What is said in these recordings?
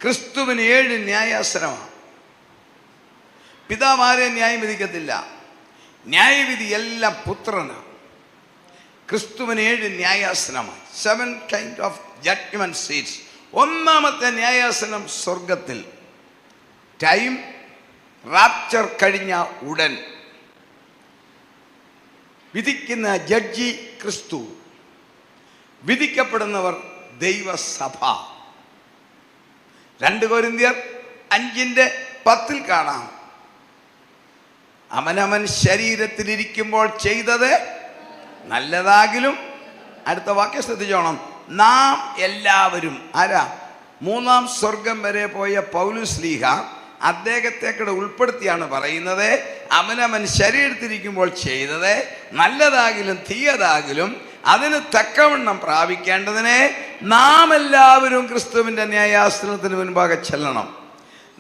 ക്രിസ്തുവിന് 7 ന്യായാസനമാണ്. പിതാവ് ആരെയും ന്യായം വിധിക്കത്തില്ല. ന്യായവിധി എല്ലാം പുത്രനാണ്. ക്രിസ്തുവിന് 7 ന്യായാസനമാണ്. 7 kind of judgment seats. ഒന്നാമത്തെ ന്യായാസനം സ്വർഗത്തിൽ. ടൈം റാപ്ചർ കഴിഞ്ഞ ഉടൻ വിധിക്കുന്ന ജഡ്ജി ക്രിസ്തു, വിധിക്കപ്പെടുന്നവർ ദൈവസഭ. 2 കൊരിന്ത്യർ 5:10 കാണാം, അവനവൻ ശരീരത്തിലിരിക്കുമ്പോൾ ചെയ്തത് നല്ലതാകിലും, അടുത്ത വാക്യം ശ്രദ്ധിച്ചോണം, നാം എല്ലാവരും ആരാ? 3-ാം സ്വർഗം വരെ പോയ പൗലോസ്ലീഹ അദ്ദേഹത്തെക്കൂടെ ഉൾപ്പെടുത്തിയാണ് പറയുന്നത്, അവനവൻ ശരീരത്തിരിക്കുമ്പോൾ ചെയ്തത് നല്ലതാകിലും തീയതാകിലും അതിന് തക്കവണ്ണം പ്രാപിക്കേണ്ടതിനെ നാം എല്ലാവരും ക്രിസ്തുവിൻ്റെ ന്യായാസനത്തിന് മുൻപാകെ ചെല്ലണം.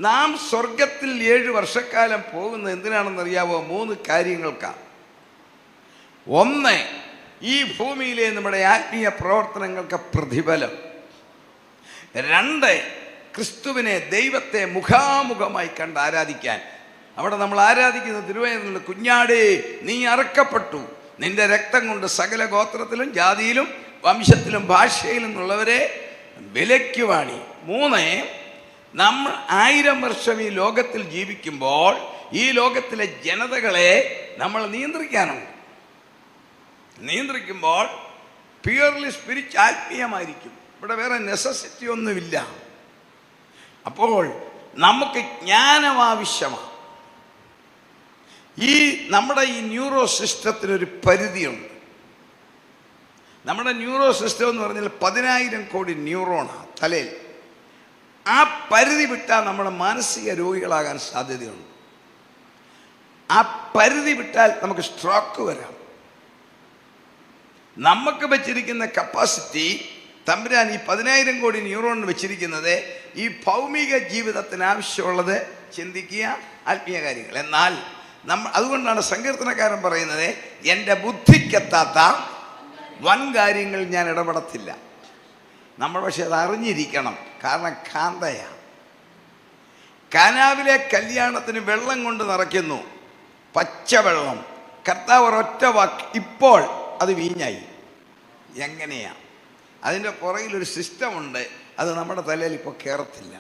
നാം സ്വർഗത്തിൽ 7 വർഷക്കാലം പോകുന്നത് എന്തിനാണെന്നറിയാവോ? 3 കാര്യങ്ങൾക്കാണ്. 1, ഈ ഭൂമിയിലെ നമ്മുടെ ആത്മീയ പ്രവർത്തനങ്ങൾക്ക് പ്രതിഫലം. 2, ക്രിസ്തുവിനെ, ദൈവത്തെ മുഖാമുഖമായി കണ്ട് ആരാധിക്കാൻ. അവിടെ നമ്മൾ ആരാധിക്കുന്ന തിരുവചനത്തിൽ, കുഞ്ഞാടേ നീ അറുക്കപ്പെട്ടു, നിന്റെ രക്തം കൊണ്ട് സകല ഗോത്രത്തിലും ജാതിയിലും വംശത്തിലും ഭാഷയിലും നിന്നുള്ളവരെ വിലയ്ക്ക് വാങ്ങി. 3, നമ്മൾ 1000 വർഷം ഈ ലോകത്തിൽ ജീവിക്കുമ്പോൾ ഈ ലോകത്തിലെ ജനതകളെ നമ്മൾ നിയന്ത്രിക്കുമ്പോൾ പ്യുവർലി സ്പിരിച്വൽ, ആത്മീയമായിരിക്കും. ഇവിടെ വേറെ നെസസിറ്റി ഒന്നുമില്ല. അപ്പോൾ നമുക്ക് ജ്ഞാനം ആവശ്യമാണ്. നമ്മുടെ ഈ ന്യൂറോ സിസ്റ്റത്തിനൊരു പരിധിയുണ്ട്. നമ്മുടെ ന്യൂറോ സിസ്റ്റം എന്ന് പറഞ്ഞാൽ 10,000 കോടി ന്യൂറോണാണ് തലയിൽ. ആ പരിധി വിട്ടാൽ നമ്മൾ മാനസിക രോഗികളാകാൻ സാധ്യതയുണ്ട്. ആ പരിധി വിട്ടാൽ നമുക്ക് സ്ട്രോക്ക് വരാം. നമുക്ക് വെച്ചിരിക്കുന്ന കപ്പാസിറ്റി, തമ്പുരാൻ ഈ 10,000 കോടി ന്യൂറോൺ വെച്ചിരിക്കുന്നത് ഈ ഭൗമിക ജീവിതത്തിന് ആവശ്യമുള്ളത് ചിന്തിക്കുക, ആത്മീയ കാര്യങ്ങൾ. എന്നാൽ അതുകൊണ്ടാണ് സങ്കീർത്തനക്കാരൻ പറയുന്നത്, എൻ്റെ ബുദ്ധിക്കെത്താത്ത വൻ കാര്യങ്ങൾ ഞാൻ ഇടപെടത്തില്ല. നമ്മൾ പക്ഷെ അത് അറിഞ്ഞിരിക്കണം. കാരണം കാന്തയാണ്. കാനാവിലെ കല്യാണത്തിന് വെള്ളം കൊണ്ട് നിറയ്ക്കുന്നു, പച്ചവെള്ളം. കർത്താവ് ഒരൊറ്റ വാക്ക്, ഇപ്പോൾ അത് വീഞ്ഞായി. എങ്ങനെയാ? അതിൻ്റെ പുറകിലൊരു സിസ്റ്റമുണ്ട്. അത് നമ്മുടെ തലയിൽ ഇപ്പോൾ കയറത്തില്ല.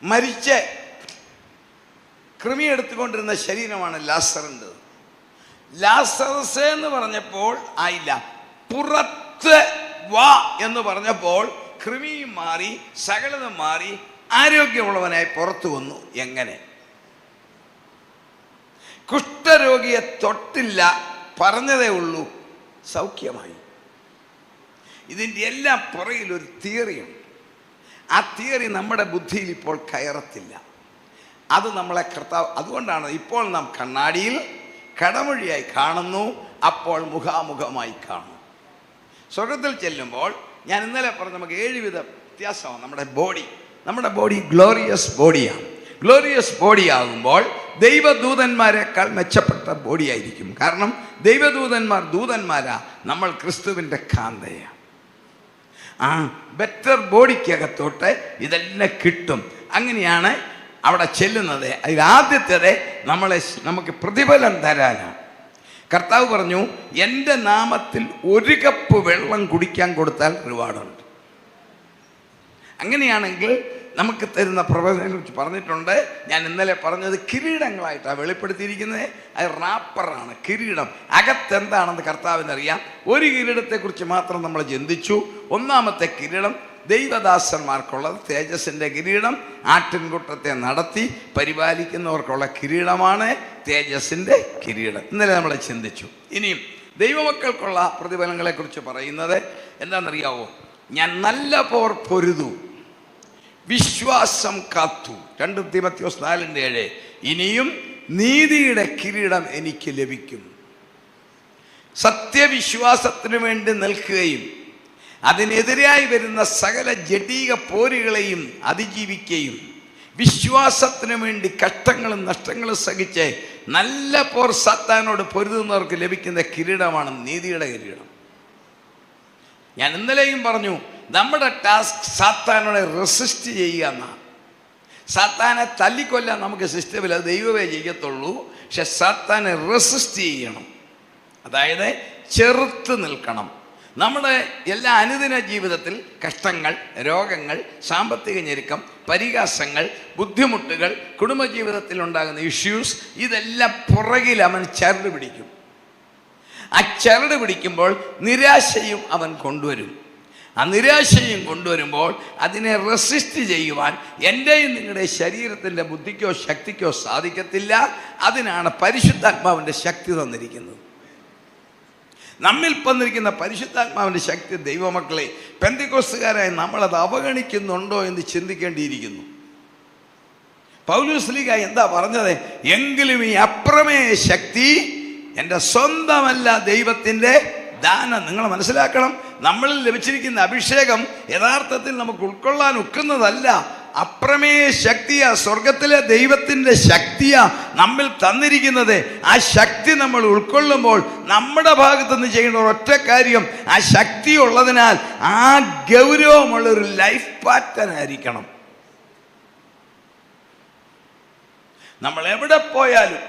മരിച്ച കൃമി എടുത്തുകൊണ്ടിരുന്ന ശരീരമാണ് ലാസറിൻ്റെ. ലാസറസ് എന്ന് പറഞ്ഞപ്പോൾ ആയില്ല, പുറത്ത് വാ എന്ന് പറഞ്ഞപ്പോൾ കൃമിയും മാറി, സകലതും മാറി, ആരോഗ്യമുള്ളവനായി പുറത്തു വന്നു. എങ്ങനെ? കുഷ്ഠരോഗിയെ തൊട്ടില്ല, പറഞ്ഞതേ ഉള്ളൂ, സൗഖ്യമായി. ഇതിൻ്റെ എല്ലാം പുറകിലൊരു തിയറിയുണ്ട്. ആ തിയറി നമ്മുടെ ബുദ്ധിയിൽ ഇപ്പോൾ കയറത്തില്ല. അത് നമ്മളെ കർത്താവ്, അതുകൊണ്ടാണ് ഇപ്പോൾ നാം കണ്ണാടിയിൽ കടമൊഴിയായി കാണുന്നു, അപ്പോൾ മുഖാമുഖമായി കാണും. സ്വർഗത്തിൽ ചെല്ലുമ്പോൾ ഞാൻ ഇന്നലെ പറഞ്ഞ നമുക്ക് 7 വിധ വ്യത്യാസമാണ്. നമ്മുടെ ബോഡി ഗ്ലോറിയസ് ബോഡിയാണ്. ഗ്ലോറിയസ് ബോഡി ആകുമ്പോൾ ദൈവദൂതന്മാരെക്കാൾ മെച്ചപ്പെട്ട ബോഡിയായിരിക്കും. കാരണം ദൂതന്മാരാ, നമ്മൾ ക്രിസ്തുവിൻ്റെ കാന്തയാണ്. ആ ബെറ്റർ ബോഡിക്കകത്തോട്ട് ഇതെല്ലാം കിട്ടും. അങ്ങനെയാണ് അവിടെ ചെല്ലുന്നത്. അതിൽ ആദ്യത്തേത് നമുക്ക് പ്രതിഫലം തരാനാണ്. കർത്താവ് പറഞ്ഞു, എൻ്റെ നാമത്തിൽ 1 കപ്പ് വെള്ളം കുടിക്കാൻ കൊടുത്താൽ റിവാർഡുണ്ട്. അങ്ങനെയാണെങ്കിൽ നമുക്ക് തരുന്ന പ്രവചനങ്ങളെ കുറിച്ച് പറഞ്ഞിട്ടുണ്ട്. ഞാൻ ഇന്നലെ പറഞ്ഞത് കിരീടങ്ങളായിട്ടാണ് വെളിപ്പെടുത്തിയിരിക്കുന്നത്. അത് റാപ്പറാണ് കിരീടം. അകത്തെന്താണെന്ന് കർത്താവിനറിയാം. ഒരു കിരീടത്തെക്കുറിച്ച് മാത്രം നമ്മൾ ചിന്തിച്ചു. ഒന്നാമത്തെ കിരീടം ദൈവദാസന്മാർക്കുള്ളത് തേജസ്സിൻ്റെ കിരീടം. ആട്ടിൻകൂട്ടത്തെ നടത്തി പരിപാലിക്കുന്നവർക്കുള്ള കിരീടമാണ് തേജസ്സിൻ്റെ കിരീടം. ഇന്നലെ നമ്മൾ ചിന്തിച്ചു. ഇനിയും ദൈവമക്കൾക്കുള്ള പ്രതിഫലങ്ങളെക്കുറിച്ച് പറയുന്നത് എന്താണെന്നറിയാവോ? ഞാൻ നല്ല പോർ പൊരുതു, വിശ്വാസം കാത്തു. 2 തീമോഥെയോസ് 4:7. ഇനിയും നീതിയുടെ കിരീടം എനിക്ക് ലഭിക്കും. സത്യവിശ്വാസത്തിനു വേണ്ടി നിൽക്കുകയും അതിനെതിരായി വരുന്ന സകല ജഡീക പോരുകളെയും അതിജീവിക്കുകയും വിശ്വാസത്തിനു വേണ്ടി കഷ്ടങ്ങളും നഷ്ടങ്ങളും സഹിച്ച് നല്ല പോർ സാത്താനോട് പൊരുതുന്നവർക്ക് ലഭിക്കുന്ന കിരീടമാണ് നീതിയുടെ കിരീടം. ഞാൻ ഇന്നലെയും പറഞ്ഞു, നമ്മുടെ ടാസ്ക് സാത്താനോടെ റെസിസ്റ്റ് ചെയ്യുക എന്നാണ്. സാത്താനെ തല്ലിക്കൊല്ലാൻ നമുക്ക് സിസ്റ്റമില്ല, അത് ദൈവമേ ചെയ്യത്തുള്ളൂ. പക്ഷെ സാത്താനെ റെസിസ്റ്റ് ചെയ്യണം, അതായത് ചെറുത്ത് നിൽക്കണം. നമ്മുടെ എല്ലാ അനുദിന ജീവിതത്തിൽ കഷ്ടങ്ങൾ, രോഗങ്ങൾ, സാമ്പത്തിക ഞെരുക്കം, പരിഹാസങ്ങൾ, ബുദ്ധിമുട്ടുകൾ, കുടുംബജീവിതത്തിൽ ഉണ്ടാകുന്ന ഇഷ്യൂസ്, ഇതെല്ലാം പുറകിൽ അവൻ ചരട് പിടിക്കും. ആ ചരട് പിടിക്കുമ്പോൾ നിരാശയും അവൻ കൊണ്ടുവരും. ആ നിരാശയും കൊണ്ടുവരുമ്പോൾ അതിനെ റെസിസ്റ്റ് ചെയ്യുവാൻ എൻ്റെയും നിങ്ങളുടെ ശരീരത്തിൻ്റെ ബുദ്ധിക്കോ ശക്തിക്കോ സാധിക്കത്തില്ല. അതിനാണ് പരിശുദ്ധാത്മാവിൻ്റെ ശക്തി തന്നിരിക്കുന്നത്. നമ്മിൽ വന്നിരിക്കുന്ന പരിശുദ്ധാത്മാവിൻ്റെ ശക്തി ദൈവമക്കളെ, പെന്തക്കോസ്തുകാരായി നമ്മളത് അവഗണിക്കുന്നുണ്ടോ എന്ന് ചിന്തിക്കേണ്ടിയിരിക്കുന്നു. പൗലോസ്ലീഹ എന്താ പറഞ്ഞത്? എങ്കിലും ഈ അപ്രമേയ ശക്തി എൻ്റെ സ്വന്തമല്ല, ദൈവത്തിൻ്റെ ദാനം. നിങ്ങൾ മനസ്സിലാക്കണം, നമ്മളിൽ ലഭിച്ചിരിക്കുന്ന അഭിഷേകം യഥാർത്ഥത്തിൽ നമുക്ക് ഉൾക്കൊള്ളാൻ ഒക്കുന്നതല്ല. അപ്രമേയ ശക്തിയാ, സ്വർഗത്തിലെ ദൈവത്തിൻ്റെ ശക്തിയാ നമ്മിൽ തന്നിരിക്കുന്നത്. ആ ശക്തി നമ്മൾ ഉൾക്കൊള്ളുമ്പോൾ നമ്മുടെ ഭാഗത്തു നിന്ന് ചെയ്യേണ്ട ഒറ്റ കാര്യം, ആ ശക്തി ഉള്ളതിനാൽ ആ ഗൗരവമുള്ളൊരു ലൈഫ് പാറ്റേൺ ആയിരിക്കണം. നമ്മൾ എവിടെ പോയാലും,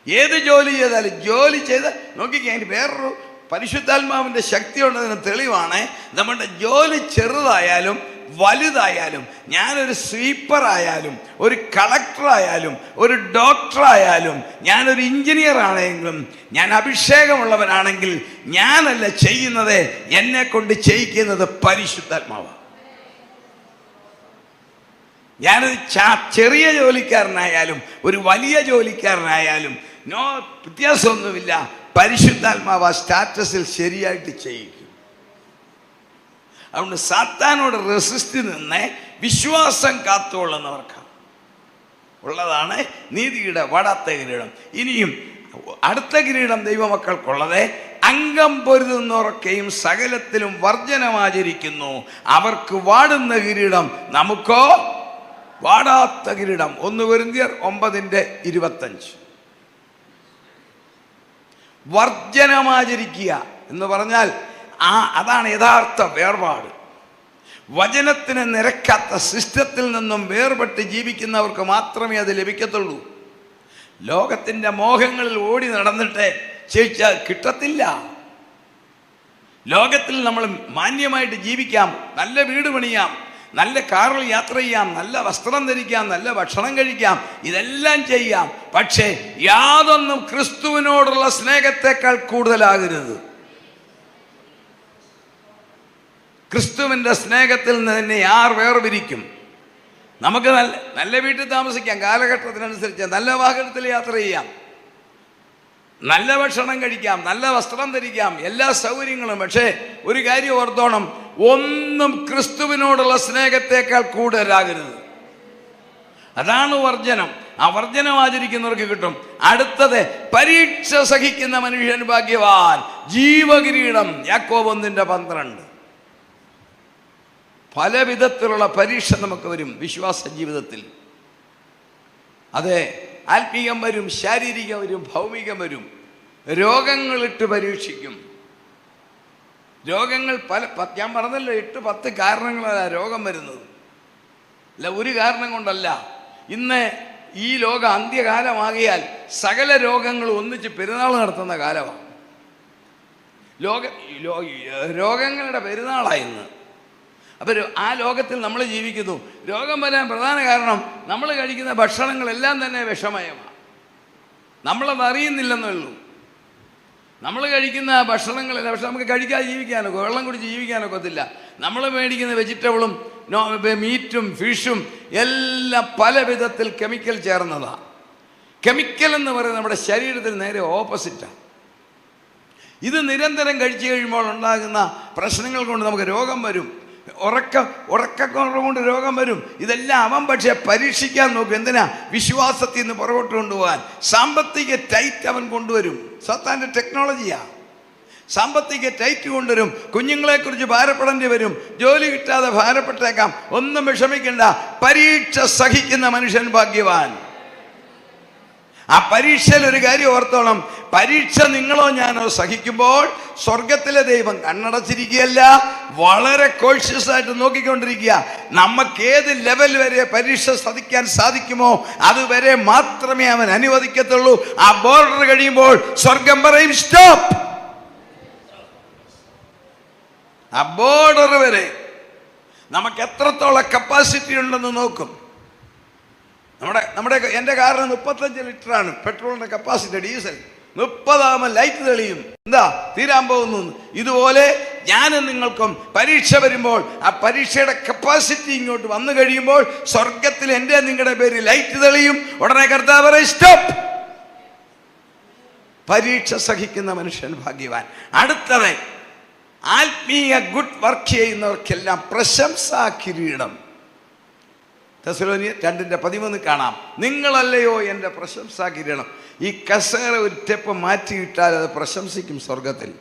ഏത് ജോലി ചെയ്താലും, ജോലി ചെയ്ത് നോക്കിക്കേ, അതിന് വേറൊരു പരിശുദ്ധാത്മാവിൻ്റെ ശക്തി ഉള്ളതിന് തെളിവാണ്. നമ്മുടെ ജോലി ചെറുതായാലും വലുതായാലും, ഞാനൊരു സ്വീപ്പറായാലും, ഒരു കളക്ടറായാലും, ഒരു ഡോക്ടറായാലും, ഞാനൊരു എഞ്ചിനീയർ ആണെങ്കിലും, ഞാൻ അഭിഷേകമുള്ളവനാണെങ്കിൽ ഞാനല്ല ചെയ്യുന്നത്, എന്നെ കൊണ്ട് ചെയ്യിക്കുന്നത് പരിശുദ്ധാത്മാവാണ്. ഞാനൊരു ചെറിയ ജോലിക്കാരനായാലും ഒരു വലിയ ജോലിക്കാരനായാലും വ്യത്യാസമൊന്നുമില്ല, പരിശുദ്ധാത്മാവ് ആ സ്റ്റാറ്റസിൽ ശരിയായിട്ട് ചെയ്യിക്കും. അതുകൊണ്ട് സാത്താനോട് റെസിസ്റ്റ് നിന്ന് വിശ്വാസം കാത്തുകൊള്ളുന്നവർക്ക് ഉള്ളതാണ് നീതിയുടെ വടാത്ത കിരീടം. ഇനിയും അടുത്ത കിരീടം ദൈവമക്കൾക്കുള്ളത്, അംഗം പൊരുതുന്നവർക്കെയും സകലത്തിലും വർജനമാചരിക്കുന്നു, അവർക്ക് വാടുന്ന കിരീടം, നമുക്കോ വാടാത്ത കിരീടം. 1 കൊരിന്ത്യർ 9:25. വർജനമാചരിക്കുക എന്ന് പറഞ്ഞാൽ അതാണ് യഥാർത്ഥ വേർപാട്. വചനത്തിന് നിരക്കാത്ത സിസ്റ്റത്തിൽ നിന്നും വേർപെട്ട് ജീവിക്കുന്നവർക്ക് മാത്രമേ അത് ലഭിക്കത്തുള്ളൂ. ലോകത്തിൻ്റെ മോഹങ്ങളിൽ ഓടി നടന്നിട്ട് ചോദിച്ചാൽ കിട്ടത്തില്ല. ലോകത്തിൽ നമ്മൾ മാന്യമായിട്ട് ജീവിക്കാം, നല്ല വീട് പണിയാം, നല്ല കാറിൽ യാത്ര ചെയ്യാം, നല്ല വസ്ത്രം ധരിക്കാം, നല്ല ഭക്ഷണം കഴിക്കാം, ഇതെല്ലാം ചെയ്യാം. പക്ഷേ യാതൊന്നും ക്രിസ്തുവിനോടുള്ള സ്നേഹത്തെക്കാൾ കൂടുതലാകരുത്. ക്രിസ്തുവിൻ്റെ സ്നേഹത്തിൽ നിന്ന് തന്നെ ആർ വേർപിരിക്കും? നമുക്ക് നല്ല വീട്ടിൽ താമസിക്കാം, കാലഘട്ടത്തിനനുസരിച്ച് നല്ല വാഹനത്തിൽ യാത്ര ചെയ്യാം, നല്ല ഭക്ഷണം കഴിക്കാം, നല്ല വസ്ത്രം ധരിക്കാം, എല്ലാ സൗകര്യങ്ങളും. പക്ഷേ ഒരു കാര്യം ഓർത്തോണം, ഒന്നും ക്രിസ്തുവിനോടുള്ള സ്നേഹത്തേക്കാൾ കൂടുതലാകരുത്. അതാണ് വർജനം. ആ വർജനം ആചരിക്കുന്നവർക്ക് കിട്ടും. അടുത്തത്, പരീക്ഷ സഹിക്കുന്ന മനുഷ്യൻ ഭാഗ്യവാൻ, ജീവകിരീടം. യാക്കോബ് 1:12. പല വിധത്തിലുള്ള പരീക്ഷ നമുക്ക് വരും വിശ്വാസ ജീവിതത്തിൽ. അതെ, ആത്മീയം വരും, ശാരീരികം വരും, ഭൗമികം വരും. രോഗങ്ങളിട്ട് പരീക്ഷിക്കും. രോഗങ്ങൾ ഞാൻ പറഞ്ഞല്ലോ, 8-10 കാരണങ്ങളല്ല രോഗം വരുന്നത്. അല്ല, ഒരു കാരണം കൊണ്ടല്ല. ഇന്ന് ഈ ലോകം അന്ത്യകാലമാകിയാൽ സകല രോഗങ്ങളും ഒന്നിച്ച് പെരുന്നാൾ നടത്തുന്ന കാലമാണ്. രോഗങ്ങളുടെ പെരുന്നാളായിന്ന്. അപ്പോൾ ആ ലോകത്തിൽ നമ്മൾ ജീവിക്കുന്നു. രോഗം വരാൻ പ്രധാന കാരണം നമ്മൾ കഴിക്കുന്ന ഭക്ഷണങ്ങളെല്ലാം തന്നെ വിഷമയമാണ്. നമ്മളത് അറിയുന്നില്ലെന്നേ ഉള്ളൂ. നമ്മൾ കഴിക്കുന്ന ഭക്ഷണങ്ങളെല്ലാം, പക്ഷെ നമുക്ക് കഴിക്കാതെ ജീവിക്കാനൊക്കെ, വെള്ളം കുടിച്ച് ജീവിക്കാനൊക്കത്തില്ല. നമ്മൾ മേടിക്കുന്ന വെജിറ്റബിളും മീറ്റും ഫിഷും എല്ലാം പല വിധത്തിൽ കെമിക്കൽ ചേർന്നതാണ്. കെമിക്കൽ എന്ന് പറയുന്നത് നമ്മുടെ ശരീരത്തിന് നേരെ ഓപ്പോസിറ്റാണ്. ഇത് നിരന്തരം കഴിച്ചു കഴിയുമ്പോൾ ഉണ്ടാകുന്ന പ്രശ്നങ്ങൾ കൊണ്ട് നമുക്ക് രോഗം വരും. ഉറക്കക്കുറവ് കൊണ്ട് രോഗം വരും. ഇതെല്ലാം അവൻ പക്ഷേ പരീക്ഷിക്കാൻ നോക്കും. എന്തിനാ? വിശ്വാസത്തിൽ നിന്ന് പുറകോട്ട് കൊണ്ടുപോകാൻ. സാമ്പത്തിക ടൈറ്റ് അവൻ കൊണ്ടുവരും. സത്താൻ്റെ ടെക്നോളജിയാ. സാമ്പത്തിക ടൈറ്റ് കൊണ്ടുവരും. കുഞ്ഞുങ്ങളെക്കുറിച്ച് ഭാരപ്പെടേണ്ടി വരും. ജോലി കിട്ടാതെ ഭാരപ്പെട്ടേക്കാം. ഒന്നും വിഷമിക്കണ്ട. പരീക്ഷ സഹിക്കുന്ന മനുഷ്യൻ ഭാഗ്യവാൻ. ആ പരീക്ഷയിൽ ഒരു കാര്യം ഓർത്തോളം, പരീക്ഷ നിങ്ങളോ ഞാനോ സഹിക്കുമ്പോൾ സ്വർഗത്തിലെ ദൈവം കണ്ണടച്ചിരിക്കുകയല്ല, വളരെ കോൺഷ്യസ് ആയിട്ട് നോക്കിക്കൊണ്ടിരിക്കുക. നമുക്ക് ഏത് ലെവൽ വരെ പരീക്ഷ സഹിക്കാൻ സാധിക്കുമോ അതുവരെ മാത്രമേ അവൻ അനുവദിക്കത്തുള്ളൂ. ആ ബോർഡർ കഴിയുമ്പോൾ സ്വർഗം പറയും സ്റ്റോപ്പ്. ആ ബോർഡർ വരെ നമുക്ക് എത്രത്തോളം കപ്പാസിറ്റി ഉണ്ടെന്ന് നോക്കും. എൻ്റെ കാറിന് 35 ലിറ്ററാണ് പെട്രോളിന്റെ കപ്പാസിറ്റി. ഡീസൽ 30 ലൈറ്റ് തെളിയും. എന്താ തീരാൻ പോകുന്നു. ഇതുപോലെ ഞാനും നിങ്ങൾക്കും പരീക്ഷ വരുമ്പോൾ ആ പരീക്ഷയുടെ കപ്പാസിറ്റി ഇങ്ങോട്ട് വന്നു കഴിയുമ്പോൾ സ്വർഗത്തിൽ എൻ്റെ നിങ്ങളുടെ പേര് ലൈറ്റ് തെളിയും. ഉടനെ കർത്താവ് പറയും സ്റ്റോപ്പ്. പരീക്ഷ സഹിക്കുന്ന മനുഷ്യൻ ഭാഗ്യവാൻ. അടുത്തത്, ആത്മീയ ഗുഡ് വർക്ക് ചെയ്യുന്നവർക്കെല്ലാം പ്രശംസാ കിരീടം. തെസ്സലോനിയർ 2:13 കാണാം. നിങ്ങളല്ലയോ എൻ്റെ പ്രശംസാ കിരീടം. ഈ കസേര ഒരു സ്റ്റെപ്പ് മാറ്റിയിട്ടാൽ അത് പ്രശംസിക്കും സ്വർഗത്തിൽ.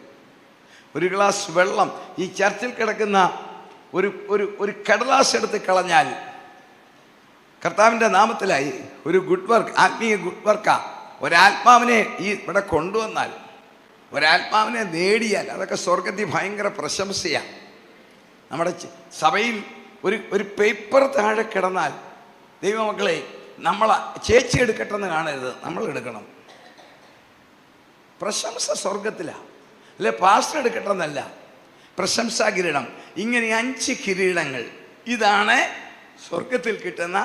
ഒരു ഗ്ലാസ് വെള്ളം ഈ ചർച്ചിൽ കിടക്കുന്ന ഒരു കടലാസ് എടുത്ത് കളഞ്ഞാൽ കർത്താവിൻ്റെ നാമത്തിലായി ഒരു ഗുഡ് വർക്ക്, ആത്മീയ ഗുഡ് വർക്കാ. ഒരാത്മാവിനെ ഈ ഇവിടെ കൊണ്ടുവന്നാൽ, ഒരാത്മാവിനെ നേടിയാൽ അതൊക്കെ സ്വർഗത്തിൽ ഭയങ്കര പ്രശംസയാണ്. നമ്മുടെ സഭയിൽ ഒരു പേപ്പർ താഴെ കിടന്നാൽ ദൈവമക്കളെ നമ്മൾ ചേച്ചി എടുക്കട്ടെന്ന് കാണരുത്, നമ്മൾ എടുക്കണം. പ്രശംസ സ്വർഗത്തിലാണ്. അല്ലെ പാസ്റ്റർ എടുക്കട്ടെന്നല്ല, പ്രശംസാ കിരീടം. ഇങ്ങനെ 5 കിരീടങ്ങൾ. ഇതാണ് സ്വർഗത്തിൽ കിട്ടുന്ന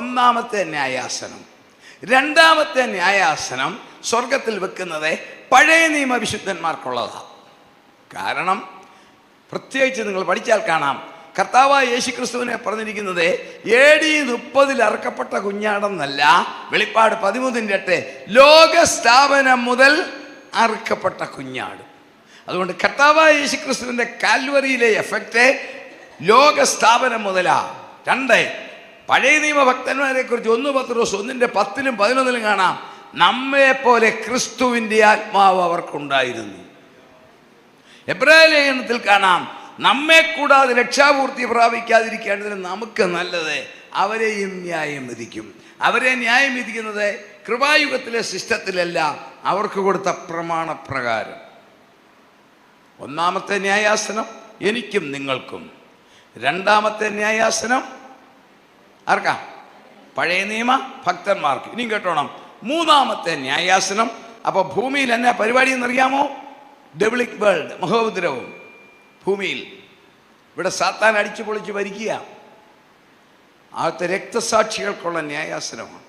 ഒന്നാമത്തെ ന്യായാസനം. രണ്ടാമത്തെ ന്യായാസനം സ്വർഗത്തിൽ വെക്കുന്നത് പഴയ നിയമ വിശുദ്ധന്മാർക്കുള്ളതാണ്. കാരണം പ്രത്യേകിച്ച് നിങ്ങൾ പഠിച്ചാൽ കാണാം, കർത്താവായ യേശുക്രിസ്തുവിനെ പറഞ്ഞിരിക്കുന്നത് AD 30 അറക്കപ്പെട്ട കുഞ്ഞാടെന്നല്ല. വെളിപ്പാട് 13:8 ലോകസ്ഥാപനം മുതൽ അറുക്കപ്പെട്ട കുഞ്ഞാട്. അതുകൊണ്ട് കർത്താവായ യേശുക്രിസ്തുവിന്റെ കാൽവറിയിലെ എഫക്റ്റ് ലോകസ്ഥാപനം മുതലാ. 2 പഴയ നിയമ ഭക്തന്മാരെ കുറിച്ച് 1 പത്രോസ് 1:10-11 കാണാം. നമ്മെ പോലെ ക്രിസ്തുവിന്റെ ആത്മാവ് അവർക്കുണ്ടായിരുന്നു. എബ്രായ ലേഖനത്തിൽ കാണാം, നമ്മെ കൂടാതെ രക്ഷാപൂർത്തി പ്രാപിക്കാതിരിക്കേണ്ടതിന് നമുക്ക് നല്ലത് അവരെയും ന്യായം വിധിക്കും. അവരെ ന്യായം വിധിക്കുന്നത് കൃപായുഗത്തിലെ സിസ്റ്റത്തിലല്ല, അവർക്ക് കൊടുത്ത പ്രമാണപ്രകാരം. ഒന്നാമത്തെ ന്യായാസനം എനിക്കും നിങ്ങൾക്കും. രണ്ടാമത്തെ ന്യായാസനം ആർക്കാ? പഴയ നിയമ ഭക്തന്മാർക്ക്. ഇനിയും കേട്ടോണം, മൂന്നാമത്തെ ന്യായാസനം. അപ്പോൾ ഭൂമിയിൽ എന്നാ പരിപാടി എന്നറിയാമോ? ഡെബിളിക് വേൾഡ്, മഹോപദ്രവം ഭൂമിയിൽ. ഇവിടെ സാത്താൻ അടിച്ചു പൊളിച്ച് ഭരിക്കുക. അകത്തെ രക്തസാക്ഷികൾക്കുള്ള ന്യായാസനമാണ്.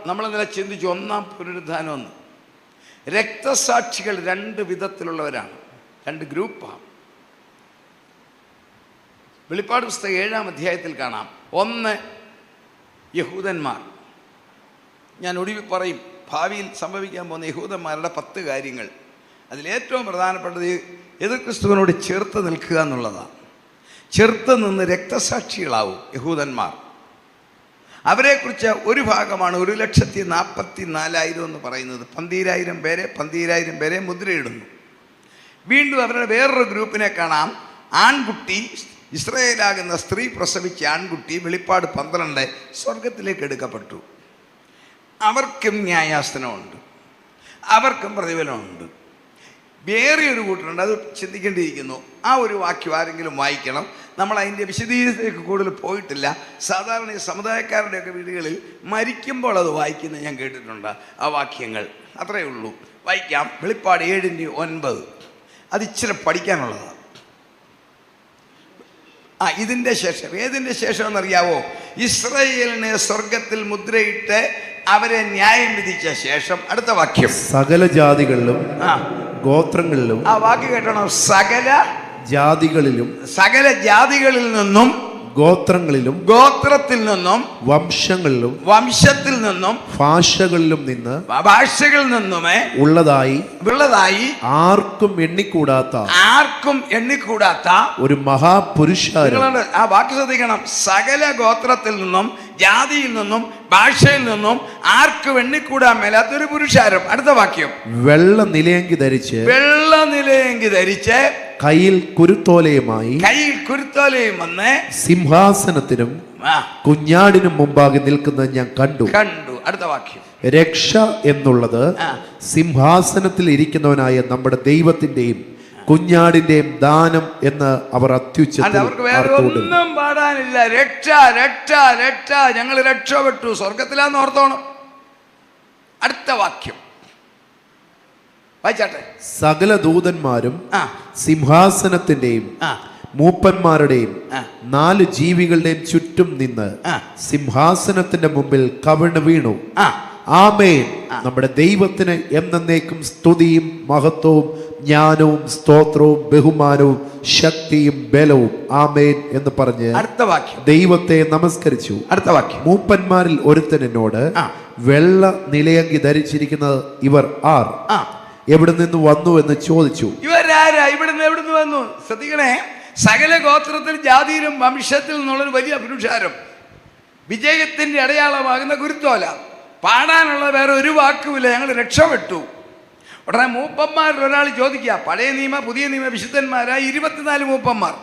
നമ്മളെന്നല്ല ചിന്തിച്ചു, ഒന്നാം പുനരുദ്ധാനം എന്ന്. രക്തസാക്ഷികൾ 2 വിധത്തിലുള്ളവരാണ്, 2 ഗ്രൂപ്പാണ്. വെളിപ്പാട് പുസ്തകം 7-ാം അധ്യായത്തിൽ കാണാം. 1 യഹൂദന്മാർ. ഞാൻ ഒടുവിൽ പറയും ഭാവിയിൽ സംഭവിക്കാൻ പോകുന്ന യഹൂദന്മാരുടെ 10 കാര്യങ്ങൾ. അതിലേറ്റവും പ്രധാനപ്പെട്ടത് എതിർ ക്രിസ്തുവിനോട് ചേർത്ത് നിൽക്കുക എന്നുള്ളതാണ്. ചേർത്ത് നിന്ന് രക്തസാക്ഷികളാവും യഹൂദന്മാർ. അവരെക്കുറിച്ച് ഒരു ഭാഗമാണ് 1,44,000 എന്ന് പറയുന്നത്. 12,000 പേരെ മുദ്രയിടുന്നു. വീണ്ടും അവരുടെ വേറൊരു ഗ്രൂപ്പിനെ കാണാം. ആൺകുട്ടി, ഇസ്രായേലാകുന്ന സ്ത്രീ പ്രസവിച്ച ആൺകുട്ടി, വെളിപ്പാട് 12 സ്വർഗത്തിലേക്ക് എടുക്കപ്പെട്ടു. അവർക്കും ന്യായാസനമുണ്ട്, അവർക്കും പ്രതിഫലമുണ്ട്. വേറെ ഒരു കൂട്ടരുണ്ട്, അത് ചിന്തിക്കേണ്ടിയിരിക്കുന്നു. ആ ഒരു വാക്യം ആരെങ്കിലും വായിക്കണം. നമ്മൾ അതിൻ്റെ വിശദീകരണത്തിലേക്ക് കൂടുതൽ പോയിട്ടില്ല. സാധാരണ ഈ സമുദായക്കാരുടെയൊക്കെ വീടുകളിൽ മരിക്കുമ്പോൾ അത് വായിക്കുന്നത് ഞാൻ കേട്ടിട്ടുണ്ട്. ആ വാക്യങ്ങൾ അത്രയേ ഉള്ളൂ. വായിക്കാം. വെളിപ്പാട് 7:9. അത് ഇച്ചിരി പഠിക്കാനുള്ളതാണ്. ഇതിൻ്റെ ശേഷം, ഏതിൻ്റെ ശേഷം എന്നറിയാവോ? ഇസ്രായേലിനെ സ്വർഗത്തിൽ മുദ്രയിട്ട് അവരെ ന്യായം വിധിച്ച ശേഷം അടുത്ത വാക്യം, സകല ജാതികളിലും ഗോത്രങ്ങളിലും. ആ വാക്യം കേട്ടണം. സകല ജാതികളിൽ നിന്നും ഗോത്രങ്ങളിലും ഗോത്രത്തിൽ നിന്നും വംശത്തിൽ നിന്നും ഭാഷകളിലും നിന്നുമേ ഉള്ളതായി ആർക്കും എണ്ണിക്കൂടാത്ത ഒരു മഹാപുരുഷാരം. ആ വാക്ക് ശ്രദ്ധിക്കണം. സകല ഗോത്രത്തിൽ നിന്നും ജാതിയിൽ നിന്നും ഭാഷയിൽ നിന്നും ആർക്കും എണ്ണിക്കൂടാൻ മേലാത്തൊരു പുരുഷാരം. അടുത്ത വാക്യം, വെള്ള നിലയങ്കി ധരിച്ച് കയ്യിൽ കുരുത്തോലയുമായി വന്ന് സിംഹാസനത്തിനും കുഞ്ഞാടിനും മുമ്പാകെ നിൽക്കുന്നത് ഞാൻ കണ്ടു. അടുത്ത വാക്യം. രക്ഷ എന്നുള്ളത് സിംഹാസനത്തിൽ ഇരിക്കുന്നവനായ നമ്മുടെ ദൈവത്തിന്റെയും കുഞ്ഞാടിന്റെയും ദാനം എന്ന് അവർ അത്യുച്ചത്തിൽ അവർക്ക് വേറെ ഒന്നും പാടാനില്ല. രക്ഷ രക്ഷ രക്ഷ, ഞങ്ങൾ രക്ഷപ്പെട്ടു, സ്വർഗത്തിലാന്ന് ഓർത്തോണം. അടുത്ത വാക്യം വായിച്ചാട്ടെ. സകല ദൂതന്മാരും സിംഹാസനത്തിന്റെയും മൂപ്പന്മാരുടെയും 4 ജീവികളുടെയും ചുറ്റും നിന്ന് സിംഹാസനത്തിന്റെ മുമ്പിൽ കവിണ് വീണു. ആമേൻ, നമ്മുടെ ദൈവത്തിന് എന്നേക്കും സ്തുതിയും മഹത്വവും ജ്ഞാനവും സ്തോത്രവും ബഹുമാനവും ശക്തിയും ബലവും ആമേൻ എന്ന് പറഞ്ഞ് അടുത്ത വാക്യം ദൈവത്തെ നമസ്കരിച്ചു. അടുത്ത വാക്യം. മൂപ്പന്മാരിൽ ഒരുത്തൻ എന്നോട്, വെള്ള നിലയങ്കി ധരിച്ചിരിക്കുന്നത് ഇവർ ആർ, എവിടെ നിന്ന് വന്നു എന്ന് ചോദിച്ചു. ഇവരാരാ? എവിടുന്ന് വന്നു? ശ്രദ്ധിക്കണേ, സകല ഗോത്രത്തിൽ ജാതിയിലും വംശത്തിൽ നിന്നുള്ളൊരു വലിയ പുരുഷാരം, വിജയത്തിന്റെ അടയാളമാകുന്ന കുരുത്തോല. പാടാനുള്ള വേറെ ഒരു വാക്കുമില്ല, ഞങ്ങൾ രക്ഷപ്പെട്ടു. ഉടനെ മൂപ്പന്മാരിൽ ഒരാൾ ചോദിക്കുക, പഴയ നിയമ പുതിയ നിയമ വിശുദ്ധന്മാരായ 24 മൂപ്പന്മാർ,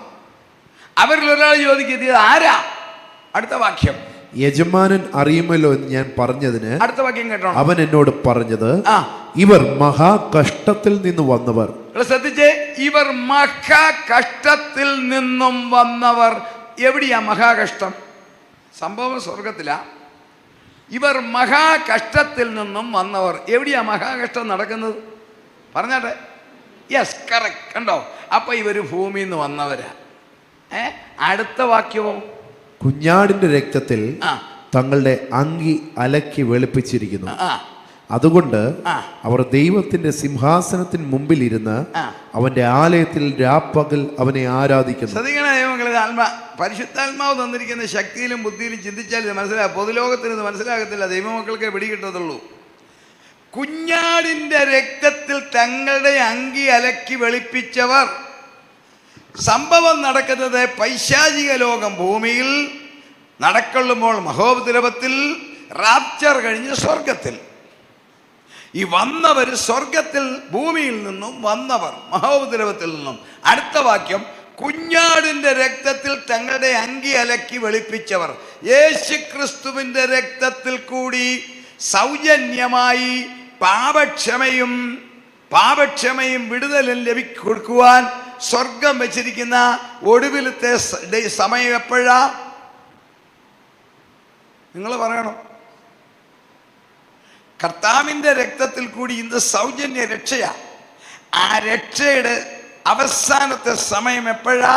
അവരിൽ ഒരാൾ ചോദിക്കുക, ഇത് ആരാ? അടുത്ത വാക്യം. യജമാനൻ അറിയുമല്ലോ എന്ന് ഞാൻ പറഞ്ഞതിന് അടുത്ത വാക്യം കേട്ടോ. അവൻ എന്നോട് പറഞ്ഞത്, ഇവർ മഹാകഷ്ടത്തിൽ നിന്ന് വന്നവർ. ശ്രദ്ധിച്ചേ, ഇവർ മഹാകഷ്ടത്തിൽ നിന്നും വന്നവർ. എവിടെയാ മഹാകഷ്ടം? സംഭവം സ്വർഗത്തിലാ. ഇവർ മഹാകഷ്ടത്തിൽ നിന്നും വന്നവർ. എവിടെയാ മഹാകഷ്ടം നടക്കുന്നത്? പറഞ്ഞാട്ടെ. Yes, correct. കണ്ടോ? അപ്പൊ ഇവര് ഭൂമിയിൽ നിന്ന് വന്നവരാ. അടുത്ത വാക്യവും, കുഞ്ഞാടിന്റെ രക്തത്തിൽ തങ്ങളുടെ അങ്കി അലക്കി വെളുപ്പിച്ചിരിക്കുന്നു. അതുകൊണ്ട് അവർ ദൈവത്തിന്റെ സിംഹാസനത്തിന് മുമ്പിൽ ഇരുന്ന് അവന്റെ ആലയത്തിൽ രാപ്പകൽ അവനെ ആരാധിക്കുന്നു. പരിശുദ്ധാത്മാവ് തന്നിരിക്കുന്ന ശക്തിയിലും ബുദ്ധിയിലും ചിന്തിച്ചാൽ ഇത് മനസ്സിലാകും. പൊതുലോകത്തിന് ഇത് മനസ്സിലാകത്തില്ല, ദൈവമക്കൾക്ക് പിടികിട്ടത്തുള്ളൂ. കുഞ്ഞാടിന്റെ രക്തത്തിൽ തങ്ങളുടെ അങ്കി അലക്കി വെളുപ്പിച്ചവർ. സംഭവം നടക്കുന്നത് പൈശാചിക ലോകം ഭൂമിയിൽ നടക്കൊള്ളുമ്പോൾ മഹോപദ്രവത്തിൽ, റാപ്ചർ കഴിഞ്ഞ് സ്വർഗത്തിൽ. ഈ വന്നവർ സ്വർഗത്തിൽ ഭൂമിയിൽ നിന്നും വന്നവർ, മഹോപദ്രവത്തിൽ നിന്നും. അടുത്ത വാക്യം, കുഞ്ഞാടിന്റെ രക്തത്തിൽ തങ്ങളുടെ അങ്കി അലക്കി വെളുപ്പിച്ചവർ. യേശുക്രിസ്തുവിന്റെ രക്തത്തിൽ കൂടി സൗജന്യമായി പാപക്ഷമയും വിടുതലും കൊടുക്കുവാൻ സ്വർഗം വെച്ചിരിക്കുന്ന ഒടുവിലത്തെ സമയം എപ്പോഴാ? നിങ്ങൾ പറയണം. കർത്താവിന്റെ രക്തത്തിൽ കൂടി ഇന്ന് സൗജന്യ രക്ഷയാ. ആ രക്ഷയുടെ അവസാനത്തെ സമയം എപ്പോഴാ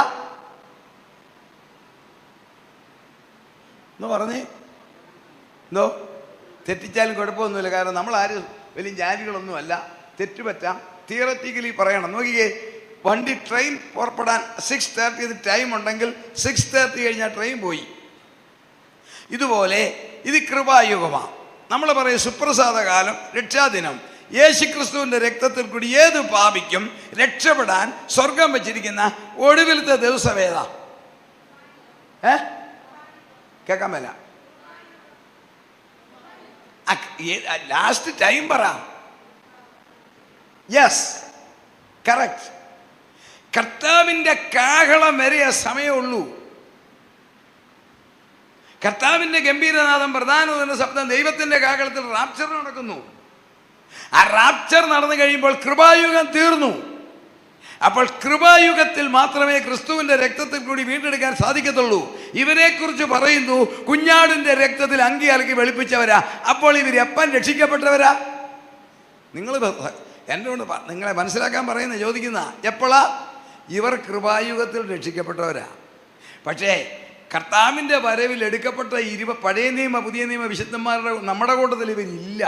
എന്ന് പറഞ്ഞേ? എന്തോ തെറ്റിച്ചാലും കുഴപ്പമൊന്നുമില്ല, കാരണം നമ്മൾ ആരും വലിയ ജ്ഞാനികളൊന്നുമല്ല. തെറ്റുപറ്റാം, തിയററ്റിക്കലി പറയണം. നോക്കിക്കേ, വണ്ടി ട്രെയിൻ പുറപ്പെടാൻ 6:30 ടൈം ഉണ്ടെങ്കിൽ 6:30 കഴിഞ്ഞാൽ ട്രെയിൻ പോയി. ഇതുപോലെ ഇത് കൃപായുഗമാണ്. നമ്മൾ പറയും സുപ്രസാദ കാലം, രക്ഷാദിനം. യേശുക്രിസ്തുവിന്റെ രക്തത്തിൽ കൂടി ഏത് പാപിക്കും രക്ഷപ്പെടാൻ സ്വർഗം വെച്ചിരിക്കുന്ന ഒടുവിലത്തെ ദിവസം ഏതാ? കേൾക്കാൻ മേല. ലാസ്റ്റ് ടൈം പറ. Yes, correct. കർത്താവിന്റെ കാഹളം വരെ സമയമുള്ളൂ. കർത്താവിന്റെ ഗംഭീരനാഥം, പ്രധാന ശബ്ദം, ദൈവത്തിന്റെ കാഹളത്തിൽ റാപ്ചർ നടക്കുന്നു. ആ റാപ്ചർ നടന്നു കഴിയുമ്പോൾ കൃപായുഗം തീർന്നു. അപ്പോൾ കൃപായുഗത്തിൽ മാത്രമേ ക്രിസ്തുവിന്റെ രക്തത്തിൽ കൂടി വീണ്ടെടുക്കാൻ സാധിക്കത്തുള്ളൂ. ഇവരെ കുറിച്ച് പറയുന്നു, കുഞ്ഞാടിന്റെ രക്തത്തിൽ അങ്കി അലക്കി വെളുപ്പിച്ചവരാ. അപ്പോൾ ഇവർ എപ്പം രക്ഷിക്കപ്പെട്ടവരാ? നിങ്ങൾ എന്നോട് നിങ്ങളെ മനസ്സിലാക്കാൻ പറയുന്ന ചോദിക്കുന്ന എപ്പോഴാ? ഇവർ കൃപായുഗത്തിൽ രക്ഷിക്കപ്പെട്ടവരാ. പക്ഷേ കർത്താവിന്റെ വരവിൽ എടുക്കപ്പെട്ട പഴയ നിയമ പുതിയ നിയമ വിശുദ്ധന്മാരുടെ നമ്മുടെ കൂട്ടത്തിൽ ഇവനില്ല.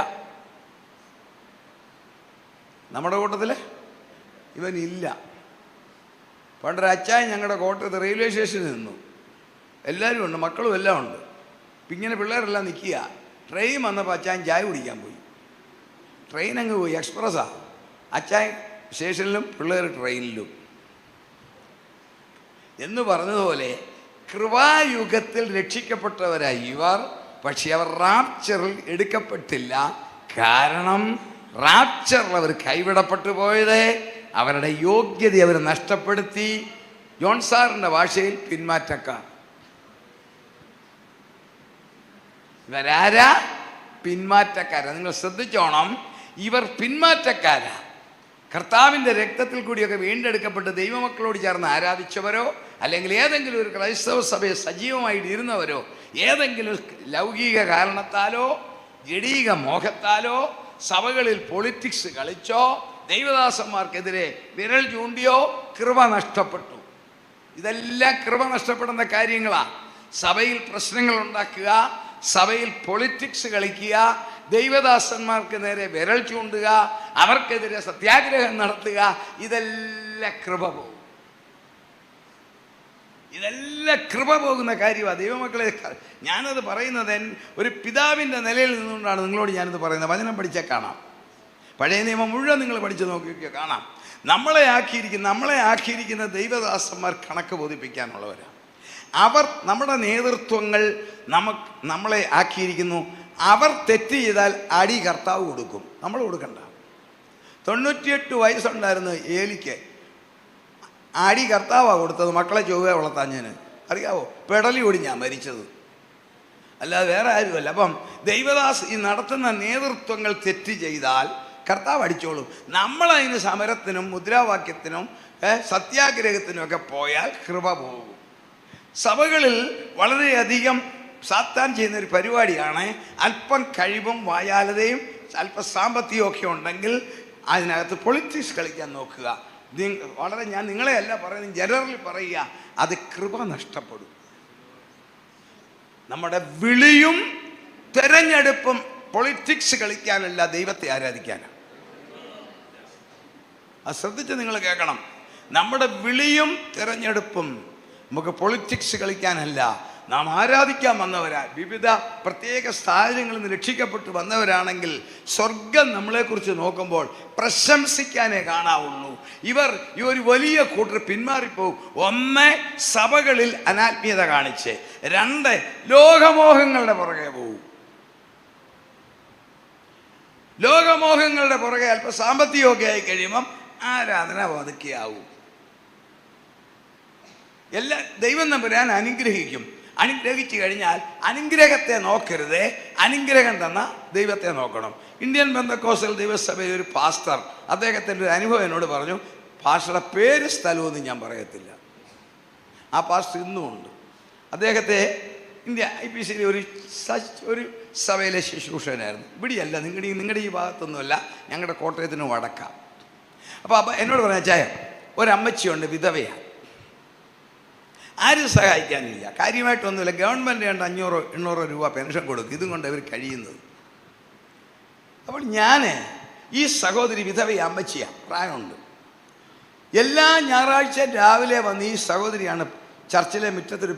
നമ്മുടെ കൂട്ടത്തിൽ ഇവനില്ല. പണ്ടൊരു അച്ചായൻ ഞങ്ങളുടെ കോട്ടയത്ത് റെയിൽവേ സ്റ്റേഷനിൽ നിന്നു. എല്ലാവരും ഉണ്ട്, മക്കളും എല്ലാം ഉണ്ട്. ഇങ്ങനെ പിള്ളേരെല്ലാം നിൽക്കുക. ട്രെയിൻ വന്നപ്പോൾ അച്ചായൻ ചായ കുടിക്കാൻ പോയി. ട്രെയിൻ അങ്ങ് പോയി, എക്സ്പ്രസ്സാ. അച്ചായൻ സ്റ്റേഷനിലും പിള്ളേർ ട്രെയിനിലും. എന്ന് പറഞ്ഞതുപോലെ കൃപായുഗത്തിൽ രക്ഷിക്കപ്പെട്ടവരായി ഇവർ. പക്ഷെ അവർ റാപ്ചറിൽ എടുക്കപ്പെട്ടില്ല. കാരണം റാപ്ചറിൽ അവർ കൈവിടപ്പെട്ടു പോയത് അവരുടെ യോഗ്യത അവർ നഷ്ടപ്പെടുത്തി. ജോൺ സാറിൻ്റെ ഭാഷയിൽ പിന്മാറ്റക്കാർ. ഇവരാരാ? പിന്മാറ്റക്കാരാ. നിങ്ങൾ ശ്രദ്ധിച്ചോണം, ഇവർ പിന്മാറ്റക്കാരാ. കർത്താവിൻ്റെ രക്തത്തിൽ കൂടിയൊക്കെ വീണ്ടെടുക്കപ്പെട്ട് ദൈവമക്കളോട് ചേർന്ന് ആരാധിച്ചവരോ, അല്ലെങ്കിൽ ഏതെങ്കിലും ഒരു ക്രൈസ്തവ സഭയെ സജീവമായിട്ട് ഇരുന്നവരോ, ഏതെങ്കിലും ലൗകിക കാരണത്താലോ ജഡീക മോഹത്താലോ സഭകളിൽ പൊളിറ്റിക്സ് കളിച്ചോ ദൈവദാസന്മാർക്കെതിരെ വിരൽ ചൂണ്ടിയോ കൃപ നഷ്ടപ്പെട്ടു. ഇതെല്ലാം കൃപ നഷ്ടപ്പെടുന്ന കാര്യങ്ങളാണ്. സഭയിൽ പ്രശ്നങ്ങൾ ഉണ്ടാക്കുക, സഭയിൽ പൊളിറ്റിക്സ് കളിക്കുക, ദൈവദാസന്മാർക്ക് നേരെ വിരൽ ചൂണ്ടുക, അവർക്കെതിരെ സത്യാഗ്രഹം നടത്തുക, ഇതെല്ലാം കൃപ പോകും. ഇതെല്ലാം കൃപ പോകുന്ന കാര്യമാണ്. ദൈവമക്കളെ, ഞാനത് പറയുന്നത് ഒരു പിതാവിൻ്റെ നിലയിൽ നിന്നുകൊണ്ടാണ് നിങ്ങളോട് ഞാനിത് പറയുന്നത്. വചനം പഠിച്ചാൽ കാണാം. പഴയ നിയമം മുഴുവൻ നിങ്ങൾ പഠിച്ചു നോക്കിയൊക്കെ കാണാം. നമ്മളെ ആക്കിയിരിക്കുന്ന ദൈവദാസന്മാർ കണക്ക് ബോധിപ്പിക്കാനുള്ളവരാണ്. അവർ നമ്മുടെ നേതൃത്വങ്ങൾ നമ്മളെ ആക്കിയിരിക്കുന്നു. അവർ തെറ്റ് ചെയ്താൽ അടി കർത്താവ് കൊടുക്കും, നമ്മൾ കൊടുക്കണ്ട. 98 വയസ്സുണ്ടായിരുന്നു ഏലിക്ക്. അടി കർത്താവാണ് കൊടുത്തത്. മക്കളെ ചൊവ്വ വളർത്താഞ്ഞതിന് അറിയാവോ? പെടലി ഓടി ഞാൻ മരിച്ചത്, അല്ലാതെ വേറെ ആരുമല്ല. അപ്പം ഈ നടത്തുന്ന നേതൃത്വങ്ങൾ തെറ്റ് ചെയ്താൽ കർത്താവ് അടിച്ചോളും. നമ്മളതിന് സമരത്തിനും മുദ്രാവാക്യത്തിനും സത്യാഗ്രഹത്തിനും ഒക്കെ പോയാൽ കൃപ പോകും. സഭകളിൽ വളരെയധികം സാത്താൻ ചെയ്യുന്നൊരു പരിപാടിയാണ് അല്പം കഴിവും വായാലതയും അല്പം സാമ്പത്തികവും ഒക്കെ ഉണ്ടെങ്കിൽ അതിനകത്ത് പൊളിറ്റിക്സ് കളിക്കാൻ നോക്കുക. ഞാൻ നിങ്ങളെ അല്ല പറയുന്നത്, ജനറലി പറയുക, അത് കൃപ നഷ്ടപ്പെടും. നമ്മുടെ വിളിയും തെരഞ്ഞെടുപ്പും പൊളിറ്റിക്സ് കളിക്കാനല്ല, ദൈവത്തെ ആരാധിക്കാനാണ്. അത് ശ്രദ്ധിച്ച് നിങ്ങൾ കേൾക്കണം. നമ്മുടെ വിളിയും തിരഞ്ഞെടുപ്പും നമുക്ക് പൊളിറ്റിക്സ് കളിക്കാനല്ല, നാം ആരാധിക്കാൻ വന്നവരാ. വിവിധ പ്രത്യേക സാഹചര്യങ്ങളിൽ നിന്ന് രക്ഷിക്കപ്പെട്ട് വന്നവരാണെങ്കിൽ സ്വർഗം നമ്മളെക്കുറിച്ച് നോക്കുമ്പോൾ പ്രശംസിക്കാനേ കാണാവുള്ളൂ. ഇവർ ഈ ഒരു വലിയ കൂട്ടർ പിന്മാറിപ്പോവും. 1, സഭകളിൽ അനാത്മീയത കാണിച്ച്. 2, ലോകമോഹങ്ങളുടെ പുറകെ പോവും. ലോകമോഹങ്ങളുടെ പുറകെ അല്പം സാമ്പത്തികമൊക്കെ ആയി കഴിയുമ്പം ആരാധന പതുക്കെയാവും. ദൈവം തമ്പുരാൻ അനുഗ്രഹിക്കും. അനുഗ്രഹിച്ചു കഴിഞ്ഞാൽ അനുഗ്രഹത്തെ നോക്കരുത്, അനുഗ്രഹം തന്ന ദൈവത്തെ നോക്കണം. ഇന്ത്യൻ പെന്തക്കോസ്റ്റൽ ദൈവസഭയിൽ ഒരു പാസ്റ്റർ, അദ്ദേഹത്തിൻ്റെ ഒരു അനുഭവം എന്നോട് പറഞ്ഞു. പാസ്റ്ററുടെ പേര് സ്ഥലമൊന്നും ഞാൻ പറയത്തില്ല. ആ പാസ്റ്റർ ഇന്നും ഉണ്ട്. അദ്ദേഹത്തെ ഇന്ത്യ IPCയിൽ ഒരു സഭയിലെ ശുശ്രൂഷകനായിരുന്നു. ഇവിടെയല്ല, നിങ്ങളുടെ ഈ ഭാഗത്തൊന്നുമല്ല, ഞങ്ങളുടെ കോട്ടയത്തിന് വടക്കാം. അപ്പോൾ എന്നോട് പറഞ്ഞ ചായ, ഒരമ്മച്ചിയുണ്ട്, വിധവയാണ്, ആരും സഹായിക്കാനില്ല, കാര്യമായിട്ടൊന്നുമില്ല. ഗവൺമെൻറ് 500-800 രൂപ പെൻഷൻ കൊടുക്കും, ഇതും കൊണ്ട് അവർ കഴിയുന്നത്. അപ്പോൾ ഞാൻ ഈ സഹോദരി വിധവ അമ്മച്ചിയാണ്, പ്രായമുണ്ട്. എല്ലാ ഞായറാഴ്ചയും രാവിലെ വന്ന് ഈ സഹോദരിയാണ് ചർച്ചിലെ മുറ്റത്തൊരു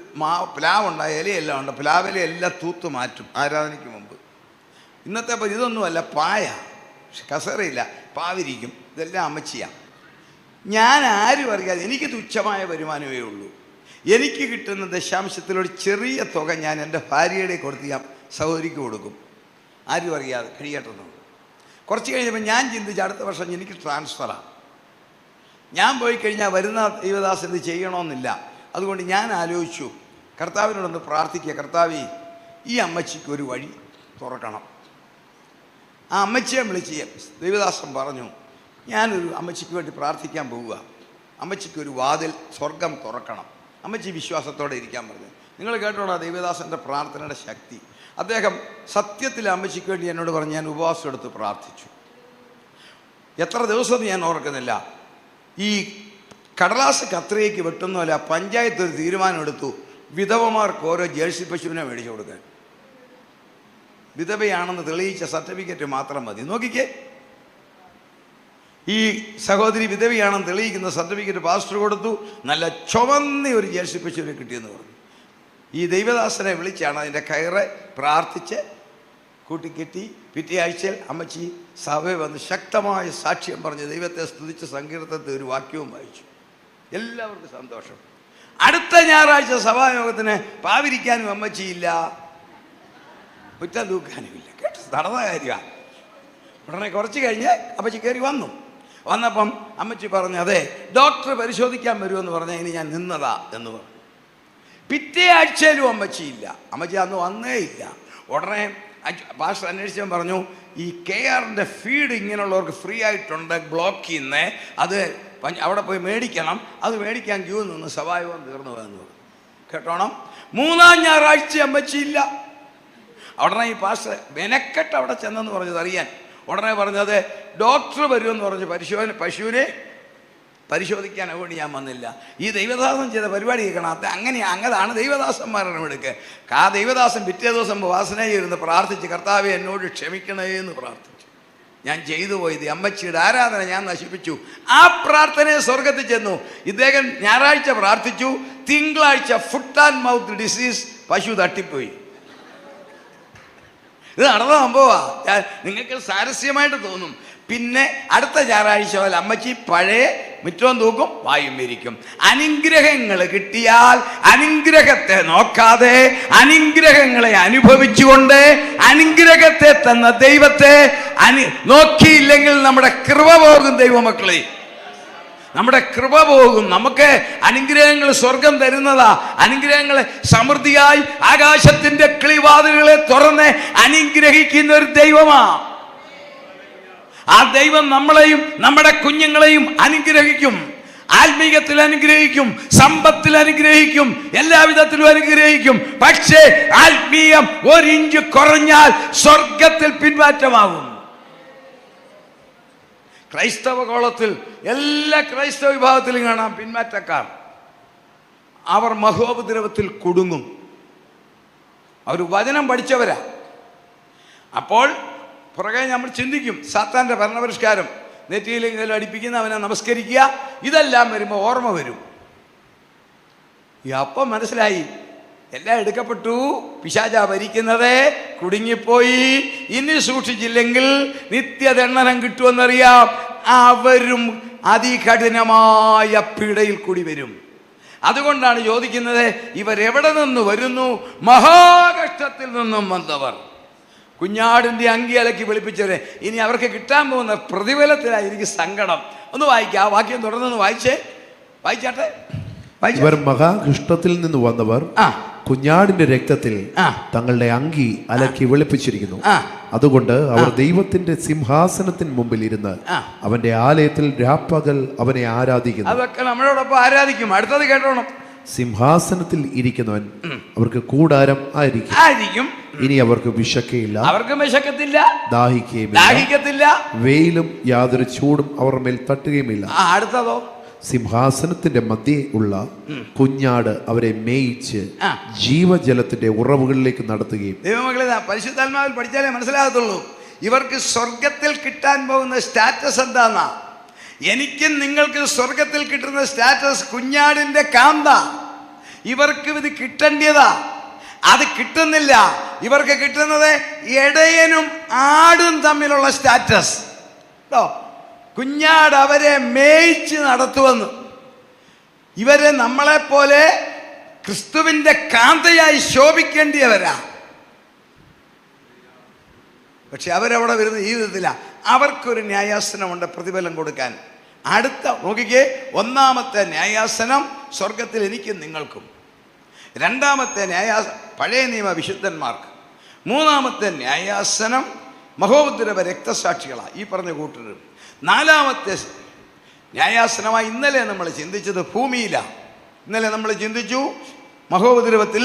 പ്ലാവുണ്ടായ ഇലയെല്ലാം ഉണ്ട്, പ്ലാവിലെ എല്ലാം തൂത്ത് മാറ്റും ആരാധനയ്ക്ക് മുമ്പ്. ഇന്നത്തെ ഇതൊന്നുമല്ല, പായ, കസേരയില്ല, പാവിരിക്കും, ഇതെല്ലാം അമ്മച്ചിയാണ്. ഞാൻ ആരും അറിയാതെ, എനിക്ക് തുച്ഛമായ വരുമാനമേ ഉള്ളൂ. എനിക്ക് കിട്ടുന്ന ദശാംശത്തിലൊരു ചെറിയ തുക ഞാൻ എൻ്റെ ഭാര്യയുടെ കൊടുത്ത് ഞാൻ സഹോദരിക്ക് കൊടുക്കും, ആരും അറിയാതെ കഴിയട്ടെന്നുള്ളൂ. കുറച്ച് കഴിഞ്ഞപ്പോൾ ഞാൻ ചിന്തിച്ച് അടുത്ത വർഷം എനിക്ക് ട്രാൻസ്ഫറാണ്. ഞാൻ പോയി കഴിഞ്ഞാൽ വരുന്ന ദൈവദാസൻ ഇത് ചെയ്യണമെന്നില്ല. അതുകൊണ്ട് ഞാൻ ആലോചിച്ചു, കർത്താവിനോടൊന്ന് പ്രാർത്ഥിക്കുക, കർത്താവേ ഈ അമ്മച്ചിക്ക് ഒരു വഴി തുറക്കണം. ആ അമ്മച്ചിയെ വിളിച്ച് ദൈവദാസൻ പറഞ്ഞു, ഞാനൊരു അമ്മച്ചിക്ക് വേണ്ടി പ്രാർത്ഥിക്കാൻ പോവുക, അമ്മച്ചിക്ക് ഒരു വാതിൽ സ്വർഗം തുറക്കണം. അമ്മച്ചി വിശ്വാസത്തോടെ ഇരിക്കാൻ പറഞ്ഞു. നിങ്ങൾ കേട്ടോളാം ദൈവദാസൻ്റെ പ്രാർത്ഥനയുടെ ശക്തി. അദ്ദേഹം സത്യത്തിൽ അമ്മച്ചിക്ക് വേണ്ടി എന്നോട് പറഞ്ഞു. ഞാൻ ഉപവാസം എടുത്ത് പ്രാർത്ഥിച്ചു. എത്ര ദിവസം ഞാൻ ഓർക്കുന്നില്ല. ഈ കടലാസ് കത്രികയ്ക്ക് വെട്ടുന്നതല്ല, പഞ്ചായത്ത് ഒരു തീരുമാനം എടുത്തു, വിധവമാർക്ക് ഓരോ ജേഴ്സി പശുവിനെ മേടിച്ചു കൊടുക്കാൻ. വിധവയാണെന്ന് തെളിയിച്ച സർട്ടിഫിക്കറ്റ് മാത്രം മതി. നോക്കിക്കേ, ഈ സഹോദരി വിധവയാണെന്ന് തെളിയിക്കുന്ന സർട്ടിഫിക്കറ്റ് പാസ്റ്റർ കൊടുത്തു. നല്ല ചുവന്ന ഒരു ജേഴ്സി പശുവിനെ കിട്ടിയെന്ന് പറഞ്ഞു. ഈ ദൈവദാസനെ വിളിച്ചാണ് അതിൻ്റെ കയറ് പ്രാർത്ഥിച്ച് കൂട്ടിക്കെട്ടി. പിറ്റേ ആഴ്ചയിൽ അമ്മച്ചി സഭയിൽ വന്ന് ശക്തമായ സാക്ഷ്യം പറഞ്ഞ് ദൈവത്തെ സ്തുതിച്ച് സങ്കീർത്തനത്തിൽ ഒരു വാക്യവും വായിച്ചു. എല്ലാവർക്കും സന്തോഷം. അടുത്ത ഞായറാഴ്ച സഭായോഗത്തിന് പാവിരിക്കാനും അമ്മച്ചിയില്ല, കുറ്റം തൂക്കാനുമില്ല. കേട്ടോ, നടന്ന കാര്യമാണ്. ഉടനെ കുറച്ച് കഴിഞ്ഞ് അമ്മച്ചി കയറി വന്നു. വന്നപ്പം അമ്മച്ചി പറഞ്ഞു, അതെ ഡോക്ടർ പരിശോധിക്കാൻ വരുമെന്ന് പറഞ്ഞാൽ ഇനി ഞാൻ നിന്നതാ എന്ന് പറഞ്ഞു. പിറ്റേ ആഴ്ചയിലും അമ്മച്ചിയില്ല. അമ്മച്ചി അന്ന് വന്നേ ഇല്ല. ഉടനെ പാസ്റ്റർ അന്വേഷിച്ചാൽ പറഞ്ഞു, ഈ KRന്റെ ഫീഡ് ഇങ്ങനെയുള്ളവർക്ക് ഫ്രീ ആയിട്ടുണ്ട് ബ്ലോക്കിൽ നിന്ന്, അത് അവിടെ പോയി മേടിക്കണം, അത് മേടിക്കാൻ ക്യൂ നിന്ന് സവായവും തീർന്നു പോയെന്ന് പറഞ്ഞു. കേട്ടോണം, 3-ാം ഞായറാഴ്ച അമ്മച്ചിയില്ല. ഉടനെ ഈ പാസ്റ്റർ മെനക്കെട്ട് അവിടെ ചെന്നെന്ന് പറഞ്ഞത് അറിയാൻ. ഉടനെ പറഞ്ഞത് ഡോക്ടർ വരുമെന്ന് പറഞ്ഞ് പശുവിനെ പരിശോധിക്കാൻ വേണ്ടി ഞാൻ വന്നില്ല. ഈ ദൈവദാസൻ ചെയ്ത പരിപാടി കേൾക്കണം. അങ്ങനെയാണ് ദൈവദാസന്മാരുടെ എടുക്കുക. ആ ദൈവദാസൻ പിറ്റേ ദിവസം വാസനയിരുന്ന് പ്രാർത്ഥിച്ച്, കർത്താവെ എന്നോട് ക്ഷമിക്കണേ എന്ന് പ്രാർത്ഥിച്ചു. ഞാൻ ചെയ്തു പോയത് അമ്മച്ചിയുടെ ആരാധന ഞാൻ നശിപ്പിച്ചു. ആ പ്രാർത്ഥനയെ സ്വർഗത്തിൽ ചെന്നു. ഇദ്ദേഹം ഞായറാഴ്ച പ്രാർത്ഥിച്ചു, തിങ്കളാഴ്ച ഫുട്ട് ആൻഡ് മൗത്ത് ഡിസീസ് പശു തട്ടിപ്പോയി. ഇത് നടന്ന സംഭവമാണ്. നിങ്ങൾക്ക് സാരസ്യമായിട്ട് തോന്നും. പിന്നെ അടുത്ത ഞായറാഴ്ച പോലെ അമ്മച്ചി പഴയ മുറ്റവും തൂക്കും, വായും വിരിക്കും. അനുഗ്രഹങ്ങൾ കിട്ടിയാൽ അനുഗ്രഹത്തെ നോക്കാതെ അനുഗ്രഹങ്ങളെ അനുഭവിച്ചുകൊണ്ട് അനുഗ്രഹത്തെ തന്ന ദൈവത്തെ നോക്കിയില്ലെങ്കിൽ നമ്മുടെ കൃപ പോകും. ദൈവമക്കളെ, നമ്മുടെ കൃപ പോകും. നമുക്ക് അനുഗ്രഹങ്ങൾ സ്വർഗം തരുന്നതാ. അനുഗ്രഹങ്ങളെ സമൃദ്ധിയായി ആകാശത്തിന്റെ കിളിവാതിലുകളെ തുറന്ന് അനുഗ്രഹിക്കുന്ന ഒരു ദൈവമാ. ആ ദൈവം നമ്മളെയും നമ്മുടെ കുഞ്ഞുങ്ങളെയും അനുഗ്രഹിക്കും. ആത്മീയത്തിൽ അനുഗ്രഹിക്കും, സമ്പത്തിൽ അനുഗ്രഹിക്കും, എല്ലാവിധത്തിലും അനുഗ്രഹിക്കും. പക്ഷേ ആത്മീയം 1 ഇഞ്ച് കുറഞ്ഞാൽ സ്വർഗത്തിൽ പിൻമാറ്റമാകും. ക്രൈസ്തവ കോളത്തിൽ എല്ലാ ക്രൈസ്തവ വിഭാഗത്തിലും കാണാം പിന്മാറ്റക്കാർ. അവർ മഹോപദ്രവത്തിൽ കുടുങ്ങും. അവർ വചനം പഠിച്ചവരാ. അപ്പോൾ പുറകെ നമ്മൾ ചിന്തിക്കും, സാത്താൻ്റെ ഭരണപരിഷ്കാരം, നെറ്റിയിലെങ്കിലും അടിപ്പിക്കുന്ന, അവനെ നമസ്കരിക്കുക, ഇതെല്ലാം വരുമ്പോൾ ഓർമ്മ വരും. അപ്പം മനസ്സിലായി, എല്ലാം എടുക്കപ്പെട്ടു, പിശാചാ ഭരിക്കുന്നത്, കുടുങ്ങിപ്പോയി, ഇനി സൂക്ഷിച്ചില്ലെങ്കിൽ നിത്യദണ്ഡനം കിട്ടുമെന്നറിയാം. അവരും അതികഠിനമായ പീഡയിൽ കൂടി വരും. അതുകൊണ്ടാണ് ചോദിക്കുന്നത്, ഇവരെവിടെ നിന്ന് വരുന്നു? മഹാകഷ്ടത്തിൽ നിന്നും വന്നവർ. കുഞ്ഞാടിൻ്റെ അങ്കി അലക്കി വെളുപ്പിച്ചവരെ. ഇനി അവർക്ക് കിട്ടാൻ പോകുന്ന പ്രതിഫലത്തിലായിരിക്കും സങ്കടം. ഒന്ന് വായിക്കാം, ആ വാക്യം തുടർന്ന് വായിച്ചാട്ടെ. ഇവർ മഹാകഷ്ടത്തിൽ നിന്ന് വന്നവർ കുഞ്ഞാടിന്റെ രക്തത്തിൽ തങ്ങളുടെ അങ്കി അലക്കി വെളുപ്പിച്ചിരിക്കുന്നു. അതുകൊണ്ട് അവർ ദൈവത്തിന്റെ സിംഹാസനത്തിന് മുമ്പിൽ ഇരുന്ന് അവന്റെ ആലയത്തിൽ രാപ്പകൽ അവനെ ആരാധിക്കുന്നു. അതൊക്കെ നമ്മളോടൊപ്പം ആരാധിക്കും. അടുത്തത് കേട്ടോണം. സിംഹാസനത്തിൽ ഇരിക്കുന്നവൻ അവർക്ക് കൂടാരം ആയിരിക്കും. ഇനി അവർക്ക് വിശക്കയില്ല, അവർക്ക് വിശക്കത്തില്ല, ദാഹിക്കത്തില്ല, വെയിലും യാതൊരു ചൂടും അവർ മേൽ തട്ടുകയുമില്ല. അടുത്തതോ? സിംഹാസനത്തിന്റെ മധ്യേ ഉള്ള കുഞ്ഞാട് അവരെ മേയിച്ച് ജീവജലത്തിന്റെ ഉറവുകളിലേക്ക് നടത്തുകയും. ദൈവമക്കളെ, പരിശുദ്ധാത്മാവിൽ പഠിച്ചാലേ മനസ്സിലാകത്തുള്ളൂ. ഇവർക്ക് സ്വർഗത്തിൽ കിട്ടാൻ പോകുന്ന സ്റ്റാറ്റസ് എന്താന്നാ. എനിക്കും നിങ്ങൾക്ക് സ്വർഗത്തിൽ കിട്ടുന്ന സ്റ്റാറ്റസ് കുഞ്ഞാടിന്റെ കാന്ത. ഇവർക്ക് ഇത് കിട്ടേണ്ടതാ, അത് കിട്ടുന്നില്ല. ഇവർക്ക് കിട്ടുന്നത് ഇടയനും ആടും തമ്മിലുള്ള സ്റ്റാറ്റസ് കേട്ടോ. കുഞ്ഞാട് അവരെ മേയിച്ച് നടത്തുമെന്ന്. ഇവരെ നമ്മളെപ്പോലെ ക്രിസ്തുവിൻ്റെ കാന്തയായി ശോഭിക്കേണ്ടിയവരാ. പക്ഷെ അവരവിടെ വരുന്ന ഈ വിധത്തില. അവർക്കൊരു ന്യായാസനമുണ്ട് പ്രതിഫലം കൊടുക്കാൻ. അടുത്ത നോക്കിക്കേ, ഒന്നാമത്തെ ന്യായാസനം സ്വർഗത്തിൽ എനിക്കും നിങ്ങൾക്കും. രണ്ടാമത്തെ പഴയ നിയമ വിശുദ്ധന്മാർക്ക്. മൂന്നാമത്തെ ന്യായാസനം മഹോപദ്രവ രക്തസാക്ഷികളാണ്, ഈ പറഞ്ഞ കൂട്ടരും. നാലാമത്തെ ന്യായാസനമായി ഇന്നലെ നമ്മൾ ചിന്തിച്ചത് ഭൂമിയിലാണ്. ഇന്നലെ നമ്മൾ ചിന്തിച്ചു മഹോപദ്രവത്തിൽ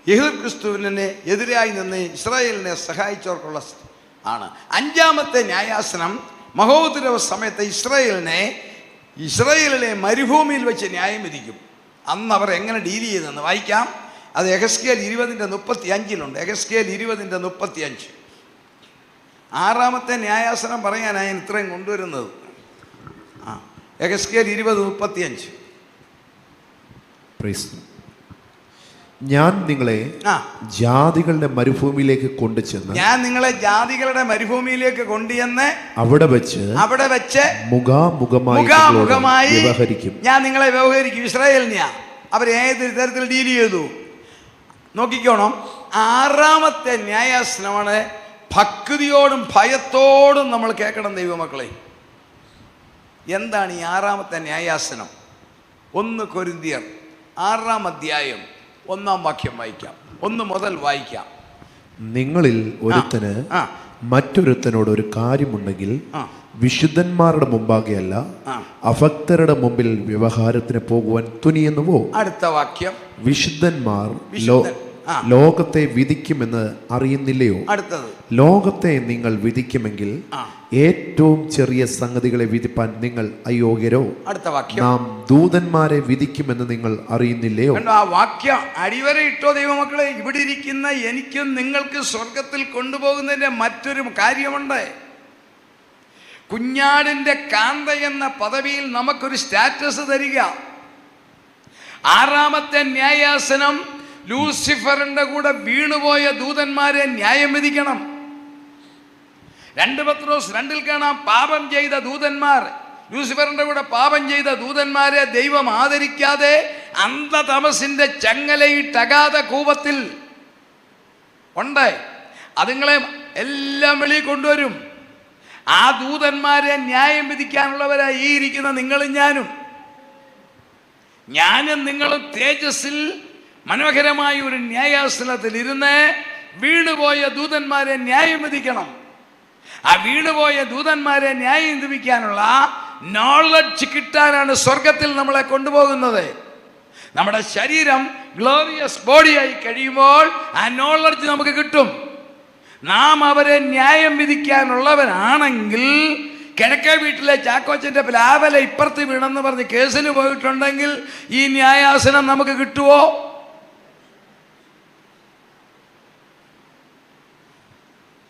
യേശുക്രിസ്തുവിനെ എതിരായി നിന്ന് ഇസ്രായേലിനെ സഹായിച്ചവർക്കുള്ള ആണ്. അഞ്ചാമത്തെ ന്യായാസനം മഹോപദ്രവ സമയത്ത് ഇസ്രായേലിനെ മരുഭൂമിയിൽ വെച്ച് ന്യായം വിധിക്കും. അന്ന് അവർ എങ്ങനെ ഡീൽ ചെയ്തെന്ന് വായിക്കാം. അത് യെഹെസ്കേൽ 20:35 യെഹെസ്കേൽ 20:35. ആറാമത്തെ ന്യായാസനം പറയാനാണ് ഞാൻ ഇത്രയും കൊണ്ടുവരുന്നത്. യെഹെസ്കേൽ 20:35. ഞാൻ നിങ്ങളെ ജാതികളുടെ മരുഭൂമിയിലേക്ക് കൊണ്ടുചെന്ന് അവിടെ വെച്ച് മുഖാമുഖമായി വ്യവഹരിക്കും. ഞാൻ നിങ്ങളെ വ്യവഹരിക്കും. ഇസ്രായേലിനെയാ അവരെ ഏത് തരത്തിൽ ഡീൽ ചെയ്തു നോക്കിക്കോണം. ആറാമത്തെ ന്യായാസനമാണ് ഭക്തിയോടും ഭയത്തോടും നമ്മൾ കേൾക്കണം. ദൈവമക്കളെ, എന്താണ് ഈ 6ാമത്തെ ന്യായാസനം? 1 കൊരിന്ത്യർ 6-ാം അധ്യായം 1-ാം വാക്യം വായിക്കാം. 1 മുതൽ വായിക്കാം. നിങ്ങളിൽ ഒരുത്തന് മറ്റൊരുത്തനോട് ഒരു കാര്യമുണ്ടെങ്കിൽ വിശുദ്ധന്മാരുടെ മുമ്പാകെയല്ല അഭക്തരുടെ മുമ്പിൽ വ്യവഹാരത്തിന് പോകുവാൻ തുനിയുന്നുവോ? അടുത്ത വാക്യം. വിശുദ്ധന്മാർ ലോകത്തെ വിധിക്കുമെന്ന് അറിയുന്നില്ലയോ? അടുത്തത്. ലോകത്തെ നിങ്ങൾ വിധിക്കുമെങ്കിൽ ഏറ്റവും ചെറിയ സംഗതികളെ വിധിപ്പാൻ നിങ്ങൾ അയോഗ്യരോ? അടുത്ത വാക്യം. നാം ദൂതന്മാരെ വിധിക്കുമെന്ന് നിങ്ങൾ അറിയുന്നില്ലയോ? ആ വാക്യം അടിവരെ ഇട്ടോ ദൈവമക്കളെ. ഇവിടെ ഇരിക്കുന്ന എനിക്കും നിങ്ങൾക്ക് സ്വർഗത്തിൽ കൊണ്ടുപോകുന്നതിന്റെ മറ്റൊരു കാര്യമുണ്ട്. കുഞ്ഞാടിന്റെ കാന്ത എന്ന പദവിയിൽ നമുക്കൊരു സ്റ്റാറ്റസ് തരിക. 6ാമത്തെ ന്യായാസനം ലൂസിഫറിന്റെ കൂടെ വീണുപോയ ദൂതന്മാരെ ന്യായം വിധിക്കണം. 2 പത്രോസ് 2 കാണാം, പാപം ചെയ്ത ദൂതന്മാർ, ലൂസിഫറിന്റെ കൂടെ പാപം ചെയ്ത ദൂതന്മാരെ ദൈവം ആദരിക്കാതെ അന്ധതമസിന്റെ ചങ്ങലയിട്ട് അഗാധ കൂപത്തിൽ ഉണ്ട്. അതുങ്ങളെ എല്ലാം വെളിയിൽ കൊണ്ടുവരും. ആ ദൂതന്മാരെ ന്യായം വിധിക്കാനുള്ളവരായി ഈ ഇരിക്കുന്ന നിങ്ങളും ഞാനും നിങ്ങളും തേജസ്സിൽ മനോഹരമായ ഒരു ന്യായാസനത്തിൽ ഇരുന്ന് വീണുപോയ ദൂതന്മാരെ ന്യായം വിധിക്കണം. ആ വീണുപോയ ദൂതന്മാരെ ന്യായം വിധിക്കാനുള്ള നോളജ് കിട്ടാനാണ് സ്വർഗത്തിൽ നമ്മളെ കൊണ്ടുപോകുന്നത്. നമ്മുടെ ശരീരം ഗ്ലോറിയസ് ബോഡിയായി കഴിയുമ്പോൾ ആ നോളജ് നമുക്ക് കിട്ടും. നാം അവരെ ന്യായം വിധിക്കാനുള്ളവരാണെങ്കിൽ, കിഴക്കേ വീട്ടിലെ ചാക്കോച്ചന്റെ പ്ലാവല ഇപ്പുറത്ത് വീണെന്ന് പറഞ്ഞ് കേസിന് പോയിട്ടുണ്ടെങ്കിൽ ഈ ന്യായാസനം നമുക്ക് കിട്ടുമോ?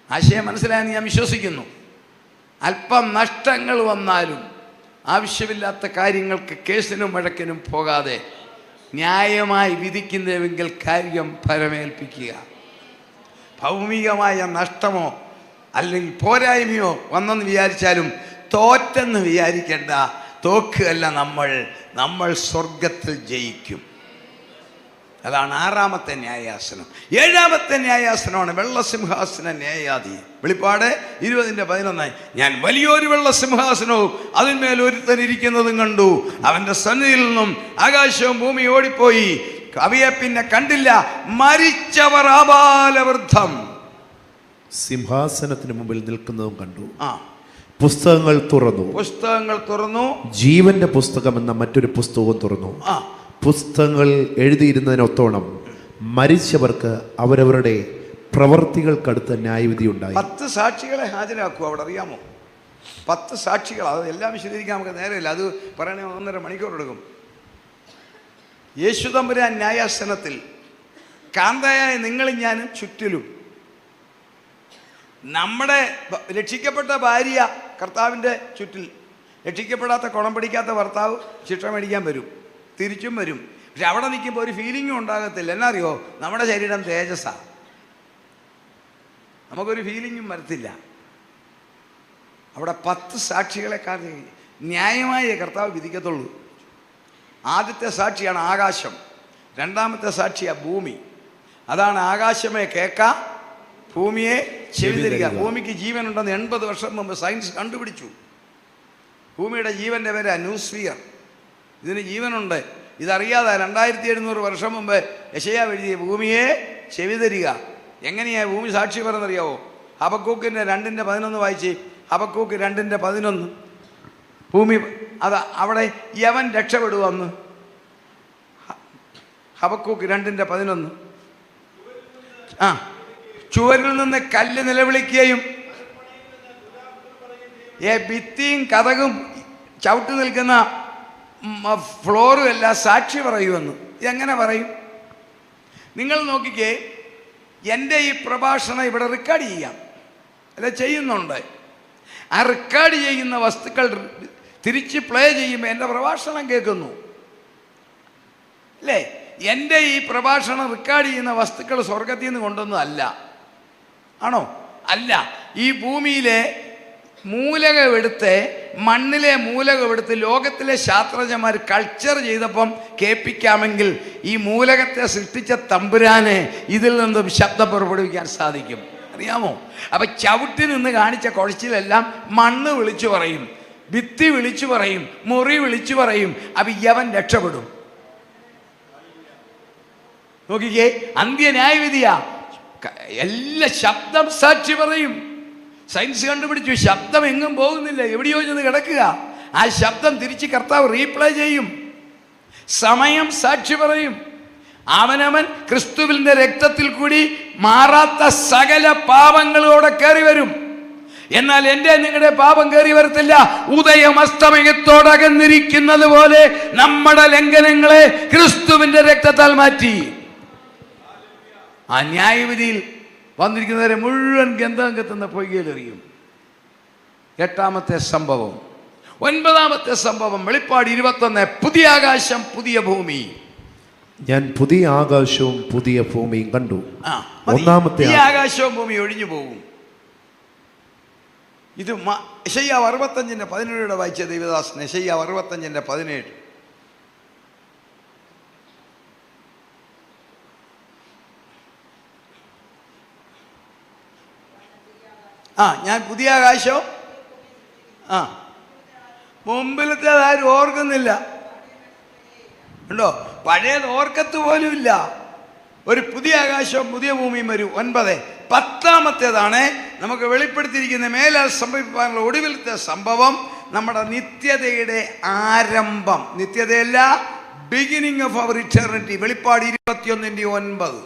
ആശയം മനസ്സിലായെന്ന് ഞാൻ വിശ്വസിക്കുന്നു. അല്പം നഷ്ടങ്ങൾ വന്നാലും ആവശ്യമില്ലാത്ത കാര്യങ്ങൾക്ക് കേസിനും വഴക്കിനും പോകാതെ ന്യായമായി വിധിക്കുന്നുവെങ്കിൽ കാര്യം ഫലമേൽപ്പിക്കുക. ഭൗമികമായ നഷ്ടമോ അല്ലെങ്കിൽ പോരായ്മയോ വന്നെന്ന് വിചാരിച്ചാലും തോറ്റെന്ന് വിചാരിക്കേണ്ട. തോക്കുകയല്ല, നമ്മൾ സ്വർഗത്തിൽ ജയിക്കും. അതാണ് 6ാമത്തെ ന്യായാസനം. 7ാമത്തെ ന്യായാസനമാണ് വെള്ളസിംഹാസന ന്യായാധി. വെളിപ്പാട് 20:11. ഞാൻ വലിയൊരു വെള്ളസിംഹാസനവും അതിന്മേൽ ഒരുത്തൻ ഇരിക്കുന്നതും കണ്ടു. അവന്റെ സന്നിധിയിൽ നിന്നും ആകാശവും ഭൂമി ഓടിപ്പോയി, അവയെ പിന്നെ കണ്ടില്ല. മരിച്ചവർ ആബാലവൃദ്ധം സിംഹാസനത്തിന് മുമ്പിൽ നിൽക്കുന്നതും കണ്ടു. പുസ്തകങ്ങൾ തുറന്നു. ജീവന്റെ പുസ്തകം എന്ന മറ്റൊരു പുസ്തകവും തുറന്നു. പുസ്തകങ്ങൾ എഴുതിയിരുന്നതിനൊത്തോണം മരിച്ചവർക്ക് അവരവരുടെ പ്രവർത്തികൾക്കടുത്ത ന്യായവിധി ഉണ്ടായി. 10 സാക്ഷികളെ ഹാജരാക്കുക. അവിടെ അറിയാമോ? 10 സാക്ഷികൾ. അത് എല്ലാം വിശദീകരിക്കാൻ നമുക്ക് നേരമില്ല. അത് പറയണേ 1.5 മണിക്കൂർ എടുക്കും. യേശു തമ്പുരാൻ ന്യായാസനത്തിൽ കാന്തയായ നിങ്ങളും ഞാനും ചുറ്റിലും. നമ്മുടെ രക്ഷിക്കപ്പെട്ട ഭാര്യ കർത്താവിൻ്റെ ചുറ്റിൽ, രക്ഷിക്കപ്പെടാത്ത കുണം പിടിക്കാത്ത ഭർത്താവ് ശിക്ഷ മേടിക്കാൻ വരും, തിരിച്ചും വരും. പക്ഷെ അവിടെ നിൽക്കുമ്പോൾ ഒരു ഫീലിങ്ങും ഉണ്ടാകത്തില്ല. എന്നാ അറിയോ? നമ്മുടെ ശരീരം തേജസ്സാണ്, നമുക്കൊരു ഫീലിങ്ങും വരത്തില്ല. അവിടെ 10 സാക്ഷികളെ ന്യായമായി കർത്താവ് വിധിക്കത്തുള്ളൂ. ആദ്യത്തെ സാക്ഷിയാണ് ആകാശം, 2ാമത്തെ സാക്ഷിയാണ് ഭൂമി. അതാണ് ആകാശമേ കേൾക്ക, ഭൂമിയെ ചെവി തരിക. ഭൂമിക്ക് ജീവനുണ്ടെന്ന് 80 വർഷം മുമ്പ് സയൻസ് കണ്ടുപിടിച്ചു. ഭൂമിയുടെ ജീവൻ്റെ പേര് ന്യൂസ്ഫിയർ. ഇതിന് ജീവനുണ്ട്. ഇതറിയാതെ 2700 വർഷം മുമ്പ് യെശയ്യാവ് എഴുതിയ ഭൂമിയെ ചെവി തരിക. എങ്ങനെയാ ഭൂമി സാക്ഷി പറഞ്ഞറിയാവോ? ഹബക്കൂക്കിൻ്റെ 2:11 വായിച്ച്. ഹബക്കൂക്ക് 2:11. ഭൂമി അവിടെ യവൻ രക്ഷപ്പെടുവന്ന്. ഹബക്കൂക്ക് 2:11. ചുവരിൽ നിന്ന് കല്ല് നിലവിളിക്കുകയും ഭിത്തിയും കതകും ചവിട്ടി നിൽക്കുന്ന ഫ്ലോറും എല്ലാം സാക്ഷി പറയുമെന്ന്. എങ്ങനെ പറയും? നിങ്ങൾ നോക്കിക്കേ, എൻ്റെ ഈ പ്രഭാഷണം ഇവിടെ റെക്കോർഡ് ചെയ്യാം, അല്ല ചെയ്യുന്നുണ്ട്. ആ റെക്കോർഡ് ചെയ്യുന്ന വസ്തുക്കൾ തിരിച്ച് പ്ലേ ചെയ്യുമ്പോൾ എൻ്റെ പ്രഭാഷണം കേൾക്കുന്നു അല്ലേ? എൻ്റെ ഈ പ്രഭാഷണം റെക്കോർഡ് ചെയ്യുന്ന വസ്തുക്കൾ സ്വർഗത്തിൽ നിന്ന് കൊണ്ടൊന്നും ആണോ? അല്ല. ഈ ഭൂമിയിലെ മൂലകമെടുത്ത്, മണ്ണിലെ മൂലകമെടുത്ത് ലോകത്തിലെ ശാസ്ത്രജ്ഞന്മാർ കൾച്ചർ ചെയ്തപ്പം കേൾപ്പിക്കാമെങ്കിൽ ഈ മൂലകത്തെ സൃഷ്ടിച്ച തമ്പുരാനെ ഇതിൽ നിന്നും ശബ്ദം പുറപ്പെടുവിക്കാൻ സാധിക്കും. അറിയാമോ? അപ്പം ചവിട്ടി നിന്ന് കാണിച്ച കുഴച്ചിലെല്ലാം മണ്ണ് വിളിച്ചു പറയും. ഭിത്തി വിളിച്ചു പറയും, മുറി വിളിച്ചു പറയും. അപ്പൊ യവൻ രക്ഷപ്പെടും. നോക്കിക്കേ, അന്ത്യന്യായവിധിയാ. എല്ലാ ശബ്ദം സാക്ഷി പറയും. സയൻസ് കണ്ടുപിടിച്ചു, ശബ്ദം എങ്ങും പോകുന്നില്ല, എവിടെയോ ചെന്ന് കിടക്കുക. ആ ശബ്ദം തിരിച്ച് കർത്താവ് റീപ്ലേ ചെയ്യും. സമയം സാക്ഷി പറയും. അവനവൻ ക്രിസ്തുവിന്റെ രക്തത്തിൽ കൂടി മാറാത്ത സകല പാപങ്ങളോടെ കയറി വരും. എന്നാൽ എൻ്റെ നിങ്ങളുടെ പാപം കയറി വരത്തില്ല. ഉദയം അസ്തമയത്തോടകന്നിരിക്കുന്നത് പോലെ നമ്മുടെ ലംഘനങ്ങളെ ക്രിസ്തുവിന്റെ രക്തത്താൽ മാറ്റി. ആ ന്യായവിധിയിൽ വന്നിരിക്കുന്നവരെ മുഴുവൻ ഗന്ധം കത്തുന്ന പൊയ്കയിലെറിയും. 8ാമത്തെ സംഭവം. 9ാമത്തെ സംഭവം വെളിപ്പാട് 21. പുതിയ ആകാശം പുതിയ ഭൂമി. ഞാൻ പുതിയ ആകാശവും പുതിയ ഭൂമിയും കണ്ടു. ഒന്നാമത്തെ ആകാശവും ഭൂമി ഒഴിഞ്ഞു പോകും. ഇത് യെശയ്യാവ് 65:17 വായിച്ച ദേവദാസൻ. യെശയ്യാവ് 65:17. ഞാൻ പുതിയ ആകാശവും മുമ്പിലത്തേത് ആരും ഓർക്കുന്നില്ല. ഉണ്ടോ? പഴയത് ഓർക്കത്ത് പോലും ഇല്ല. ഒരു പുതിയ ആകാശവും പുതിയ ഭൂമിയും വരും. 9. 10ാമത്തേതാണ് നമുക്ക് വെളിപ്പെടുത്തിയിരിക്കുന്ന മേലാൽ സംഭവിക്കാനുള്ള ഒടുവിലത്തെ സംഭവം, നമ്മുടെ നിത്യതയുടെ ആരംഭം. നിത്യതയല്ല, ബിഗിനിങ് ഓഫ് അവർ ഇറ്റർണിറ്റി. വെളിപ്പാട് 21:9.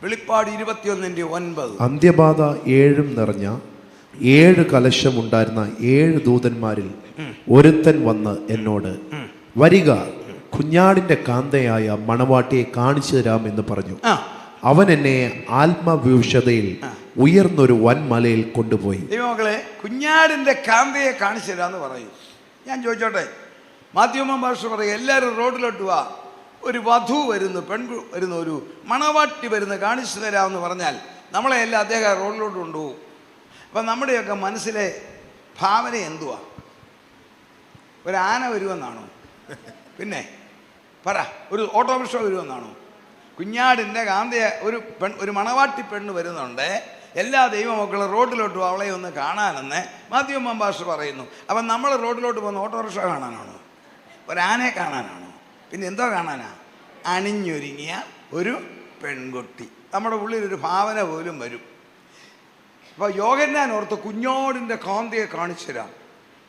വെളിപ്പാട് 21:9. അന്ത്യബാധ 7 നിറഞ്ഞ 7 കലശമുണ്ടായിരുന്ന 7 ദൂതന്മാരിൽ ഒരുത്തൻ വന്ന് എന്നോട്, വരിക, കുഞ്ഞാടിന്റെ കാന്തയായ മണവാട്ടിയെ കാണിച്ചു തരാം എന്ന് പറഞ്ഞു. അവൻ എന്നെ ആത്മവിവശതയിൽ ഉയർന്നൊരു വൻമലയിൽ കൊണ്ടുപോയി. ദൈവമക്കളെ, കുഞ്ഞാടിന്റെ കാന്തയെ കാണിച്ചു തരാന്ന് പറയും. ഞാൻ ചോദിച്ചോട്ടെ, മാധ്യമം ഭാഷ പറയും, എല്ലാവരും റോഡിലോട്ട് വാ, ഒരു വധു വരുന്നു, വരുന്നു, ഒരു മണവാട്ടി വരുന്നു, കാണിച്ചു തരാമെന്ന് പറഞ്ഞാൽ നമ്മളെ എല്ലാം അദ്ദേഹം റോഡിലോട്ട് കൊണ്ടുപോകും. അപ്പം നമ്മുടെയൊക്കെ മനസ്സിലെ ഭാവന എന്തുവാ? ഒരു ആന വരുമെന്നാണോ? പിന്നെ പറ, ഒരു ഓട്ടോറിക്ഷ വരുമെന്നാണോ? കുഞ്ഞാടിൻ്റെ കാന്തയെ ഒരു മണവാട്ടി പെണ്ണ് വരുന്നുണ്ട്, എല്ലാ ദൈവമക്കളും റോഡിലോട്ടും അവളെ ഒന്ന് കാണാനെന്ന് മാധ്യമം ഭാഷ പറയുന്നു. അപ്പം നമ്മൾ റോഡിലോട്ട് പോകുന്ന ഓട്ടോറിക്ഷ കാണാനാണോ? ഒരാനയെ കാണാനാണോ? പിന്നെ എന്തോ കാണാനാ? അണിഞ്ഞൊരുങ്ങിയ ഒരു പെൺകുട്ടി. നമ്മുടെ ഉള്ളിലൊരു ഭാവന പോലും വരും. അപ്പോൾ യോഹന്നാൻ ഓർത്ത് കുഞ്ഞോടിൻ്റെ കാന്തയെ കാണിച്ചു തരാം.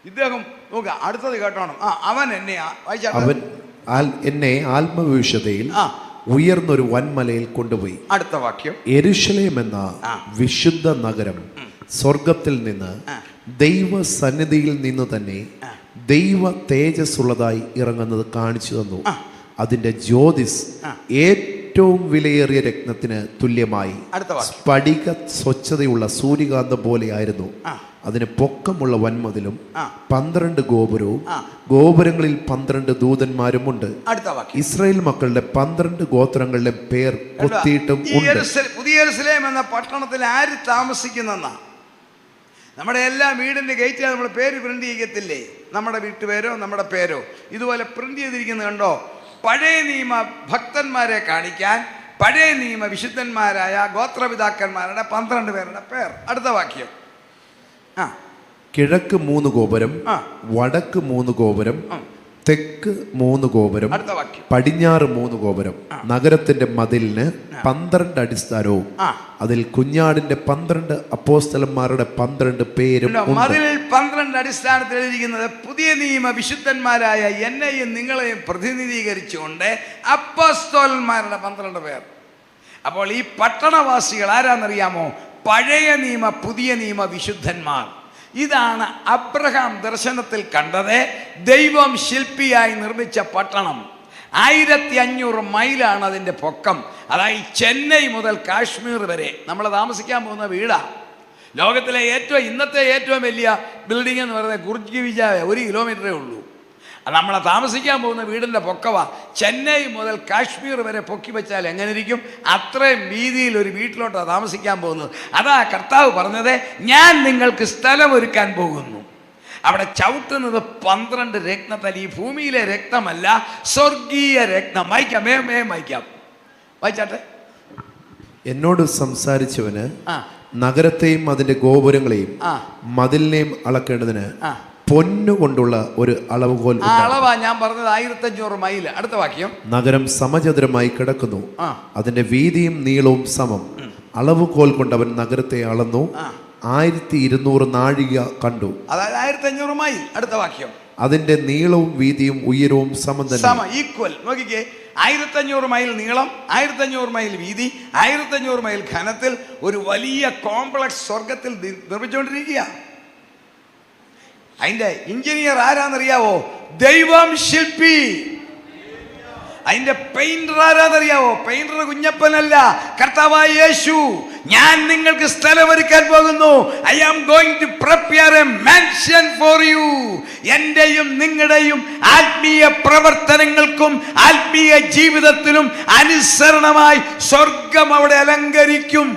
ഇദ്ദേഹം നോക്കുക, അടുത്തത് കേട്ടോണം. അവൻ എന്നെ എന്നെ ആത്മവിവശതയിൽ ഉയർന്നൊരു വൻമലയിൽ കൊണ്ടുപോയി. അടുത്ത വാക്യം. യെരൂശലേം എന്ന വിശുദ്ധ നഗരം സ്വർഗത്തിൽ നിന്ന് ദൈവസന്നിധിയിൽ നിന്ന് തന്നെ ദൈവ തേജസ്സുള്ളതായി ഇറങ്ങുന്നത് കാണിച്ചു തന്നു. അതിന്റെ ജ്യോതിസ് ഏറ്റവും വിലയേറിയ രത്നത്തിന് തുല്യമായി സ്ഫടിക സ്വച്ഛതയുള്ള സൂര്യകാന്തം പോലെയായിരുന്നു. അതിന് പൊക്കമുള്ള വൻമതിലും 12 ഗോപുരവും ഗോപുരങ്ങളിൽ 12 ദൂതന്മാരുമുണ്ട്. ഇസ്രായേൽ മക്കളുടെ 12 ഗോത്രങ്ങളുടെ പേർ കൊത്തിയിട്ടും ഉണ്ട്. പുതിയ യെരൂശലേം എന്ന പട്ടണത്തിൽ ആര് താമസിക്കുന്നെന്നാ? നമ്മുടെ എല്ലാ വീടിന്റെ ഗേറ്റിൽ നമ്മൾ പേര് പ്രിന്റ് ചെയ്യത്തില്ലേ? നമ്മുടെ വീട്ടുപേരോ നമ്മുടെ പേരോ ഇതുപോലെ പ്രിന്റ് ചെയ്തിരിക്കുന്നത് കണ്ടോ? പഴയ നിയമ ഭക്തന്മാരെ കാണിക്കാൻ പഴയ നിയമ വിശുദ്ധന്മാരായ ഗോത്രപിതാക്കന്മാരുടെ 12 പേരുടെ പേർ. അടുത്ത വാക്യം. കിഴക്ക് 3 ഗോപുരം, വടക്ക് 3 ഗോപുരം, തെക്ക് 3 ഗോപുരം, പടിഞ്ഞാറ് 3 ഗോപുരം. നഗരത്തിന്റെ മതിലിന് 12 അടിസ്ഥാനവും അതിൽ കുഞ്ഞാടിന്റെ 12 അപ്പോസ്തലന്മാരുടെ 12 പേരും. മതിലിൽ 12 അടിസ്ഥാനത്തിൽ എഴുതിയിരിക്കുന്നത് പുതിയ നിയമ വിശുദ്ധന്മാരായ എന്നെയും നിങ്ങളെയും പ്രതിനിധീകരിച്ചുകൊണ്ട് അപ്പോസ്തലന്മാരുടെ 12 പേർ. അപ്പോൾ ഈ പട്ടണവാസികൾ ആരാന്നറിയാമോ? പഴയ നിയമ പുതിയ നിയമ വിശുദ്ധന്മാർ. ഇതാണ് അബ്രഹാം ദർശനത്തിൽ കണ്ടത്. ദൈവം ശില്പിയായി നിർമ്മിച്ച പട്ടണം. 1500 മൈലാണ് അതിൻ്റെ പൊക്കം. അതായത് ചെന്നൈ മുതൽ കാശ്മീർ വരെ നമ്മൾ താമസിക്കാൻ പോകുന്ന വീടാ. ലോകത്തിലെ ഇന്നത്തെ ഏറ്റവും വലിയ ബിൽഡിംഗ് എന്ന് പറയുന്നത് ഗുർജ് വിജായ 1 കിലോമീറ്ററേ ഉള്ളൂ. നമ്മളെ താമസിക്കാൻ പോകുന്ന വീടിൻ്റെ പൊക്കവാ. ചെന്നൈ മുതൽ കാശ്മീർ വരെ പൊക്കി വെച്ചാൽ എങ്ങനെ ഇരിക്കും? അത്രയും വീതിയിൽ ഒരു വീട്ടിലോട്ടാണ് താമസിക്കാൻ പോകുന്നത്. അതാ കർത്താവ് പറഞ്ഞത്, ഞാൻ നിങ്ങൾക്ക് സ്ഥലം ഒരുക്കാൻ പോകുന്നു. അവിടെ ചവിട്ടുന്നത് 12 രത്നത്തല. ഈ ഭൂമിയിലെ രക്തമല്ല, സ്വർഗീയ രക്തം. വായിക്കാം, വായിക്കാം, വായിച്ചാട്ടെ. എന്നോട് സംസാരിച്ചവന് നഗരത്തെയും അതിന്റെ ഗോപുരങ്ങളെയും മതിലിനെയും അളക്കേണ്ടതിന് പൊന്നുകൊണ്ടുള്ള ഒരു അളവുകോൽ. അളവാ ഞാൻ പറഞ്ഞത് 1500 മൈൽ. അടുത്ത വാക്യം. നഗരം സമചതുരമായി കിടക്കുന്നു, അതിന്റെ വീതിയും നീളവും സമം. അളവുകോൽ കൊണ്ട് അവൻ നഗരത്തെ അളന്നു, 1200 നാഴിക കണ്ടു. അതായത് 1500 മൈൽ. അടുത്ത വാക്യം. അതിന്റെ നീളവും വീതിയും ഉയരവും സമം തന്നെ, ഈക്വൽ. നോക്കിക്കേ, 1500 മൈൽ നീളം, 1500 മൈൽ വീതി, 1500 മൈൽ ഘനത്തിൽ ഒരു വലിയ കോംപ്ലക്സ് സ്വർഗത്തിൽ നിർമ്മിച്ചുകൊണ്ടിരിക്കുക. അതിന്റെ എഞ്ചിനീയർ ആരാന്നറിയാവോ? ദൈവം ശില്പി. അതിന്റെ പെയിന്റർ ആരാന്നറിയാവോ? പെയിന്റർ കുഞ്ഞപ്പനല്ല, കർത്താവായ യേശു. ഞാൻ നിങ്ങൾക്ക് സ്ഥലമൊരുക്കാൻ പോകുന്നു. I am going to prepare a mansion for you. എന്റെയും നിങ്ങളുടെയും ആത്മീയ പ്രവർത്തനങ്ങൾക്കും ആത്മീയ ജീവിതത്തിനും അനുസരണമായി സ്വർഗം അവിടെ അലങ്കരിക്കും.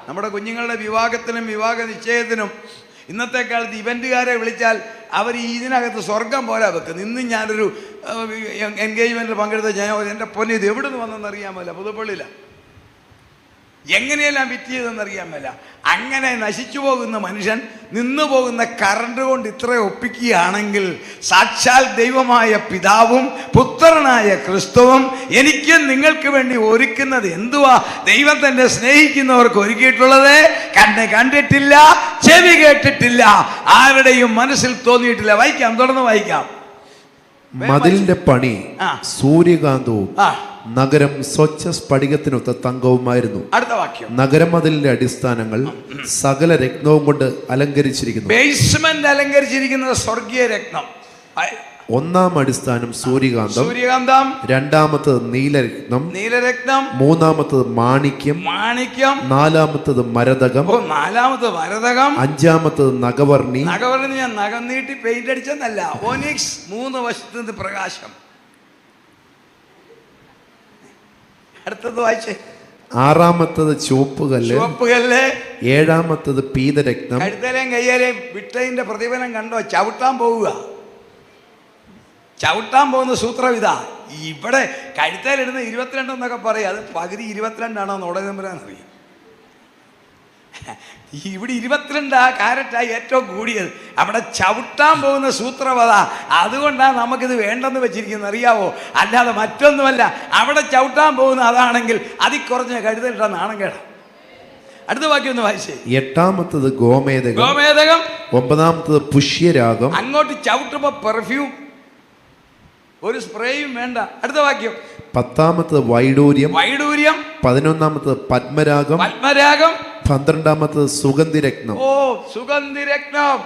നമ്മുടെ കുഞ്ഞുങ്ങളുടെ വിവാഹത്തിനും വിവാഹ നിശ്ചയത്തിനും ഇന്നത്തെ കാലത്ത് ഇവന്റുകാരെ വിളിച്ചാൽ അവർ ഇതിനകത്ത് സ്വർഗം പോലെ വെക്കുന്നു. ഇന്ന് ഞാനൊരു എൻഗേജ്മെന്റിൽ പങ്കെടുത്ത എൻ്റെ പൊന്നെ, ഇത് എവിടെ നിന്ന് വന്നെന്ന് അറിയാൻ പറ്റില്ല. പുതുപ്പള്ളിയില്ല, എങ്ങനെയെല്ലാം വിറ്റ് ചെയ്തെന്നറിയാൻ മേല. അങ്ങനെ നശിച്ചു പോകുന്ന മനുഷ്യൻ നിന്നു പോകുന്ന കറണ്ട് കൊണ്ട് ഇത്ര ഒപ്പിക്കുകയാണെങ്കിൽ സാക്ഷാൽ ദൈവമായ പിതാവും പുത്രനായ ക്രിസ്തുവും എനിക്കും നിങ്ങൾക്ക് വേണ്ടി ഒരുക്കുന്നത് എന്തുവാ? ദൈവം തന്നെ സ്നേഹിക്കുന്നവർക്ക് ഒരുക്കിയിട്ടുള്ളത് കണ്ണ് കണ്ടിട്ടില്ല, ചെവി കേട്ടിട്ടില്ല, ആരുടെയും മനസ്സിൽ തോന്നിയിട്ടില്ല. വായിക്കാം, തുടർന്ന് വായിക്കാം. മതിലിന്റെ പണി സൂര്യകാന്തവും നഗരം സ്വച്ഛ സ്ഫടികത്തിനൊത്ത തങ്കവുമായിരുന്നു. അടുത്ത വാക്യം. നഗരമതിലിന്റെ അടിസ്ഥാനങ്ങൾ സകല രത്നവും കൊണ്ട് അലങ്കരിച്ചിരിക്കുന്നു. ബേസ്മെന്റ് അലങ്കരിച്ചിരിക്കുന്നത് സ്വർഗീയ രത്നം. ഒന്നാം അടിസ്ഥാനം സൂര്യകാന്തം, രണ്ടാമത്തത് നീലരത്നം, മൂന്നാമത്തത് മാണിക്യം, നാലാമത്തത് മരതകം, അഞ്ചാമത്തത് നഗവർണി. ഞാൻ നഖം നീട്ടി പെയിന്റ് അടിച്ചെന്നല്ല, ഓനിക്സ്. 3 വശത്ത് നിന്ന് പ്രകാശം. അടുത്തത് വായിച്ചേ. ആറാമത്തത് ചുവപ്പുകല്ല്, ഏഴാമത്തത് പീതരത്നം. കഴുത്തലേം കയ്യേലേം വിട്ടതിന്റെ പ്രതിഫലം കണ്ടോ? ചവിട്ടാൻ പോകുന്ന സൂത്രം ഇതാ. ഇവിടെ കഴുത്തേലിടുന്ന 22 എന്നൊക്കെ പറയും, അത് പകുതി 22 ആണോ നോടേതമ്പരാന്നറിയാം. ഇവിടെ 22 കാരറ്റായി ഏറ്റവും കൂടിയത്. അവിടെ ചവിട്ടാൻ പോകുന്ന സൂത്രം അതാ. അതുകൊണ്ടാണ് നമുക്കിത് വേണ്ടെന്ന് വെച്ചിരിക്കുന്നത്, അറിയാവോ? അല്ലാതെ മറ്റൊന്നുമല്ല. അവിടെ ചവിട്ടാൻ പോകുന്ന അതാണെങ്കിൽ അതിൽ കുറഞ്ഞ കഴുതലിട്ടാ നാണം കേടാ. അടുത്ത വാക്യം ഒന്ന് വായിച്ചേ. എട്ടാമത്തത് ഗോമേതകം, ഒമ്പതാമത്തത് പുഷ്യരാഗം. അങ്ങോട്ട് ചവിട്ടുമ്പോ പെർഫ്യൂം, ഒരു സ്പ്രേയും വേണ്ട. അടുത്ത വാക്യം. പത്താമത്തത് വൈഡൂര്യം, 11ാമത്തത് പത്മരാഗം, 12ാമത്തത് സുഗന്ധിരത്നം. സുഗന്ധിരത്നം.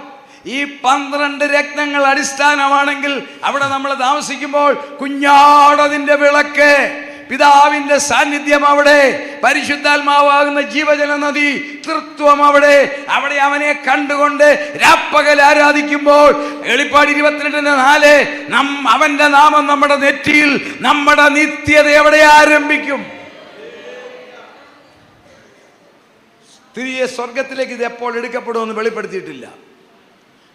ഈ 12 രത്നങ്ങൾ അടിസ്ഥാനമാണെങ്കിൽ അവിടെ നമ്മൾ താമസിക്കുമ്പോൾ കുഞ്ഞാടതിന്റെ വിളക്ക്, പിതാവിന്റെ സാന്നിധ്യം അവിടെ, പരിശുദ്ധാത്മാവാകുന്ന ജീവജല നദി, തൃത്വം അവിടെ അവനെ കണ്ടുകൊണ്ട് രാപ്പകൽ ആരാധിക്കുമ്പോൾ വെളിപ്പാട് 22:4 അവന്റെ നാമം നമ്മുടെ നെറ്റിയിൽ, നമ്മുടെ നിത്യത എവിടെ ആരംഭിക്കും? തിരികെ സ്വർഗത്തിലേക്ക് ഇത് എപ്പോൾ എടുക്കപ്പെടുമെന്ന് വെളിപ്പെടുത്തിയിട്ടില്ല.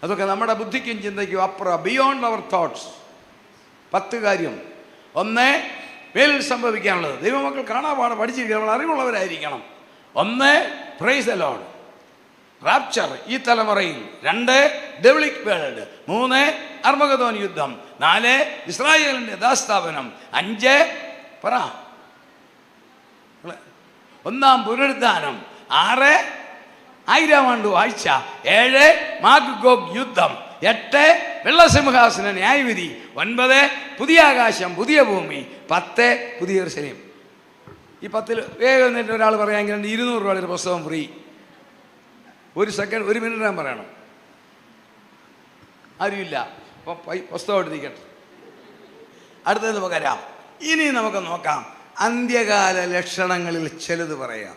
അതൊക്കെ നമ്മുടെ ബുദ്ധിക്കും ചിന്തയ്ക്കും അപ്പുറം, ബിയോണ്ട് അവർ തോട്ട്സ്. 10 കാര്യം. 1, മേലിൽ സംഭവിക്കാനുള്ളത്. ദൈവമക്കൾ കാണാപാഠം പഠിച്ചിരിക്കണം, നമ്മൾ അറിവുള്ളവരായിരിക്കണം. 1, പ്രൈസ് ദി ലോർഡ്, റാപ്ചർ ഈ തലമുറയിൽ. 2, ഡെവിളിക് വേൾഡ്. 3, അർമഗദോൻ യുദ്ധം. 4, ഇസ്രായേലിന്റെ യഥാസ്ഥാപനം. 5 പറ 1-ാം പുനരുദ്ധാനം. 6, 1000 ആണ്ട് വാഴ്ച. 7, മാഗ്ഗോഗ് യുദ്ധം. 8, വെള്ളസിംഹാസന ന്യായവിധി. 9, പുതിയ ആകാശം പുതിയ ഭൂമി. 10, പുതിയ യെരൂശലേം. ഈ 10 വേഗം എന്നിട്ട് ഒരാൾ പറയാമെങ്കിൽ 200 രൂപയുടെ പുസ്തകം ഫ്രീ. 1 മിനിറ്റ് ഞാൻ പറയണം. ആരുമില്ല, അപ്പം പുസ്തകം എടുത്തിക്കട്ടെ. അടുത്തത് നമുക്ക് വരാം. ഇനി നമുക്ക് നോക്കാം അന്ത്യകാല ലക്ഷണങ്ങളിൽ ചിലത് പറയാം.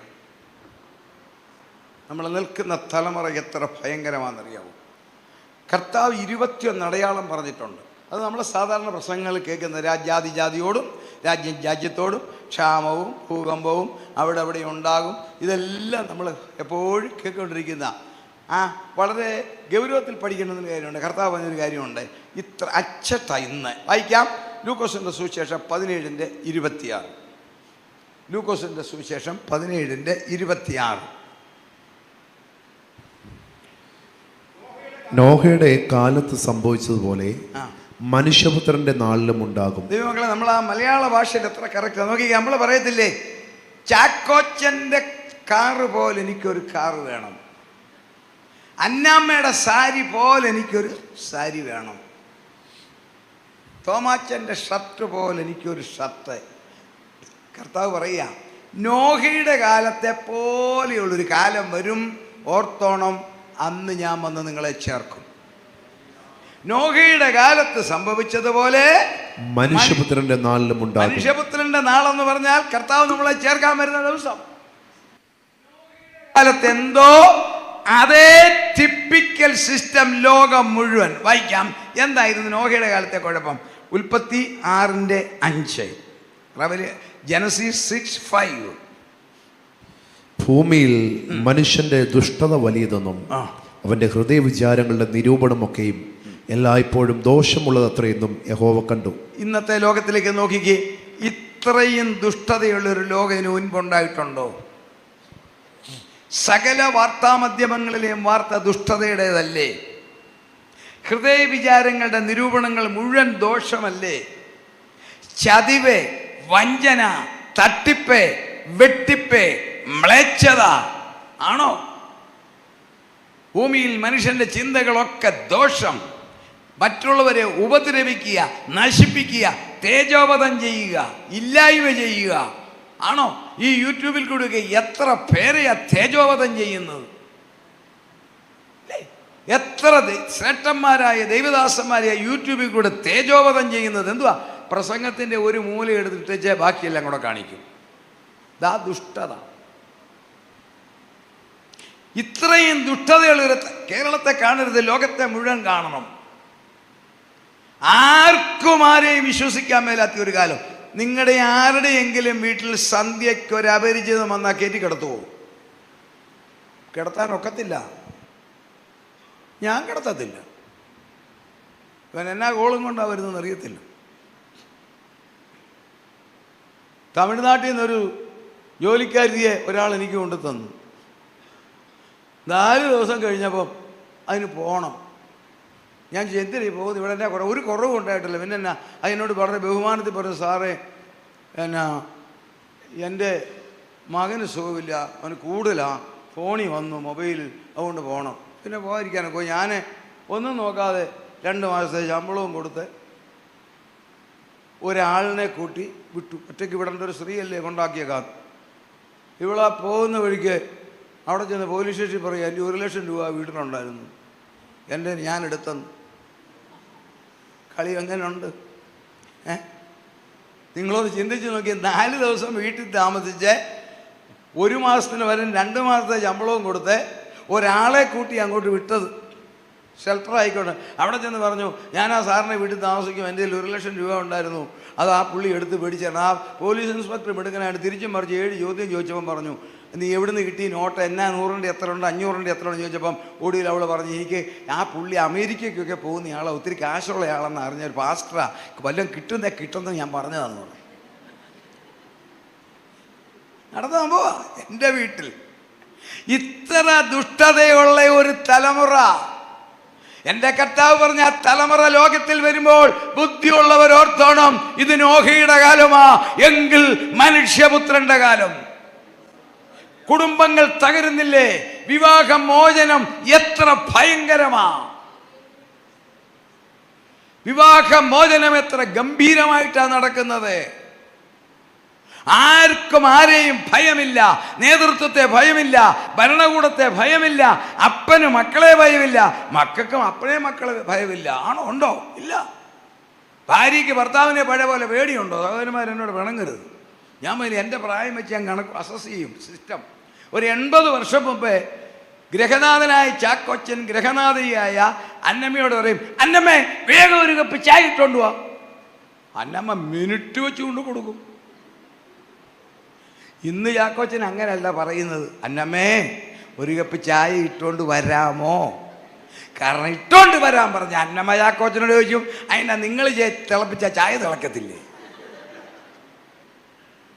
നമ്മൾ നിൽക്കുന്ന തലമുറ എത്ര ഭയങ്കരമാണെന്നറിയാവോ? കർത്താവ് 21 അടയാളം പറഞ്ഞിട്ടുണ്ട്. അത് നമ്മൾ സാധാരണ പ്രസംഗങ്ങൾ കേൾക്കുന്ന ജാതിയോടും രാജ്യത്തോടും ക്ഷാമവും ഭൂകമ്പവും അവിടെ ഉണ്ടാകും. ഇതെല്ലാം നമ്മൾ എപ്പോഴും കേട്ടുകൊണ്ടിരിക്കുന്ന വളരെ ഗൗരവത്തിൽ പഠിക്കേണ്ടുന്ന കാര്യമുണ്ട്. കർത്താവ് പറഞ്ഞൊരു കാര്യമുണ്ട്. ഇത്ര അച്ചട്ട ഇന്ന് വായിക്കാം. ലൂക്കോസിന്റെ സുവിശേഷം 17:26. ലൂക്കോസിൻ്റെ സുവിശേഷം 17:26. നോഹയുടെ കാലത്ത് സംഭവിച്ചതുപോലെ മനുഷ്യപുത്രന്റെ നാളിലും ഉണ്ടാകും. ദൈവമക്കളെ, നമ്മൾ ആ മലയാള ഭാഷയിൽ എത്ര കറക്റ്റ് നോക്കി. നമ്മൾ പറയത്തില്ലേ, ചാക്കോച്ചൻ്റെ കാറ് പോലെ എനിക്കൊരു കാറ് വേണം, അന്നാമ്മയുടെ സാരി പോലെ എനിക്കൊരു സാരി വേണം, തോമാച്ചൻ്റെ ഷർട്ട് പോലെ എനിക്കൊരു ഷർട്ട്. കർത്താവ് പറയുക, നോഹയുടെ കാലത്തെ പോലെയുള്ളൊരു കാലം വരും, ഓർത്തോണം, അന്ന് ഞാൻ വന്ന് നിങ്ങളെ ചേർക്കും. നോഹയുടെ കാലത്ത് സംഭവിച്ചതുപോലെ മനുഷ്യപുത്രന്റെ നാളിലും ഉണ്ടാകും. മനുഷ്യപുത്രന്റെ നാളെന്ന് പറഞ്ഞാൽ കർത്താവ് നമ്മളെ ചേർക്കാൻ വരുന്ന ദിവസം. കാലത്ത് എന്തോ അതേ ടിപ്പിക്കൽ സിസ്റ്റം ലോകം മുഴുവൻ. വായിക്കാം, എന്തായിരുന്നു നോഹയുടെ കാലത്തെ കുഴപ്പം. ഉൽപ്പത്തി 6:5, ജനസിസ് 6:5. ഭൂമിയിൽ മനുഷ്യന്റെ ദുഷ്ടത വലിയതെന്നും അവന്റെ ഹൃദയവിചാരങ്ങളുടെ നിരൂപണമൊക്കെയും എല്ലായ്പ്പോഴും ദോഷമുള്ളതത്രയെന്നും യഹോവ കണ്ടു. ഇന്നത്തെ ലോകത്തിലേക്ക് നോക്കിക്കേ, ഇത്രയും ദുഷ്ടതയുള്ളൊരു ലോകം ഇതിനു മുൻപുണ്ടായിട്ടുണ്ടോ? സകല വാർത്താമാധ്യമങ്ങളിലെയും വാർത്ത ദുഷ്ടതയുടേതല്ലേ? ഹൃദയ വിചാരങ്ങളുടെ നിരൂപണങ്ങൾ മുഴുവൻ ദോഷമല്ലേ? ചതിവ്, വഞ്ചന, തട്ടിപ്പ്, വെട്ടിപ്പ്, മ്ലേച്ഛത ആണോ? ഭൂമിയിൽ മനുഷ്യന്റെ ചിന്തകളൊക്കെ ദോഷം. മറ്റുള്ളവരെ ഉപദ്രവിക്കുക, നശിപ്പിക്കുക, തേജോവധം ചെയ്യുക, ഇല്ലായ്മ ചെയ്യുക ആണോ? ഈ യൂട്യൂബിൽ കൂടെ എത്ര പേരെയാ തേജോവധം ചെയ്യുന്നത്? എത്ര ശ്രേഷ്ഠന്മാരായ ദൈവദാസന്മാരെയാ യൂട്യൂബിൽ കൂടെ തേജോവധം ചെയ്യുന്നത്? എന്തുവാ? പ്രസംഗത്തിൻ്റെ ഒരു മൂല എടുത്തിട്ടേ ബാക്കിയെല്ലാം കൂടെ കാണിക്കും. ദാ ദുഷ്ടത. ഇത്രയും ദുഷ്ടതയുള്ള കേരളത്തെ കാണരുത്, ലോകത്തെ മുഴുവൻ കാണണം. ആർക്കും ആരെയും വിശ്വസിക്കാൻ മേലാത്ത ഒരു കാലം. നിങ്ങളുടെ ആരുടെയെങ്കിലും വീട്ടിൽ സന്ധ്യയ്ക്ക് ഒരു അപരിചിതം വന്നാൽ കയറ്റി കിടത്തുവോ? കിടത്താനൊക്കത്തില്ല. ഞാൻ കിടത്തത്തില്ല. ഇവൻ എന്നാ കോളും കൊണ്ടാണ് വരുന്നതെന്ന് അറിയത്തില്ല. തമിഴ്നാട്ടിൽ നിന്നൊരു ജോലിക്കാരിയെ ഒരാൾ എനിക്ക് കൊണ്ടു തന്നു. 4 ദിവസം കഴിഞ്ഞപ്പം അതിന് പോകണം. ഞാൻ എന്തിനാ പോകുന്നത്? ഇവിടെ എന്നാ ഒരു കുറവും ഉണ്ടായിട്ടില്ല. പിന്നെ എന്നാ അതിനോട് വളരെ ബഹുമാനത്തിൽ പറഞ്ഞു, സാറേ എന്നാ എൻ്റെ മകന് സുഖമില്ല, അവന് കൂടുതലാണ്, ഫോണിൽ വന്നു മൊബൈലിൽ, അതുകൊണ്ട് പോകണം. പിന്നെ പോകാതിരിക്കാനൊക്കെ ഞാൻ ഒന്നും നോക്കാതെ 2 മാസത്തെ ശമ്പളവും കൊടുത്ത് ഒരാളിനെ കൂട്ടി വിട്ടു. ഒറ്റയ്ക്ക് വിടേണ്ട ഒരു സ്ത്രീയല്ലേ കൊണ്ടാക്കിയേക്കാം. ഇവളാ പോകുന്ന വഴിക്ക് അവിടെ ചെന്ന് പോലീസ് സ്റ്റേഷനിൽ പറയുക, എൻ്റെ 1 ലക്ഷം രൂപ വീട്ടിലുണ്ടായിരുന്നു, എൻ്റെ ഞാൻ എടുത്തെന്ന്. കളി എങ്ങനെയുണ്ട്? നിങ്ങളൊന്ന് ചിന്തിച്ച് നോക്കി. 4 ദിവസം വീട്ടിൽ താമസിച്ച് 1 മാസത്തിന് വരെ 2 മാസത്തെ ശമ്പളവും കൊടുത്ത് ഒരാളെ കൂട്ടി അങ്ങോട്ട് വിട്ടത്. ഷെൽട്ടർ ആയിക്കോട്ടെ. അവിടെ ചെന്ന് പറഞ്ഞു, ഞാൻ ആ സാറിനെ വീട്ടിൽ താമസിക്കും, എൻ്റെ 1 ലക്ഷം രൂപ ഉണ്ടായിരുന്നു, അത് ആ പുള്ളി എടുത്ത് പിടിച്ചാണ്. ആ പോലീസ് ഇൻസ്പെക്ടർ എടുക്കാനായിട്ട് തിരിച്ചും മറിച്ച് 7 ചോദ്യം ചോദിച്ചപ്പം പറഞ്ഞു, നീ എവിടെ നിന്ന് കിട്ടി നോട്ട്, എന്നാ 100ൻ്റെ എത്ര ഉണ്ട്, 500ൻ്റെ എത്ര ഉണ്ട് ചോദിച്ചപ്പം ഒടുവിൽ അവൾ പറഞ്ഞു, എനിക്ക് ആ പുള്ളി അമേരിക്കയ്ക്കൊക്കെ പോകുന്ന ആളാണ്, ഒത്തിരി കാശുള്ള ആളെന്ന് അറിഞ്ഞ ഒരു പാസ്റ്ററാ, വല്ലതും കിട്ടുന്നത് ഞാൻ പറഞ്ഞതാന്ന് പറഞ്ഞു. നടന്ന സംഭവം എൻ്റെ വീട്ടിൽ. ഇത്ര ദുഷ്ടതയുള്ള ഒരു തലമുറ. എൻ്റെ കർത്താവ് പറഞ്ഞ ആ തലമുറ ലോകത്തിൽ വരുമ്പോൾ ബുദ്ധിയുള്ളവർ ഓർത്തോണം, ഇത് നോഹയുടെ കാലമാ, എങ്കിൽ മനുഷ്യപുത്രന്റെ കാലം. കുടുംബങ്ങൾ തകരുന്നില്ലേ? വിവാഹമോചനം എത്ര ഭയങ്കരമാ! വിവാഹമോചനം എത്ര ഗംഭീരമായിട്ടാണ് നടക്കുന്നത്. ആർക്കും ആരെയും ഭയമില്ല, നേതൃത്വത്തെ ഭയമില്ല, ഭരണകൂടത്തെ ഭയമില്ല, അപ്പന് മക്കളെ ഭയമില്ല, മക്കൾക്കും അപ്പനെ മക്കളെ ഭയമില്ല. ആണോ? ഉണ്ടോ? ഇല്ല. ഭാര്യയ്ക്ക് ഭർത്താവിനെ പഴയ പോലെ പേടിയുണ്ടോ? സഹോദരന്മാരെന്നോട് പിണങ്ങരുത്. ഞാൻ പറയും, എൻ്റെ പ്രായം വെച്ച് ഞാൻ കണക്ക് അസസ് ചെയ്യും സിസ്റ്റം. ഒരു 80 വർഷം മുമ്പേ ഗ്രഹനാഥനായ ചാക്കോച്ചൻ ഗ്രഹനാഥയായ അന്നമ്മയോട് പറയും, അന്നമ്മേ വേഗം ഒരു കപ്പ് ചായ ഇട്ടുകൊണ്ട് പോവാ. അന്നമ്മ മിനിറ്റ് വെച്ച് കൊണ്ട് കൊടുക്കും. ഇന്ന് ചാക്കോച്ചൻ അങ്ങനെയല്ല പറയുന്നത്, അന്നമ്മേ ഒരു കപ്പ് ചായ ഇട്ടുകൊണ്ട് വരാമോ? കാരണം ഇട്ടുകൊണ്ട് വരാൻ പറഞ്ഞ അന്നമ്മ ചാക്കോച്ചനോട് ചോദിക്കും, അതിനാ നിങ്ങൾ തിളപ്പിച്ച ചായ തിളക്കത്തില്ലേ?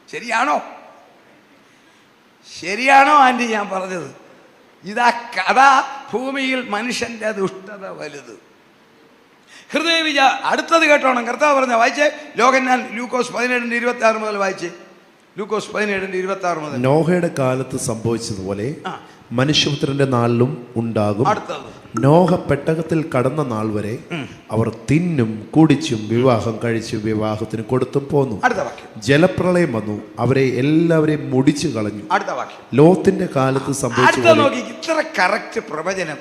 ശരിയാണോ? ശരിയാണോ ആൻറ്റി ഞാൻ പറഞ്ഞത്? അതാ ഭൂമിയിൽ മനുഷ്യന്റെ ദുഷ്ടത വലുത്. അടുത്തത് കേട്ടോണം. കർത്താവ് പറഞ്ഞ വായിച്ചേ, യോഹന്നാൻ ലൂക്കോസ് 17:26 മുതൽ വായിച്ചേ. ലൂക്കോസ് 17:26 മുതൽ. നോഹയുടെ കാലത്ത് സംഭവിച്ചതുപോലെ മനുഷ്യപുത്രന്റെ നാളിലും ഉണ്ടാകും. അടുത്തത്, നോഹ പെട്ടകത്തിൽ കടന്ന നാൾ വരെ അവർ തിന്നും കുടിച്ചും വിവാഹം കഴിച്ചു വിവാഹത്തിന് കൊടുത്തും പോന്നു. അടുത്ത വാക്യം. ജലപ്രളയം വന്നു, അവരെ എല്ലാവരെയും മുടിച്ചു കളഞ്ഞു. അടുത്ത വാക്യം. ലോത്തിന്റെ കാലത്ത് സംഭവിച്ചു. നോക്കി, ഇത്ര കറക്റ്റ് പ്രവചനം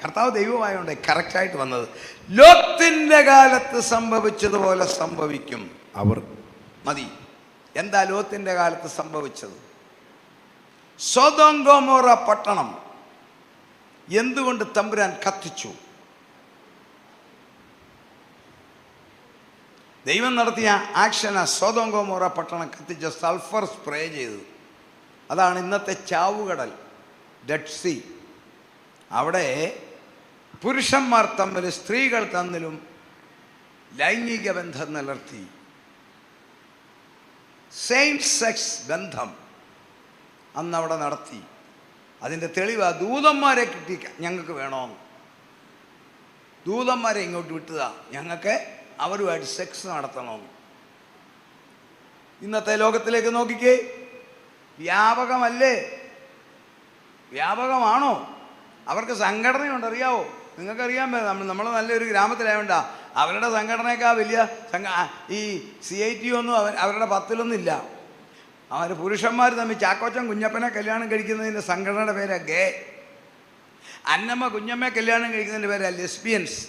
കർത്താവ് ദൈവമായോണ്ട് കറക്റ്റായിട്ട് വന്നത്. ലോത്തിന്റെ കാലത്ത് സംഭവിച്ചതുപോലെ സംഭവിക്കും. അവർ മതി. എന്താ ലോത്തിന്റെ കാലത്ത് സംഭവിച്ചത്? സൊദോം ഗൊമോറ പട്ടണം എന്തുകൊണ്ട് തമ്പുരാൻ കത്തിച്ചു? ദൈവം നടത്തിയ ആക്ഷനാ സൊദോം ഗൊമോറ പട്ടണം കത്തിച്ച് സൾഫർ സ്പ്രേ ചെയ്തു. അതാണ് ഇന്നത്തെ ചാവുകടൽ, ഡെഡ് സീ. അവിടെ പുരുഷന്മാർ തമ്മിൽ സ്ത്രീകൾ തമ്മിലും ലൈംഗിക ബന്ധം നിലർത്തി. സെയിം സെക്സ് ബന്ധം അന്നവിടെ നടത്തി. അതിൻ്റെ തെളിവാ ദൂതന്മാരെ കിട്ടി. ഞങ്ങൾക്ക് വേണമെന്ന് ദൂതന്മാരെ ഇങ്ങോട്ട് വിട്ടതാ, ഞങ്ങൾക്ക് അവരുമായിട്ട് സെക്സ് നടത്തണമെന്ന്. ഇന്നത്തെ ലോകത്തിലേക്ക് നോക്കിക്കേ, വ്യാപകമല്ലേ? വ്യാപകമാണോ? അവർക്ക് സംഘടനയുണ്ട്, അറിയാവോ? നിങ്ങൾക്കറിയാൻ പറ്റും. നമ്മൾ നല്ലൊരു ഗ്രാമത്തിലായോണ്ടാ അവരുടെ സംഘടനയൊക്കെ വലിയ ഈ CIT ഒന്നും അവരുടെ 10-ലൊന്നും ഇല്ല. അവർ പുരുഷന്മാർ തമ്മിൽ ചാക്കോച്ചൻ കുഞ്ഞപ്പനെ കല്യാണം കഴിക്കുന്നതിൻ്റെ സംഘടനയുടെ പേരാ ഗേ. അന്നമ്മ കുഞ്ഞമ്മയെ കല്യാണം കഴിക്കുന്നതിൻ്റെ പേരാ ലെസ്ബിയൻസ്.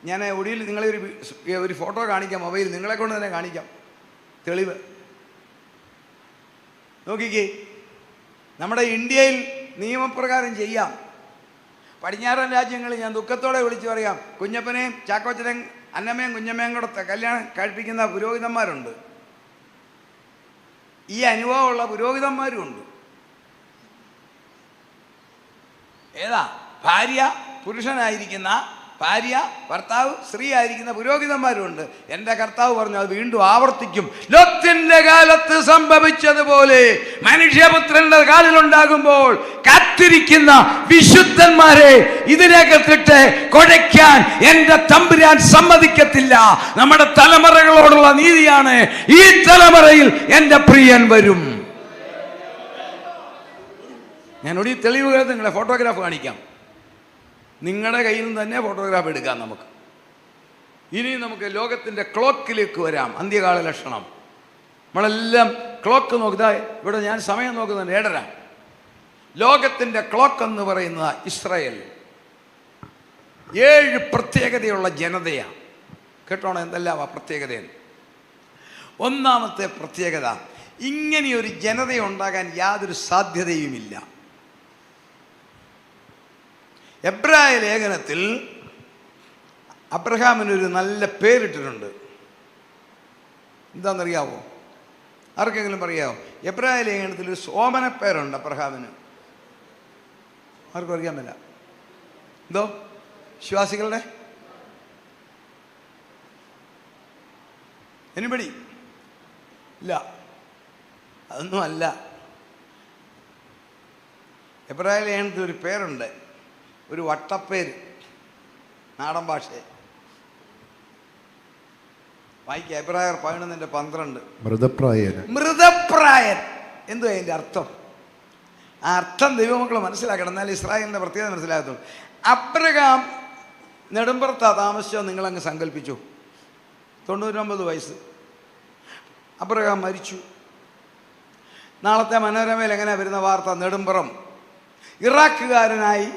ഞാൻ ഒടിയിൽ നിങ്ങളെ ഒരു ഫോട്ടോ കാണിക്കാം, മൊബൈൽ നിങ്ങളെ കൊണ്ട് തന്നെ കാണിക്കാം, തെളിവ്. നോക്കിക്കേ, നമ്മുടെ ഇന്ത്യയിൽ നിയമപ്രകാരം ചെയ്യാം. പടിഞ്ഞാറൻ രാജ്യങ്ങളിൽ ഞാൻ ദുഃഖത്തോടെ വിളിച്ചു പറയാം, കുഞ്ഞപ്പനെയും ചാക്കോച്ചനെയും അന്നമ്മയും കുഞ്ഞമ്മയും കൂടെ കല്യാണം കഴിപ്പിക്കുന്ന പുരോഹിതന്മാരുണ്ട്. ഈ അനുഭവമുള്ള പുരോഹിതന്മാരും ഉണ്ട്. ഏതാ? ഭാര്യ പുരുഷനായിരിക്കുന്ന, ഭാര്യ ഭർത്താവ് സ്ത്രീ ആയിരിക്കുന്ന പുരോഹിതന്മാരുണ്ട്. എൻ്റെ കർത്താവ് പറഞ്ഞു, അത് വീണ്ടും ആവർത്തിക്കും. ലോത്തിന്റെ കാലത്ത് സംഭവിച്ചതുപോലെ മനുഷ്യപുത്രന്റെ കാലിലുണ്ടാകുമ്പോൾ കാത്തിരിക്കുന്ന വിശുദ്ധന്മാരെ ഇതിനകത്തിട്ട് കുഴയ്ക്കാൻ എൻ്റെ തമ്പുരാൻ സമ്മതിക്കത്തില്ല. നമ്മുടെ തലമുറകളോടുള്ള നീതിയാണ്. ഈ തലമുറയിൽ എൻ്റെ പ്രിയൻ വരും. ഞാനോട് ഈ തെളിവുകൾ നിങ്ങളെ ഫോട്ടോഗ്രാഫ് കാണിക്കാം. നിങ്ങളുടെ കയ്യിൽ നിന്ന് തന്നെ ഫോട്ടോഗ്രാഫ് എടുക്കാം നമുക്ക്. ഇനി നമുക്ക് ലോകത്തിൻ്റെ ക്ലോക്കിലേക്ക് വരാം. അന്ത്യകാല ലക്ഷണം നമ്മളെല്ലാം ക്ലോക്ക് നോക്കുക. ഇവിടെ ഞാൻ സമയം നോക്കുന്നത് 7:30. ലോകത്തിൻ്റെ ക്ലോക്ക് എന്ന് പറയുന്നത് ഇസ്രായേൽ. 7 പ്രത്യേകതയുള്ള ജനതയാണ്. കേട്ടോണം എന്തെല്ലാം ആ പ്രത്യേകതയാണ്. ഒന്നാമത്തെ പ്രത്യേകത, ഇങ്ങനെയൊരു ജനതയുണ്ടാകാൻ യാതൊരു സാധ്യതയുമില്ല. എബ്രായ ലേഖനത്തിൽ അബ്രഹാമിനൊരു നല്ല പേരിട്ടിട്ടുണ്ട്. എന്താണെന്നറിയാവോ? ആർക്കെങ്കിലും അറിയാവോ? എബ്രായ ലേഖനത്തിൽ ഒരു സോമന പേരുണ്ട് അബ്രഹാമിന്. ആർക്കും അറിയാൻ പറ്റില്ല. എന്തോ വിശ്വാസികളുടെ എനിബഡി? ഇല്ല, അതൊന്നും അല്ല. എബ്രായ ലേഖനത്തിൽ ഒരു പേരുണ്ട്, ഒരു വട്ടപ്പേര്, നാടൻ ഭാഷ. വായിക്കുക, എബ്രായർ 11:12. മൃതപ്രായൻ. എന്തുവാ അതിൻ്റെ അർത്ഥം? ആ അർത്ഥം ദൈവമക്കൾ മനസ്സിലാക്കണം, എന്നാൽ ഇസ്രായേലിൻ്റെ പ്രത്യേകത മനസ്സിലാകത്തുള്ളൂ. അബ്രഹാം നെടുമ്പുറത്താ താമസിച്ചോ? നിങ്ങളങ്ങ് സങ്കല്പിച്ചു. 99 വയസ്സ്. അബ്രഹാം മരിച്ചു. നാളത്തെ മനോരമയിൽ എങ്ങനെ വരുന്ന വാർത്ത? നെടുമ്പുറം ഇറാഖുകാരനായി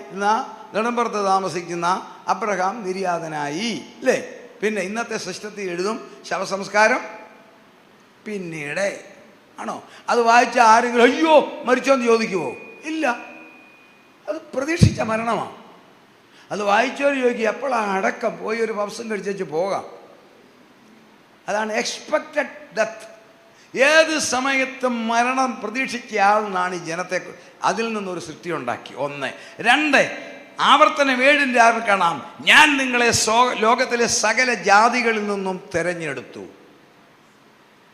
നെടുമ്പുറത്ത് താമസിക്കുന്ന അബ്രഹാം നിര്യാതനായി, അല്ലേ? പിന്നെ ഇന്നത്തെ സിസ്റ്റത്തിൽ എഴുതും ശവസംസ്കാരം പിന്നീട്. ആണോ? അത് വായിച്ച ആരെങ്കിലും അയ്യോ മരിച്ചോന്ന് ചോദിക്കുമോ? ഇല്ല, അത് പ്രതീക്ഷിച്ച മരണമാണ്. അത് വായിച്ചോര് ചോദിക്കുക എപ്പോഴാണ് അടക്കം? പോയി ഒരു പപ്സും കഴിച്ചു പോകാം. അതാണ് എക്സ്പെക്റ്റഡ് ഡെത്ത്. ഏത് സമയത്തും മരണം പ്രതീക്ഷിച്ച ആളെന്നാണ് ഈ ജനത്തെ. അതിൽ നിന്നൊരു സൃഷ്ടി ഉണ്ടാക്കി. 1. 2, ആവർത്തനം 7:6 കാണാം, ഞാൻ നിങ്ങളെ ലോകത്തിലെ സകല ജാതികളിൽ നിന്നും തിരഞ്ഞെടുത്തു.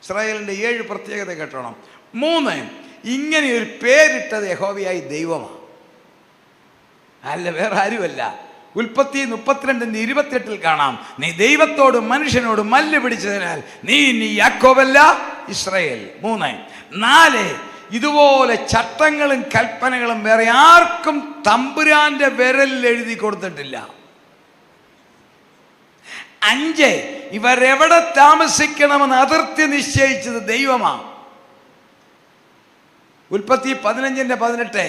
ഇസ്രായേലിൻ്റെ 7 പ്രത്യേകത കേട്ടോണം. 3, ഇങ്ങനെ ഒരു പേരിട്ടത് യഹോവയായി ദൈവമാണ്, അല്ല വേറെ ആരുമല്ല. ഉൽപ്പത്തി 32:28 കാണാം, നീ ദൈവത്തോടും മനുഷ്യനോടും മല്ല് പിടിച്ചതിനാൽ നീ ഇനി യാക്കോബല്ല ഇസ്രായേൽ. 3, 4, ഇതുപോലെ ചട്ടങ്ങളും കൽപ്പനകളും വേറെ ആർക്കും തമ്പുരാന്റെ വിരലിൽ എഴുതി കൊടുത്തിട്ടില്ല. 5, ഇവരെവിടെ താമസിക്കണമെന്ന് അതിർത്തി നിശ്ചയിച്ചത് ദൈവമാണ്. ഉൽപ്പത്തി 15:18,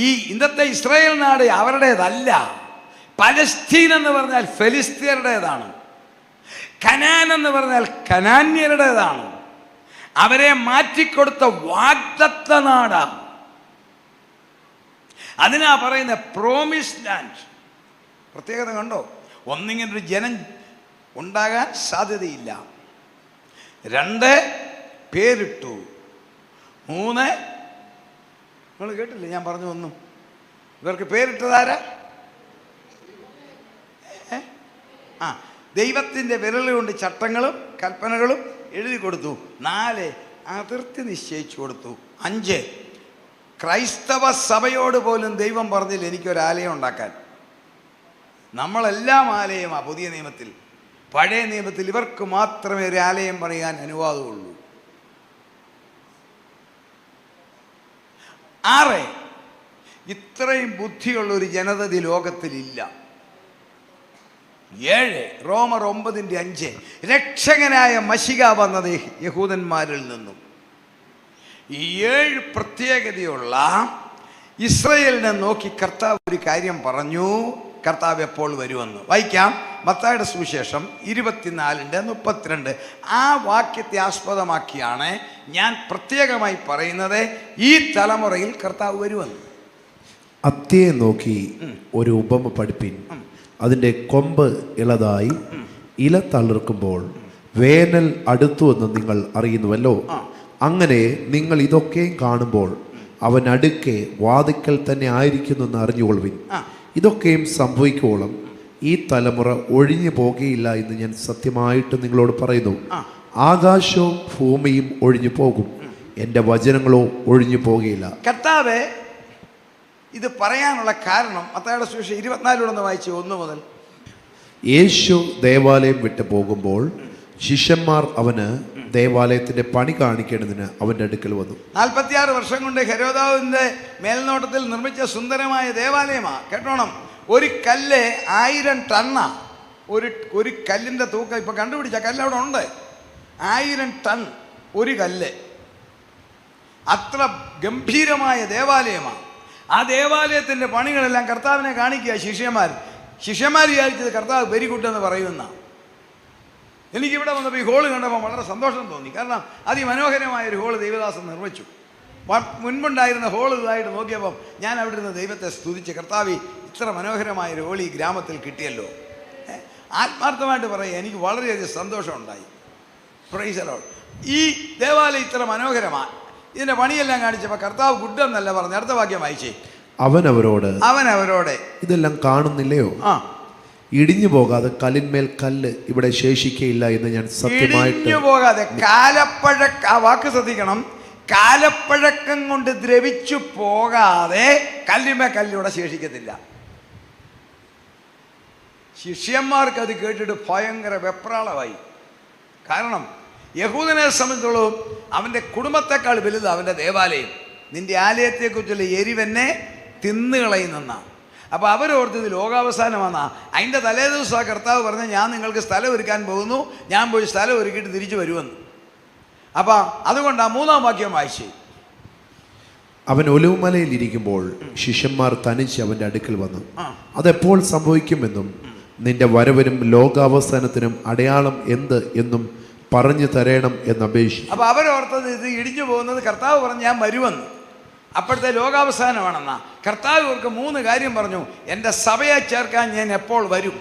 ഈ ഇന്നത്തെ ഇസ്രായേൽ നാട് അവരുടേതല്ല. പലസ്തീൻ എന്ന് പറഞ്ഞാൽ ഫെലിസ്തീയരുടേതാണ്. കനാൻ എന്ന് പറഞ്ഞാൽ കനാന്യരുടേതാണ്. അവരെ മാറ്റിക്കൊടുത്ത വാഗ്ദത്ത നാടാണ്. അതിനാ പറയുന്ന പ്രോമിസ് ലാൻഡ്. പ്രത്യേകത കണ്ടോ? ഒന്നിങ്ങനൊരു ജനം ഉണ്ടാകാൻ സാധ്യതയില്ല. 2, പേരിട്ടു. 3, നിങ്ങൾ കേട്ടില്ലേ ഞാൻ പറഞ്ഞു ഒന്നും? ഇവർക്ക് പേരിട്ടതാരാ? ദൈവത്തിൻ്റെ വിരലുകൊണ്ട് ചട്ടങ്ങളും കൽപ്പനകളും എഴുതി കൊടുത്തു. 4, അതിർത്തി നിശ്ചയിച്ചു കൊടുത്തു. 5, ക്രൈസ്തവ സഭയോട് പോലും ദൈവം പറഞ്ഞില്ല എനിക്കൊരാലയം ഉണ്ടാക്കാൻ. നമ്മളെല്ലാം ആലയമാണ് പുതിയ നിയമത്തിൽ. പഴയ നിയമത്തിൽ ഇവർക്ക് മാത്രമേ ഒരു ആലയം പറയാൻ അനുവാദമുള്ളൂ. 6, ഇത്രയും ബുദ്ധിയുള്ള ഒരു ജനത ലോകത്തിലില്ല. 7, റോമർ 9:5, രക്ഷകനായ മശിക വന്നത് യഹൂദന്മാരിൽ നിന്നും. ഈ 7 പ്രത്യേകതയുള്ള ഇസ്രായേലിനെ നോക്കി കർത്താവ് ഒരു കാര്യം പറഞ്ഞു, കർത്താവ് എപ്പോൾ വരുമെന്ന്. വായിക്കാം, മത്തായിയുടെ സുവിശേഷം 24:32. ആ വാക്യത്തെ ആസ്പദമാക്കിയാണ് ഞാൻ പ്രത്യേകമായി പറയുന്നത്, ഈ തലമുറയിൽ കർത്താവ് വരുമെന്ന്. അത്തിയെ നോക്കി ഒരു ഉപമ പഠിപ്പിൻ. അതിൻ്റെ കൊമ്പ് ഇളതായി ഇല തളിർക്കുമ്പോൾ വേനൽ അടുത്തുവെന്ന് നിങ്ങൾ അറിയുന്നുവല്ലോ. അങ്ങനെ നിങ്ങൾ ഇതൊക്കെയും കാണുമ്പോൾ അവൻ അടുക്കെ വാതിക്കൽ തന്നെ ആയിരിക്കുന്നു എന്ന് അറിഞ്ഞുകൊള്ളുവിൻ. ഇതൊക്കെയും സംഭവിക്കുവോളം ഈ തലമുറ ഒഴിഞ്ഞു പോകുകയില്ല എന്ന് ഞാൻ സത്യമായിട്ട് നിങ്ങളോട് പറയുന്നു. ആകാശവും ഭൂമിയും ഒഴിഞ്ഞു പോകും, എൻ്റെ വചനങ്ങളോ ഒഴിഞ്ഞു പോകുകയില്ല. കർത്താവ് ഇത് പറയാനുള്ള കാരണം മത്തായിയുടെ സുവിശേഷം 24 വായിച്ചു 1 മുതൽ. യേശു ദേവാലയം വിട്ടു പോകുമ്പോൾ ശിഷ്യന്മാർ അവന് ദേവാലയത്തിന്റെ പണി കാണിക്കേണ്ടതിന് അവന്റെ അടുക്കൽ വന്നു. 46 വർഷം കൊണ്ട് ഹെരോദാവിന്റെ മേൽനോട്ടത്തിൽ നിർമ്മിച്ച സുന്ദരമായ ദേവാലയമാ. കേട്ടോണം, ഒരു കല്ല് 1000 ടണ്ണാ. ഒരു കല്ലിന്റെ തൂക്കം ഇപ്പൊ കണ്ടുപിടിച്ച കല്ല് അവിടെ ഉണ്ട്. 1000 ടൺ ഒരു കല്ല്. അത്ര ഗംഭീരമായ ദേവാലയമാണ്. ആ ദേവാലയത്തിന്റെ പണികളെല്ലാം കർത്താവിനെ കാണിക്കുക ശിഷ്യന്മാർ വിചാരിച്ചത് കർത്താവ് വെരി ഗുഡ് എന്ന് പറയുന്ന. എനിക്കിവിടെ വന്നപ്പോൾ ഈ ഹോള് കണ്ടപ്പോൾ വളരെ സന്തോഷം തോന്നി. കാരണം അതിമനോഹരമായൊരു ഹോള് ദൈവദാസൻ നിർമ്മിച്ചു. മുൻപുണ്ടായിരുന്ന ഹോള് ഇതായിട്ട് നോക്കിയപ്പം ഞാൻ അവിടെ നിന്ന് ദൈവത്തെ സ്തുതിച്ച്, കർത്താവ് ഇത്ര മനോഹരമായൊരു ഹോൾ ഈ ഗ്രാമത്തിൽ കിട്ടിയല്ലോ. ആത്മാർത്ഥമായിട്ട് പറയുക, എനിക്ക് വളരെയധികം സന്തോഷമുണ്ടായി. Praise the Lord. ഈ ദേവാലയം ഇത്ര മനോഹരമാണ്. ഇതിൻ്റെ പണിയെല്ലാം കാണിച്ചപ്പോൾ കർത്താവ് ഗുഡ് എന്നല്ല പറഞ്ഞു. അടുത്ത വാക്യം വായിച്ചേ. അവൻ അവരോട് ഇതെല്ലാം കാണുന്നില്ലയോ? ഇടിഞ്ഞു പോകാതെ കല്ലിന്മേൽ കല്ല് ഇവിടെ ശേഷിക്കയില്ല എന്ന് ഞാൻ സത്യമായിട്ട്. ഇടിഞ്ഞു പോകാതെ, ആ വാക്ക് ശ്രദ്ധിക്കണം, കാലപ്പഴക്കം കൊണ്ട് ദ്രവിച്ചു പോകാതെ കല്ലിന്മേൽ കല്ലിവിടെ ശേഷിക്കത്തില്ല. ശിഷ്യന്മാർക്ക് അത് കേട്ടിട്ട് ഭയങ്കര വെപ്രാളമായി. കാരണം യഹൂദനെ സംബന്ധിച്ചോളം അവൻ്റെ കുടുംബത്തെക്കാൾ വലുത് അവൻ്റെ ദേവാലയം. നിന്റെ ആലയത്തെക്കുറിച്ചുള്ള എരിവെന്നെ തിന്നുകളയുന്നെന്നാണ്. അപ്പോൾ അവരോർത്ത് ഇത് ലോകാവസാനമാണെന്നാ. അതിൻ്റെ തലേ ദിവസം ആ കർത്താവ് പറഞ്ഞ, ഞാൻ നിങ്ങൾക്ക് സ്ഥലം ഒരുക്കാൻ പോകുന്നു, ഞാൻ പോയി സ്ഥലം ഒരുക്കിയിട്ട് തിരിച്ചു വരുമെന്ന്. അപ്പം അതുകൊണ്ട് ആ 3-ാം വാക്യം വായിച്ചു. അവൻ ഒലിവുമലയിൽ ഇരിക്കുമ്പോൾ ശിഷ്യന്മാർ തനിച്ച് അവൻ്റെ അടുക്കൽ വന്നു. അതെപ്പോൾ സംഭവിക്കുമെന്നും നിന്റെ വരവിനും ലോകാവസാനത്തിനും അടയാളം എന്ത് എന്നും പറഞ്ഞു തരണം എന്ന് അപേക്ഷിച്ചു. അപ്പോൾ അവരോർത്തത് ഇത് ഇടിഞ്ഞു പോകുന്നത് കർത്താവ് പറഞ്ഞ് ഞാൻ വരുമെന്ന്. അപ്പോഴത്തെ ലോകാവസാനമാണെന്നാ. കർത്താവ് ഇവർക്ക് 3 കാര്യം പറഞ്ഞു. എൻ്റെ സഭയെ ചേർക്കാൻ ഞാൻ എപ്പോൾ വരും.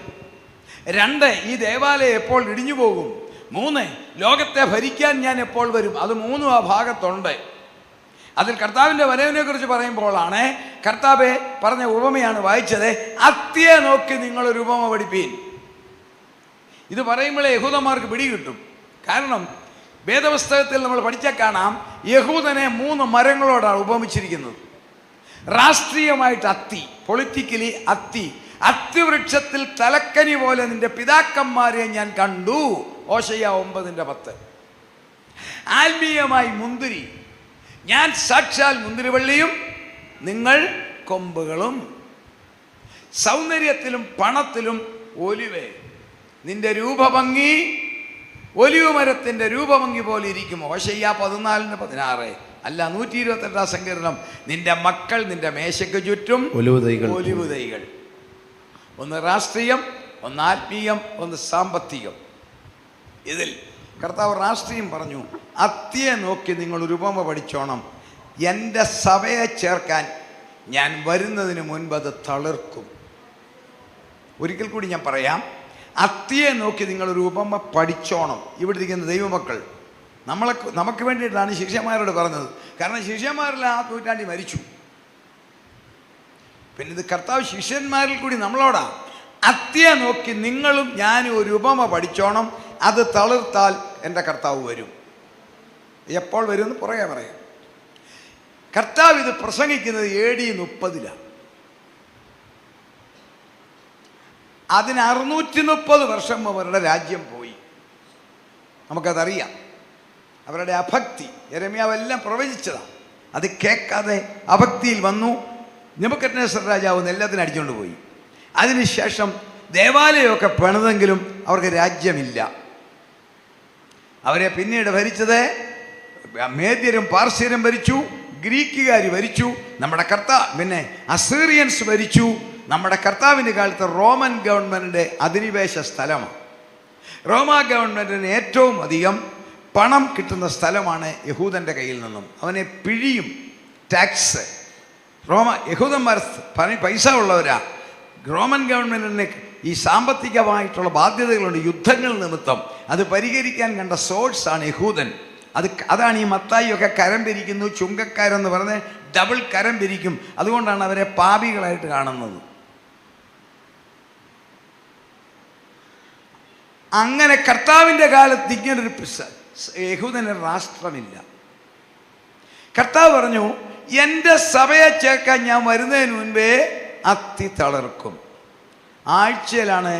2, ഈ ദേവാലയം എപ്പോൾ ഇടിഞ്ഞു പോകും. 3, ലോകത്തെ ഭരിക്കാൻ ഞാൻ എപ്പോൾ വരും. അത് 3 ആ ഭാഗത്തുണ്ട്. അതിൽ കർത്താവിൻ്റെ വരവിനെ കുറിച്ച് പറയുമ്പോഴാണ് കർത്താവ് പറഞ്ഞ ഉപമയാണ് വായിച്ചത്. അത്തിയെ നോക്കി നിങ്ങളൊരു ഉപമ പഠിപ്പീൻ. ഇത് പറയുമ്പോഴേ യഹൂദന്മാർക്ക് പിടി കിട്ടും. കാരണം വേദപുസ്തകത്തിൽ നമ്മൾ പഠിച്ചാൽ കാണാം, യഹൂദനെ 3 മരങ്ങളോടാണ് ഉപമിച്ചിരിക്കുന്നത്. രാഷ്ട്രീയമായിട്ട് അത്തി, പൊളിറ്റിക്കലി അത്തി. അത്തിവൃക്ഷത്തിൽ തലക്കനി പോലെ നിന്റെ പിതാക്കന്മാരെ ഞാൻ കണ്ടു. ഓശയ്യ 9:10. ആത്മീയമായി മുന്തിരി, ഞാൻ സാക്ഷാൽ മുന്തിരിവള്ളിയും നിങ്ങൾ കൊമ്പുകളും. സൗന്ദര്യത്തിലും പണത്തിലും ഒലിവേ, നിന്റെ രൂപഭംഗി ഒലിവ് മരത്തിന്റെ രൂപഭംഗി പോലെ ഇരിക്കും. ഓശയ്യ 14:16. അല്ല, 128 സങ്കീർണം. നിന്റെ മക്കൾ നിന്റെ മേശയ്ക്ക് ചുറ്റും ഒലിവ് തൈകൾ. ഒന്ന് രാഷ്ട്രീയം, ഒന്ന് ആത്മീയം, ഒന്ന് സാമ്പത്തികം. ഇതിൽ കർത്താവ് രാഷ്ട്രീയം പറഞ്ഞു, അത്തിയെ നോക്കി നിങ്ങൾ ഒരു ഉപമ പഠിച്ചോണം. എൻ്റെ സഭയെ ചേർക്കാൻ ഞാൻ വരുന്നതിന് മുൻപ് അത് തളിർക്കും. ഒരിക്കൽ കൂടി ഞാൻ പറയാം, അത്തിയെ നോക്കി നിങ്ങളൊരു ഉപമ പഠിച്ചോണം. ഇവിടെ ഇരിക്കുന്ന ദൈവമക്കൾ, നമുക്ക് വേണ്ടിയിട്ടാണ് ശിഷ്യന്മാരോട് പറഞ്ഞത്. കാരണം ശിഷ്യന്മാരെല്ലാം ആ നൂറ്റാണ്ടിൽ മരിച്ചു. പിന്നെ ഇത് കർത്താവ് ശിഷ്യന്മാരിൽ കൂടി നമ്മളോടാ, അത്തിയെ നോക്കി നിങ്ങളും ഞാനും ഒരു ഉപമ പഠിച്ചോണം. അത് തളിർത്താൽ എൻ്റെ കർത്താവ് വരും. എപ്പോൾ വരും എന്ന് പുറകെ പറയാം. കർത്താവ് ഇത് പ്രസംഗിക്കുന്നത് AD 30. അതിന് 630 വർഷം അവരുടെ രാജ്യം പോയി. നമുക്കതറിയാം. അവരുടെ അഭക്തി, യെരമ്യാവെല്ലാം പ്രവചിച്ചതാണ്. അത് കേൾക്കാതെ അഭക്തിയിൽ വന്നു. നെബൂഖദ്നേസർ രാജാവ് എല്ലാത്തിനും അടിച്ചുകൊണ്ട് പോയി. അതിനുശേഷം ദേവാലയമൊക്കെ പണിതെങ്കിലും അവർക്ക് രാജ്യമില്ല. അവരെ പിന്നീട് ഭരിച്ചത് മേദ്യരും പാർസ്യരും ഭരിച്ചു, ഗ്രീക്കുകാർ ഭരിച്ചു, നമ്മുടെ പിന്നെ അസീറിയൻസ് ഭരിച്ചു. നമ്മുടെ കർത്താവിൻ്റെ കാലത്ത് റോമൻ ഗവൺമെൻറ്റിൻ്റെ അധിനിവേശ സ്ഥലമാണ്. റോമ ഗവൺമെൻറ്റിന് ഏറ്റവും അധികം പണം കിട്ടുന്ന സ്ഥലമാണ് യഹൂദൻ്റെ കയ്യിൽ നിന്നും. അവനെ പിഴിയും, ടാക്സ്. യഹൂദന്മാർ പൈസ ഉള്ളവരാ. റോമൻ ഗവൺമെൻറ്റിന് ഈ സാമ്പത്തികമായിട്ടുള്ള ബാധ്യതകളുണ്ട്, യുദ്ധങ്ങൾ നിമിത്തം. അത് പരിഹരിക്കാൻ കണ്ട സോഴ്സാണ് യഹൂദൻ. അതാണ് ഈ മത്തായിയൊക്കെ കരം പിരിക്കുന്നു, ചുങ്കക്കാരെന്ന് പറഞ്ഞ് ഡബിൾ കരം പിരിക്കും. അതുകൊണ്ടാണ് അവരെ പാപികളായിട്ട് കാണുന്നത്. അങ്ങനെ കർത്താവിൻ്റെ കാലത്ത് ഇങ്ങനൊരു യഹൂദന് രാഷ്ട്രമില്ല. കർത്താവ് പറഞ്ഞു, എൻ്റെ സഭയെ ചേർക്കാൻ ഞാൻ വരുന്നതിന് മുൻപേ അത്തി തളർക്കും. ആഴ്ചയിലാണ്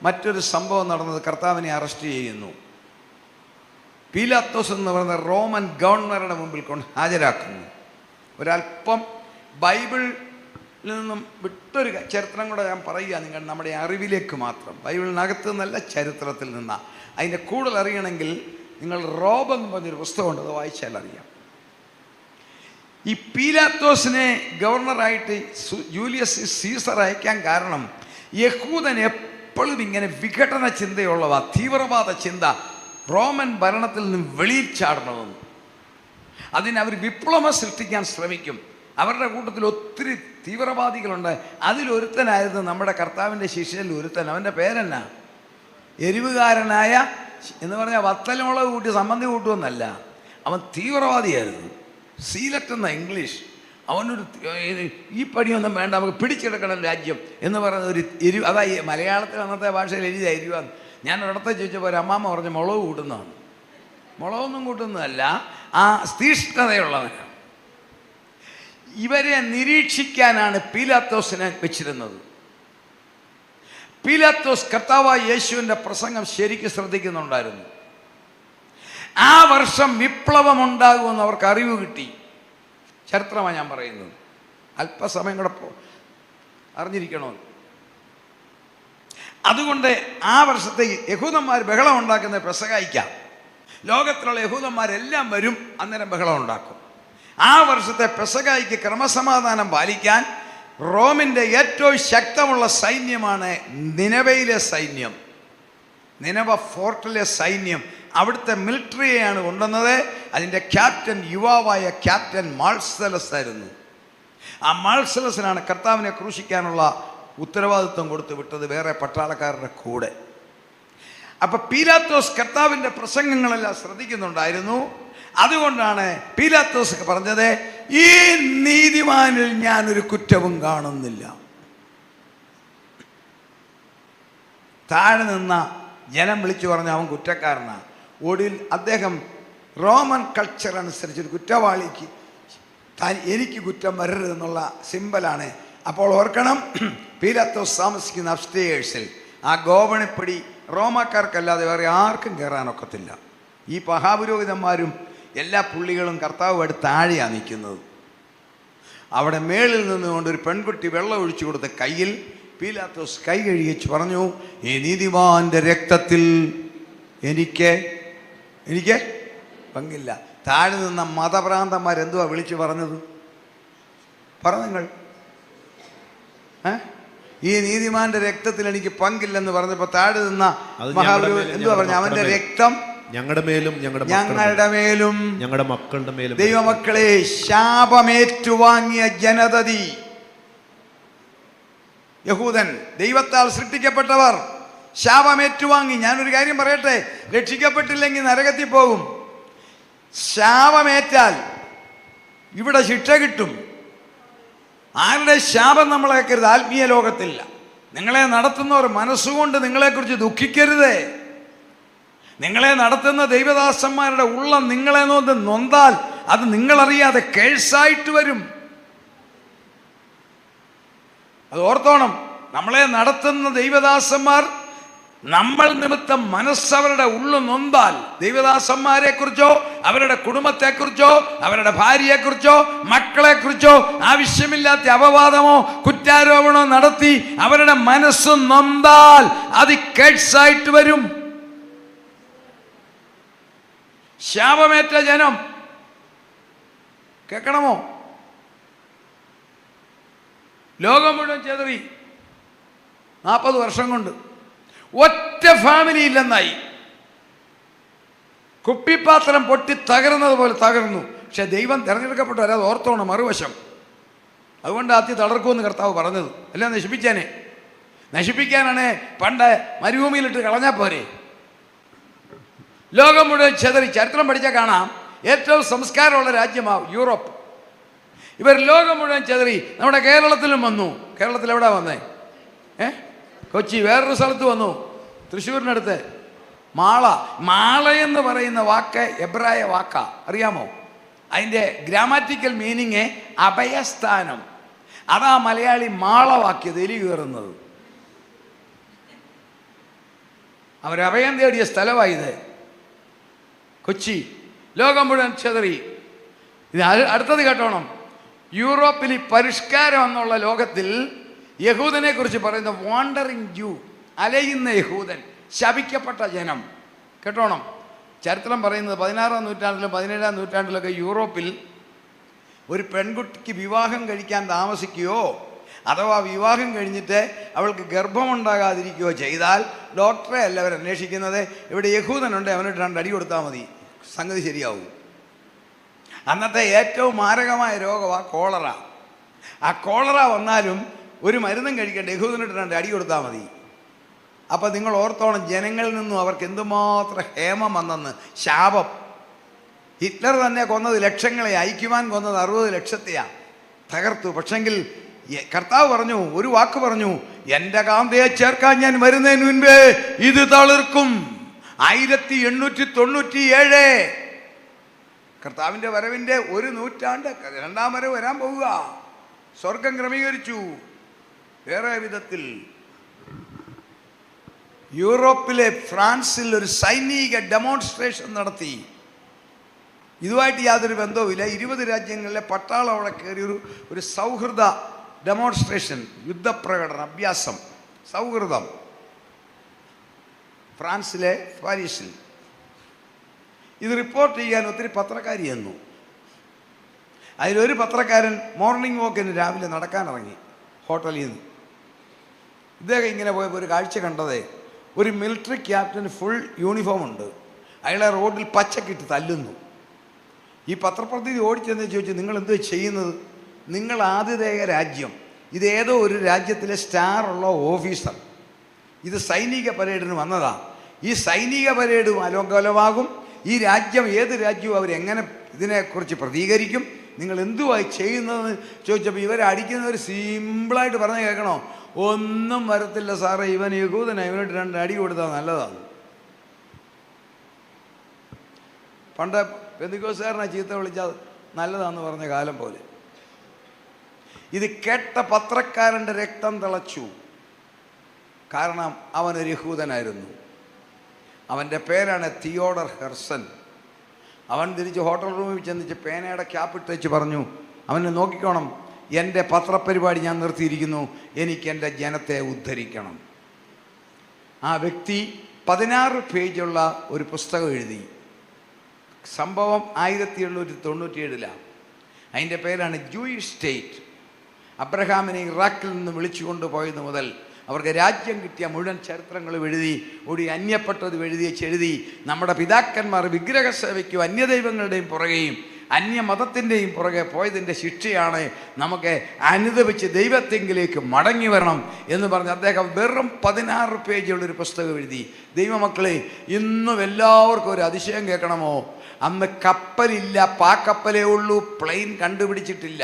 മറ്റൊരു സംഭവം നടന്നത്. കർത്താവിനെ അറസ്റ്റ് ചെയ്യുന്നു. പീലാത്തോസ് എന്ന് പറയുന്ന റോമൻ ഗവർണറുടെ മുമ്പിൽ കൊണ്ട് ഹാജരാക്കുന്നു. ഒരല്പം ബൈബിളിൽ നിന്നും വിട്ടൊരു ചരിത്രം കൂടെ ഞാൻ പറയുക, നിങ്ങൾ നമ്മുടെ അറിവിലേക്ക് മാത്രം. ബൈബിളിനകത്ത് നിന്നല്ല, ചരിത്രത്തിൽ നിന്നാണ്. അതിൻ്റെ കൂടുതൽ അറിയണമെങ്കിൽ നിങ്ങൾ റോബ് എന്ന് പറഞ്ഞൊരു പുസ്തകമുണ്ട്, അത് വായിച്ചാൽ അറിയാം. ഈ പീലാത്തോസിനെ ഗവർണറായിട്ട് ജൂലിയസ് സീസർ അയക്കാൻ കാരണം യഹൂദൻ എപ്പോഴും ഇങ്ങനെ വിഘടന ചിന്തയുള്ളവ, തീവ്രവാദ ചിന്ത, റോമൻ ഭരണത്തിൽ നിന്ന് വെളിയിൽ ചാടണമെന്ന്. അതിനവർ വിപ്ലവം സൃഷ്ടിക്കാൻ ശ്രമിക്കും. അവരുടെ കൂട്ടത്തിൽ ഒത്തിരി തീവ്രവാദികളുണ്ട്. അതിലൊരുത്തനായിരുന്നു നമ്മുടെ കർത്താവിൻ്റെ ശിഷ്യനിൽ ഒരുത്തൻ. അവൻ്റെ പേരെന്നാ? എരിവുകാരനായ എന്ന് പറഞ്ഞാൽ വത്തലമുളക് കൂട്ടി സമ്മന്തി കൂട്ടുമെന്നല്ല, അവൻ തീവ്രവാദിയായിരുന്നു. സീലറ്റ് എന്ന ഇംഗ്ലീഷ്. അവനൊരു ഈ പണിയൊന്നും വേണ്ട, നമുക്ക് പിടിച്ചെടുക്കണം രാജ്യം എന്ന് പറയുന്ന ഒരു അതായി മലയാളത്തിൽ അന്നത്തെ ഭാഷയിൽ എഴുതിയ എരിവാന്ന്. ഞാൻ ഒരിടത്ത് ചോദിച്ചപ്പോൾ ഒരു അമ്മാമ്മ പറഞ്ഞ് മുളക് കൂട്ടുന്നതാണ്. മുളകൊന്നും കൂട്ടുന്നതല്ല, ആ തീഷ്ണതയുള്ളവനാണ്. ഇവരെ നിരീക്ഷിക്കാനാണ് പീലാത്തോസിനെ വെച്ചിരുന്നത്. പീലാത്തോസ് കർത്താവായ യേശുവിൻ്റെ പ്രസംഗം ശരിക്കും ശ്രദ്ധിക്കുന്നുണ്ടായിരുന്നു. ആ വർഷം വിപ്ലവമുണ്ടാകുമെന്ന് അവർക്ക് അറിവ് കിട്ടി. ചരിത്രമാണ് ഞാൻ പറയുന്നത്. അല്പസമയം കൂടെ അറിഞ്ഞിരിക്കണോ? അതുകൊണ്ട് ആ വർഷത്തെ യഹൂദന്മാർ ബഹളം ഉണ്ടാക്കുന്ന പെസഹായിക്കാം. ലോകത്തിലുള്ള യഹൂദന്മാരെല്ലാം വരും, അന്നേരം ബഹളം ഉണ്ടാക്കും. ആ വർഷത്തെ പെസഹായിക്ക് ക്രമസമാധാനം പാലിക്കാൻ റോമിൻ്റെ ഏറ്റവും ശക്തമുള്ള സൈന്യമാണ് നിനവയിലെ സൈന്യം. നിനവ ഫോർട്ടിലെ സൈന്യം. അവിടുത്തെ മിലിറ്ററിയെയാണ് കൊണ്ടുവന്നത്. അതിൻ്റെ ക്യാപ്റ്റൻ യുവാവായ ക്യാപ്റ്റൻ മാൾസലസ് ആയിരുന്നു. ആ മാൾസലസിനാണ് കർത്താവിനെ ക്രൂശിക്കാനുള്ള ഉത്തരവാദിത്വം കൊടുത്തു വിട്ടത്, വേറെ പട്ടാളക്കാരുടെ കൂടെ. അപ്പം പീലാത്തോസ് കർത്താവിൻ്റെ പ്രസംഗങ്ങളെല്ലാം ശ്രദ്ധിക്കുന്നുണ്ടായിരുന്നു. അതുകൊണ്ടാണ് പീലാത്തോസ് പറഞ്ഞത്, ഈ നീതിമാനിൽ ഞാനൊരു കുറ്റവും കാണുന്നില്ല. താഴെ നിന്ന ജനം വിളിച്ചു പറഞ്ഞ അവൻ കുറ്റക്കാരനാണ്. ഒടുവിൽ അദ്ദേഹം റോമൻ കൾച്ചർ അനുസരിച്ച് ഒരു കുറ്റവാളിക്ക് എനിക്ക് കുറ്റം വരരുതെന്നുള്ള സിമ്പലാണ്. അപ്പോൾ ഓർക്കണം, പീലാത്തോസ് താമസിക്കുന്ന അപ്സ്റ്റേഴ്സിൽ ആ ഗോവണിപ്പടി റോമാക്കാർക്കല്ലാതെ വേറെ ആർക്കും കയറാനൊക്കത്തില്ല. ഈ മഹാപുരോഹിതന്മാരും എല്ലാ പുള്ളികളും കർത്താവ് അടുത്ത് താഴെയാണ് നിൽക്കുന്നത്. അവിടെ മേളിൽ നിന്നുകൊണ്ട് ഒരു പെൺകുട്ടി വെള്ളം ഒഴിച്ചു കൊടുത്ത കയ്യിൽ പീലാത്തോസ് കൈ കഴുകിച്ച് പറഞ്ഞു, ഈ നീതിമാന്റെ രക്തത്തിൽ എനിക്ക് പങ്കില്ല. താഴെ നിന്ന മതഭ്രാന്തന്മാരെന്തുവാ വിളിച്ചു പറഞ്ഞത്? നിങ്ങൾ ഈ നീതിമാന്റെ രക്തത്തിൽ എനിക്ക് പങ്കില്ലെന്ന് പറഞ്ഞപ്പോ താഴെ നിന്ന മഹാപുരോഹിതൻ എന്തുവാ പറഞ്ഞു? അവന്റെ രക്തം ഞങ്ങളുടെ മേലും ഞങ്ങളുടെ മക്കളുടെ മേലും. ദൈവമക്കളെ, ശാപമേറ്റുവാങ്ങിയ ജനതതി യഹൂദൻ, ദൈവത്താൽ സൃഷ്ടിക്കപ്പെട്ടവർ ശാപമേറ്റുവാങ്ങി. ഞാനൊരു കാര്യം പറയട്ടെ, രക്ഷിക്കപ്പെട്ടില്ലെങ്കിൽ നരകത്തിൽ പോകും. ശാപമേറ്റാൽ ഇവിടെ ശിക്ഷ കിട്ടും. ആരുടെ ശാപം നമ്മളെ കേൾക്കരുത്. ആത്മീയ ലോകത്തില്ല. നിങ്ങളെ നടത്തുന്നവർ മനസ്സുകൊണ്ട് നിങ്ങളെക്കുറിച്ച് ദുഃഖിക്കരുതേ. നിങ്ങളെ നടത്തുന്ന ദൈവദാസന്മാരുടെ ഉള്ളം നിങ്ങളെ നൊന്താൽ അത് നിങ്ങളറിയാതെ കേഴ്സായിട്ട് വരും. അത് ഓർത്തോണം. നമ്മളെ നടത്തുന്ന ദൈവദാസന്മാർ നമ്മൾ നിമിത്തം മനസ്സവരുടെ ഉള്ളു നൊന്താൽ, ദൈവദാസന്മാരെ കുറിച്ചോ അവരുടെ കുടുംബത്തെക്കുറിച്ചോ അവരുടെ ഭാര്യയെക്കുറിച്ചോ മക്കളെക്കുറിച്ചോ ആവശ്യമില്ലാത്ത അപവാദമോ കുറ്റാരോപണമോ നടത്തി അവരുടെ മനസ്സ് നൊന്താൽ അത് കേഴ്സായിട്ട് വരും. ശാപമേറ്റ ജനം കേൾക്കണമോ? ലോകം മുഴുവൻ ചെതറി 40 വർഷം കൊണ്ട് ഒറ്റ ഫാമിലി ഇല്ലെന്നായി. കുപ്പിപ്പാത്രം പൊട്ടി തകർന്നത് പോലെ തകർന്നു. പക്ഷെ ദൈവം തിരഞ്ഞെടുക്കപ്പെട്ടു. അത് ഓർത്തോണം മറുവശം. അതുകൊണ്ട് ആദ്യം തളർക്കുമെന്ന് കർത്താവ് പറഞ്ഞത്. എല്ലാം നശിപ്പിച്ചാനെ. നശിപ്പിക്കാനാണ് പണ്ട് മരുഭൂമിയിലിട്ട് കളഞ്ഞാൽ പോരെ. ലോകം മുഴുവൻ ചെതറി. ചരിത്രം പഠിച്ചാൽ കാണാം, ഏറ്റവും സംസ്കാരമുള്ള രാജ്യമാവും യൂറോപ്പ്. ഇവർ ലോകം മുഴുവൻ ചെതറി. നമ്മുടെ കേരളത്തിലും വന്നു. കേരളത്തിൽ എവിടെ വന്നേ? കൊച്ചി. വേറൊരു സ്ഥലത്ത് വന്നു, തൃശ്ശൂരിനടുത്ത് മാള എന്ന് പറയുന്ന വാക്ക് എബ്രായ വാക്കാ. അറിയാമോ? അതിൻ്റെ ഗ്രാമാറ്റിക്കൽ മീനിങ് അഭയസ്ഥാനം. അതാ മലയാളി മാളവാക്കിയത്, എലി കയറുന്നത്. അവരഭയം തേടിയ സ്ഥലമായത് കൊച്ചി. ലോകം മുഴുവൻ ചെതറി. ഇത് അടുത്തത് കേട്ടോണം. യൂറോപ്പിൽ ഈ പരിഷ്കാരം എന്നുള്ള ലോകത്തിൽ യഹൂദനെ കുറിച്ച് പറയുന്ന വാണ്ടറിങ് ജൂ, അലയുന്ന യഹൂദൻ, ശപിക്കപ്പെട്ട ജനം. കേട്ടോണം. ചരിത്രം പറയുന്നത് 16-ാം നൂറ്റാണ്ടിലും 17-ാം നൂറ്റാണ്ടിലൊക്കെ യൂറോപ്പിൽ ഒരു പെൺകുട്ടിക്ക് വിവാഹം കഴിക്കാൻ താമസിക്കുകയോ അഥവാ വിവാഹം കഴിഞ്ഞിട്ട് അവൾക്ക് ഗർഭമുണ്ടാകാതിരിക്കുകയോ ചെയ്താൽ ഡോക്ടറെ അല്ല അവർ അന്വേഷിക്കുന്നത്. ഇവിടെ യഹൂദനുണ്ട്, അവനിട്ട് 2 അടി കൊടുത്താൽ മതി, സംഗതി ശരിയാവും. അന്നത്തെ ഏറ്റവും മാരകമായ രോഗമാണ് കോളറ. ആ കോളറ വന്നാലും ഒരു മരുന്നും കഴിക്കേണ്ട, യഹൂദനിട്ട് 2 അടി കൊടുത്താൽ മതി. അപ്പം നിങ്ങൾ ഓർത്തോണം, ജനങ്ങളിൽ നിന്നും അവർക്ക് എന്തുമാത്രം ഹേമം വന്നെന്ന്. ശാപം. ഹിറ്റ്ലർ തന്നെ കൊന്നത് ലക്ഷങ്ങളെ, ഐക്യമാൻ കൊന്നത് 60 ലക്ഷത്തെയാണ്. തകർത്തു. പക്ഷെങ്കിൽ കർത്താവ് പറഞ്ഞു, ഒരു വാക്ക് പറഞ്ഞു, എൻ്റെ കാന്തയെ ചേർക്കാൻ ഞാൻ വരുന്നതിന് മുൻപേ ഇത് തളിർക്കും. 1897 കർത്താവിൻ്റെ വരവിൻ്റെ 1 നൂറ്റാണ്ട്, 2ാം വരവ് വരാൻ പോവുക. സ്വർഗം ക്രമീകരിച്ചു വേറെ വിധത്തിൽ. യൂറോപ്പിലെ ഫ്രാൻസിൽ ഒരു സൈനിക ഡെമോൺസ്ട്രേഷൻ നടത്തി. ഇതുമായിട്ട് യാതൊരു ബന്ധവുമില്ല. 20 രാജ്യങ്ങളിലെ പട്ടാളം അവിടെ കയറി ഒരു സൗഹൃദ ഡെമോൺസ്ട്രേഷൻ, യുദ്ധപ്രകടനം, അഭ്യാസം, സൗഹൃദം. ഫ്രാൻസിലെ പാരീസിൽ ഇത് റിപ്പോർട്ട് ചെയ്യാൻ ഒത്തിരി പത്രക്കാരി ചെന്നു. അതിലൊരു പത്രക്കാരൻ മോർണിംഗ് വാക്കിന് രാവിലെ നടക്കാനിറങ്ങി ഹോട്ടലിൽ നിന്ന്. ഇദ്ദേഹം ഇങ്ങനെ പോയപ്പോൾ ഒരു കാഴ്ച കണ്ടതേ, ഒരു മിലിറ്ററി ക്യാപ്റ്റന് ഫുൾ യൂണിഫോം ഉണ്ട്, അയാളെ റോഡിൽ പച്ചക്കിട്ട് തല്ലുന്നു. ഈ പത്രപ്രതിനിധി ഓടിച്ചെന്ന് ചോദിച്ചു, നിങ്ങൾ എന്ത് ചെയ്യുന്നത്? നിങ്ങൾ ആതിഥേയ രാജ്യം, ഇതേതോ ഒരു രാജ്യത്തിലെ സ്റ്റാറുള്ള ഓഫീസർ, ഇത് സൈനിക പരേഡിന് വന്നതാ. ഈ സൈനിക പരേഡും അലോകലമാകും. ഈ രാജ്യം, ഏത് രാജ്യവും അവരെങ്ങനെ ഇതിനെക്കുറിച്ച് പ്രതികരിക്കും? നിങ്ങൾ എന്തുവായി ചെയ്യുന്നതെന്ന് ചോദിച്ചപ്പോൾ ഇവരെ അടിക്കുന്നവർ സിമ്പിളായിട്ട് പറഞ്ഞ് കേൾക്കണോ? ഒന്നും വരത്തില്ല സാറേ, ഇവൻ യഹൂദനാണ്, ഇവനോട്ട് 2 അടി കൊടുത്താൽ നല്ലതാണ്. പണ്ട് പെന്തിക്കോസ്തുകാരനെ ചീത്ത വിളിച്ചാൽ നല്ലതാന്ന് പറഞ്ഞ കാലം പോലെ. ഇത് കേട്ട പത്രക്കാരൻ്റെ രക്തം തിളച്ചു. കാരണം അവനൊരു യഹൂദനായിരുന്നു. അവൻ്റെ പേരാണ് തിയോഡർ ഹെർസൺ. അവൻ തിരിച്ച് ഹോട്ടൽ റൂമിൽ ചെന്നിച്ച് പേനയുടെ ക്യാപ്പിട്ട് വെച്ച് പറഞ്ഞു, അവനെ നോക്കിക്കോണം, എൻ്റെ പത്രപരിപാടി ഞാൻ നിർത്തിയിരിക്കുന്നു, എനിക്ക് എൻ്റെ ജനത്തെ ഉദ്ധരിക്കണം. ആ വ്യക്തി 16 പേജുള്ള ഒരു പുസ്തകം എഴുതി. സംഭവം 1897. അതിൻ്റെ പേരാണ് ജൂയിഷ് സ്റ്റേറ്റ്. അബ്രഹാമിനെ ഇറാഖിൽ നിന്ന് വിളിച്ചു കൊണ്ടുപോയത് മുതൽ അവർക്ക് രാജ്യം കിട്ടിയ മുഴുവൻ ചരിത്രങ്ങളും എഴുതി, ഒരു അന്യപ്പെട്ടത് എഴുതി നമ്മുടെ പിതാക്കന്മാർ വിഗ്രഹസേവയ്ക്കും അന്യദൈവങ്ങളുടെയും പുറകെയും അന്യമതത്തിൻ്റെയും പുറകെ പോയതിൻ്റെ ശിക്ഷയാണ് നമുക്ക് അനുദപിച്ച് ദൈവത്തെങ്കിലേക്ക് മടങ്ങി വരണം എന്ന് പറഞ്ഞ് അദ്ദേഹം വെറും 16 പേജുള്ളൊരു പുസ്തകം എഴുതി. ദൈവമക്കളെ, ഇന്നും എല്ലാവർക്കും ഒരു അതിശയം കേൾക്കണമോ? അന്ന് കപ്പലില്ല, പാക്കപ്പലേ ഉള്ളൂ, പ്ലെയിൻ കണ്ടുപിടിച്ചിട്ടില്ല,